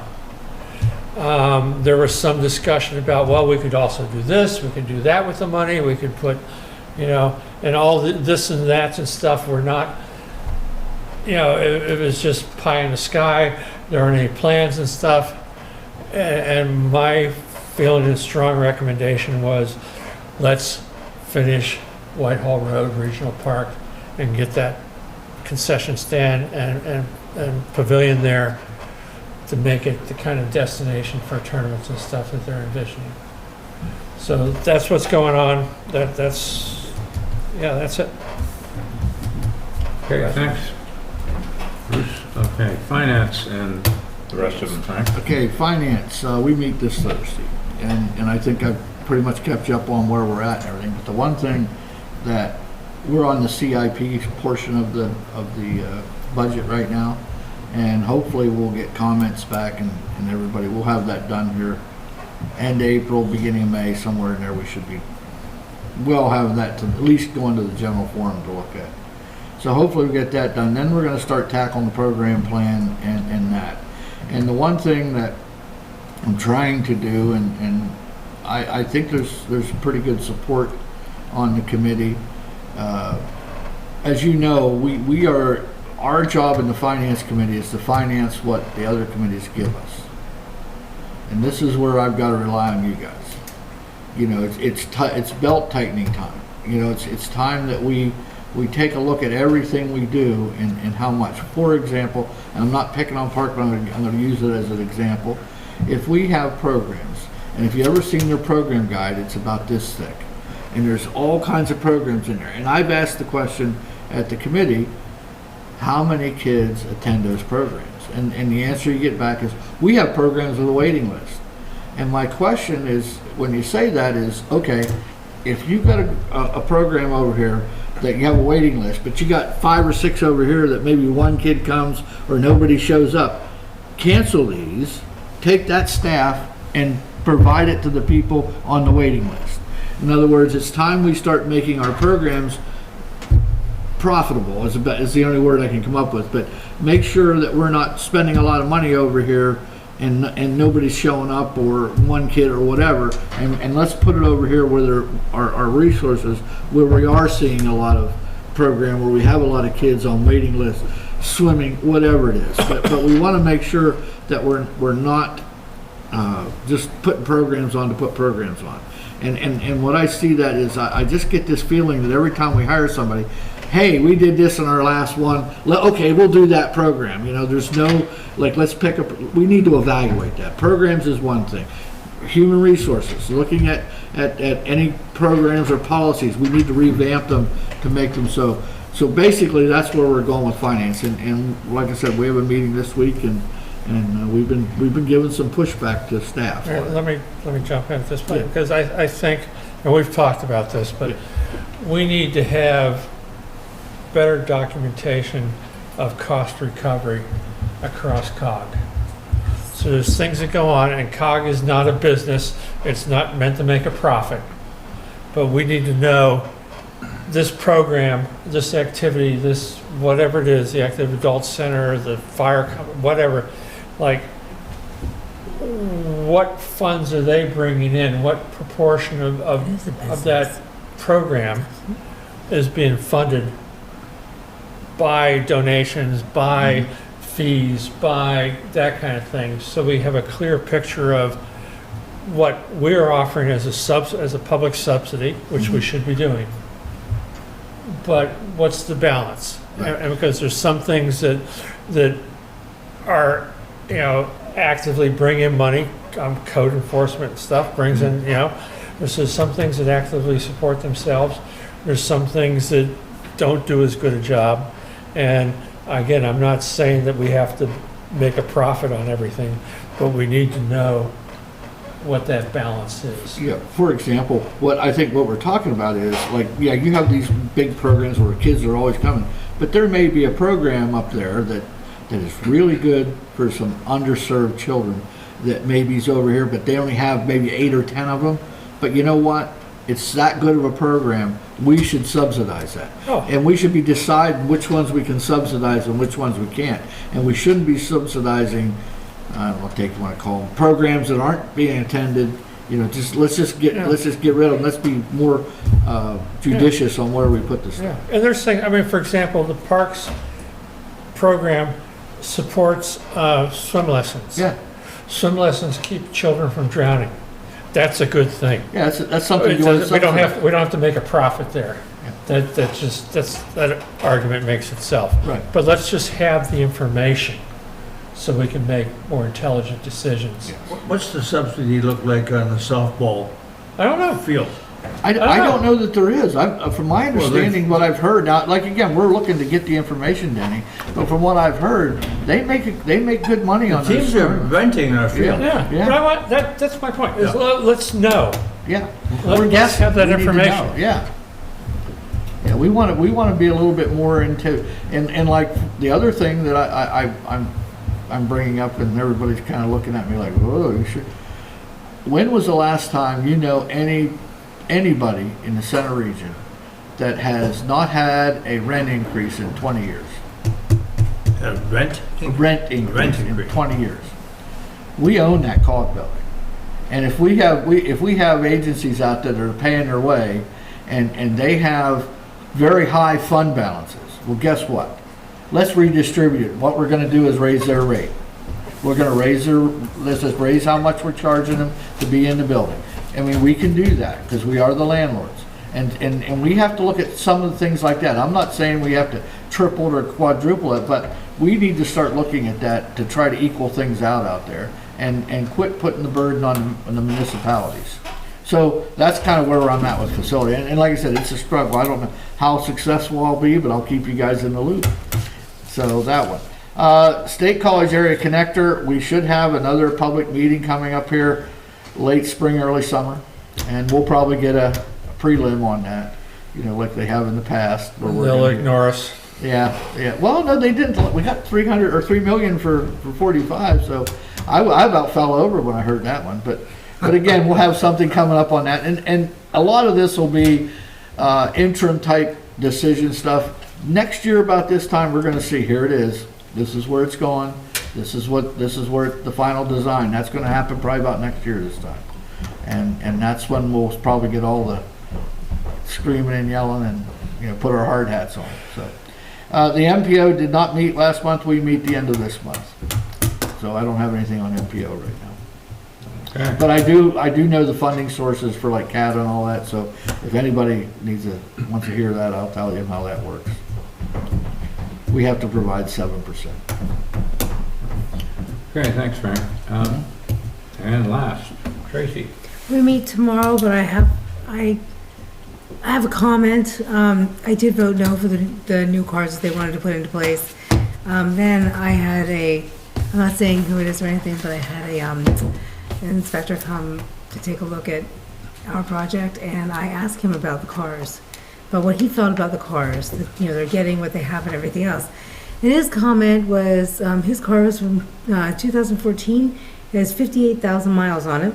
There was some discussion about, well, we could also do this, we could do that with the money, we could put, you know, and all this and that and stuff. We're not you know, if it's just pie in the sky, there aren't any plans and stuff. And my feeling and strong recommendation was, let's finish Whitehall Road Regional Park and get that concession stand and pavilion there to make it the kind of destination for tournaments and stuff that they're envisioning. So that's what's going on. That's it. Okay, thanks. Bruce, okay, finance and the rest of them, Frank. Okay, finance, we meet this Thursday, and I think I've pretty much kept you up on where we're at and everything, but the one thing that we're on the CIP portion of the budget right now, and hopefully we'll get comments back and everybody, we'll have that done here end of April, beginning of May, somewhere in there we should be, we'll have that to at least go into the general forum to look at. So hopefully we get that done. Then we're going to start tackling the program plan and that. And the one thing that I'm trying to do, and I think there's pretty good support on the committee. As you know, we are, our job in the finance committee is to finance what the other committees give us. And this is where I've got to rely on you guys. You know, it's belt tightening time. You know, it's time that we take a look at everything we do and how much. For example, and I'm not picking on Park, but I'm going to use it as an example. If we have programs, and if you ever seen their program guide, it's about this thick. And there's all kinds of programs in there. And I've asked the question at the committee, how many kids attend those programs? And the answer you get back is, we have programs with a waiting list. And my question is, when you say that is, okay, if you've got a program over here that you have a waiting list, but you got 5 or 6 over here that maybe one kid comes or nobody shows up, cancel these, take that staff and provide it to the people on the waiting list. In other words, it's time we start making our programs profitable, is the only word I can come up with, but make sure that we're not spending a lot of money over here and nobody's showing up, or one kid or whatever, and let's put it over here where there are resources, where we are seeing a lot of program, where we have a lot of kids on waiting lists, swimming, whatever it is. But we want to make sure that we're not just putting programs on to put programs on. And what I see that is, I just get this feeling that every time we hire somebody, hey, we did this in our last one, okay, we'll do that program. You know, there's no, like, let's pick up, we need to evaluate that. Programs is one thing. Human resources, looking at any programs or policies, we need to revamp them to make them so. So basically, that's where we're going with finance. And like I said, we have a meeting this week, and we've been giving some pushback to staff. Let me jump in at this point, because I think, and we've talked about this, but we need to have better documentation of cost recovery across COG. So there's things that go on, and COG is not a business. It's not meant to make a profit. But we need to know this program, this activity, this whatever it is, the Active Adult Center, the fire, whatever, like, what funds are they bringing in? What proportion of that program is being funded by donations, by fees, by that kind of thing, so we have a clear picture of what we're offering as a public subsidy, which we should be doing. But what's the balance? And because there's some things that are, you know, actively bring in money, code enforcement and stuff brings in, you know, there's some things that actively support themselves. There's some things that don't do as good a job. And again, I'm not saying that we have to make a profit on everything, but we need to know what that balance is. Yeah, for example, what we're talking about is, like, yeah, you have these big programs where kids are always coming, but there may be a program up there that is really good for some underserved children that maybe is over here, but they only have maybe 8 or 10 of them. But you know what? It's that good of a program, we should subsidize that. Oh. And we should be deciding which ones we can subsidize and which ones we can't. And we shouldn't be subsidizing, I don't know what they want to call them, programs that aren't being attended. You know, let's just get rid of them. Let's be more judicious on where we put this stuff. And there's things, I mean, for example, the parks program supports swim lessons. Yeah, Swim lessons keep children from drowning. That's a good thing. yeah, that's something We you want to don't have to make a profit there. That argument makes itself. Right. But let's just have the information so we can make more intelligent decisions. What's the subsidy look like on the softball I don't know. field? I don't know that there is. From my Well, understanding, what I've heard, now, like, again, we're looking to get the information, Denny, but from what I've heard, they make good money on The those. teams are renting our field. Yeah, Yeah. but I want, that's my point, is Yeah. let's know. Yeah. Let's We're guessing. have that We need to know. information. Yeah. Yeah, we want to be a little bit more into, and like, the other thing that I'm bringing up, and everybody's kind of looking at me like, whoa, you should. When was the last time you know anybody in the center region that has not had a rent increase in 20 years? Rent? A rent increase Rent in increase. 20 years. We own that cog building. And if we have agencies out there that are paying their way and they have very high fund balances, well, guess what? Let's redistribute it. What we're going to do is raise their rate. We're going to let's just raise how much we're charging them to be in the building. I mean, we can do that because we are the landlords. And we have to look at some of the things like that. I'm not saying we have to triple or quadruple it, but we need to start looking at that to try to equal things out there and quit putting the burden on the municipalities. So that's kind of where I'm at with facility. And like I said, it's a struggle. I don't know how successful I'll be, but I'll keep you guys in the loop. So that one. State College Area Connector, we should have another public meeting coming up here late spring, early summer. And we'll probably get a prelim on that, like they have in the past. where we're They'll gonna- ignore us. Yeah. Well, no, they didn't. We got 300 or 3 million for 45, so I about fell over when I heard that one. But again, we'll have something coming up on that. And a lot of this will be interim type decision stuff. Next year about this time, we're going to see, here it is. This is where it's going. This is where the final design. That's going to happen probably about next year this time. And that's when we'll probably get all the screaming and yelling and, put our hard hats on. So the MPO did not meet last month. We meet the end of this month. So I don't have anything on MPO right now. Okay. But I do know the funding sources for like CAD and all that, so if anybody wants to hear that, I'll tell you how that works. We have to provide 7%. Okay, thanks, Frank. And last, Tracy. We meet tomorrow, but I have a comment. I did vote no for the new cars that they wanted to put into place. Then I had I'm not saying who it is or anything, but I had an inspector come to take a look at our project, and I asked him about the cars, but what he felt about the cars, that, they're getting what they have and everything else. And his comment was, his car was from 2014, it has 58,000 miles on it,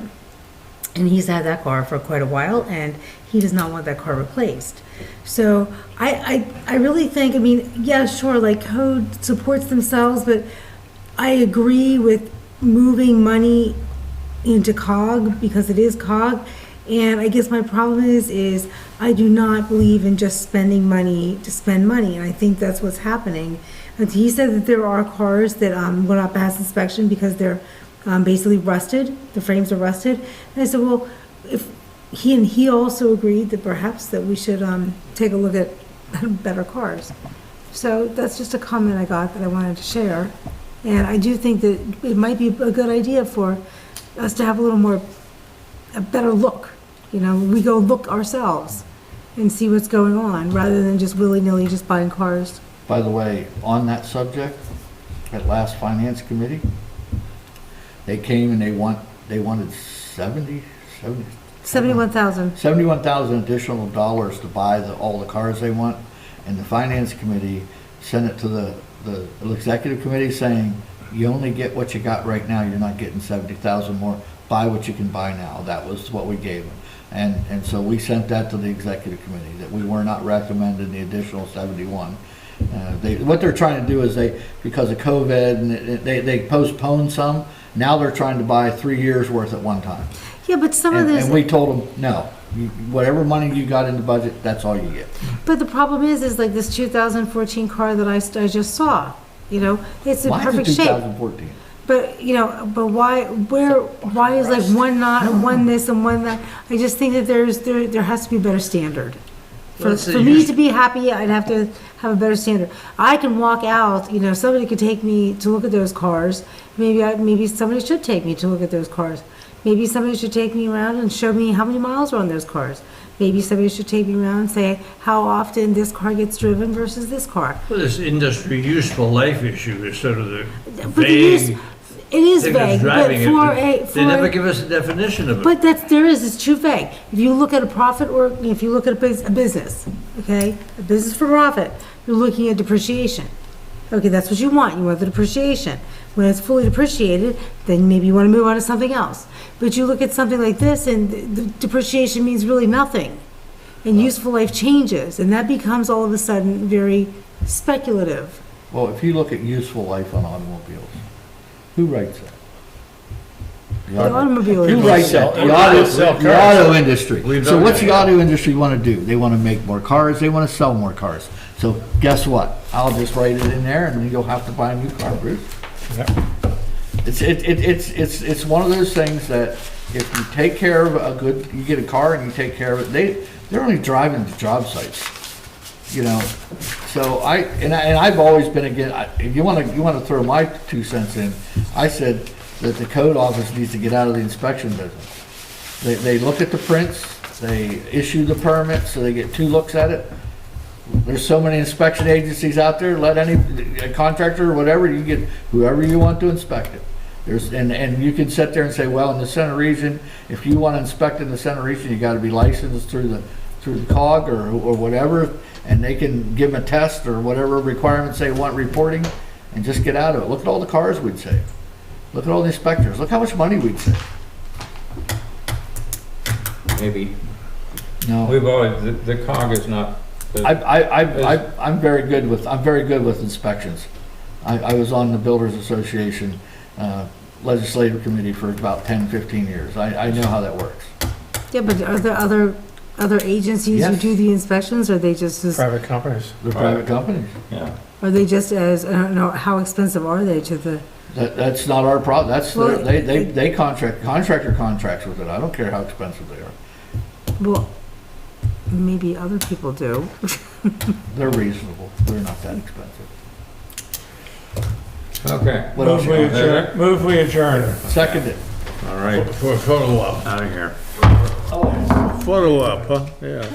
and he's had that car for quite a while, and he does not want that car replaced. So I really think, yeah, sure, like code supports themselves, but I agree with moving money into COG because it is COG. And I guess my problem is I do not believe in just spending money to spend money. And I think that's what's happening. And he said that there are cars that will not pass inspection because they're basically rusted. The frames are rusted. And I said, well, if he also agreed that perhaps that we should take a look at better cars. So that's just a comment I got that I wanted to share. And I do think that it might be a good idea for us to have a better look. We go look ourselves and see what's going on rather than just willy-nilly just buying cars. By the way, on that subject, at last finance committee, they came and they wanted 71,000. 71,000 additional dollars to buy all the cars they want, and the finance committee sent it to the executive committee saying, you only get what you got right now, you're not getting 70,000 more, buy what you can buy now. That was what we gave them. And so we sent that to the executive committee, that we were not recommending the additional 71. What they're trying to do is because of COVID, and they postponed some, now they're trying to buy 3 years worth at one time. Yeah, but some of this... And we told them, no, whatever money you got in the budget, that's all you get. But the problem is like this 2014 car that I just saw. it's in Mine's a perfect shape. 2014. But, but why is like one not, and one this and one that? I just think that there has to be a better standard. Well, For me to be happy, I'd have to have a better standard. I can walk out, somebody could take me to look at those cars. Maybe somebody should take me to look at those cars. Maybe somebody should take me around and show me how many miles are on those cars. Maybe somebody should take me around and say how often this car gets driven versus this car. Well, this industry useful life issue is sort of the But the use- vague It is thing that's vague, but driving it. They never a, give us a definition of it. but it's too vague. If you look at a profit or if you look at a business, okay, a business for profit, you're looking at depreciation. Okay, that's what you want. You want the depreciation. When it's fully depreciated, then maybe you want to move on to something else. But you look at something like this and the depreciation means really nothing. And useful life changes and that becomes all of a sudden very speculative. Well, if you look at useful life on automobiles, who writes that? The automobile Who industry. writes that? The auto industry. So what's the auto industry want to do? They want to make more cars, they want to sell more cars. So guess what? I'll just write it in there and then you'll have to buy a new car, Bruce. It's one of those things that if you take care of you get a car and you take care of it, they're only driving to job sites. So I've always been if you want to throw my 2 cents in, I said that the code office needs to get out of the inspection business. They look at the prints, they issue the permit, so they get 2 looks at it. There's so many inspection agencies out there, let a contractor or whatever, you get whoever you want to inspect it. And you can sit there and say, well, in the center region, if you want to inspect in the center region, you got to be licensed through the COG or whatever, and they can give them a test or whatever requirements they want reporting, and just get out of it. Look at all the cars we'd save. Look at all the inspectors. Look how much money we'd save. Maybe. No. We've always, the COG is not. I'm very good with inspections. I was on the Builders Association legislative committee for about 10, 15 years. I know how that works. Yeah, but are there other agencies who Yes. do the inspections, or are they just as, Private companies. They're private companies. Yeah. are they just as, I don't know, how expensive are they to the, That's not our problem. That's Well, they contractor contracts with it. I don't care how expensive they are. well, maybe other people do. They're reasonable. They're not that expensive. Okay. What else? Move we adjourn. Second it. All right. For a photo op. Out of here. Photo op, huh? Yeah.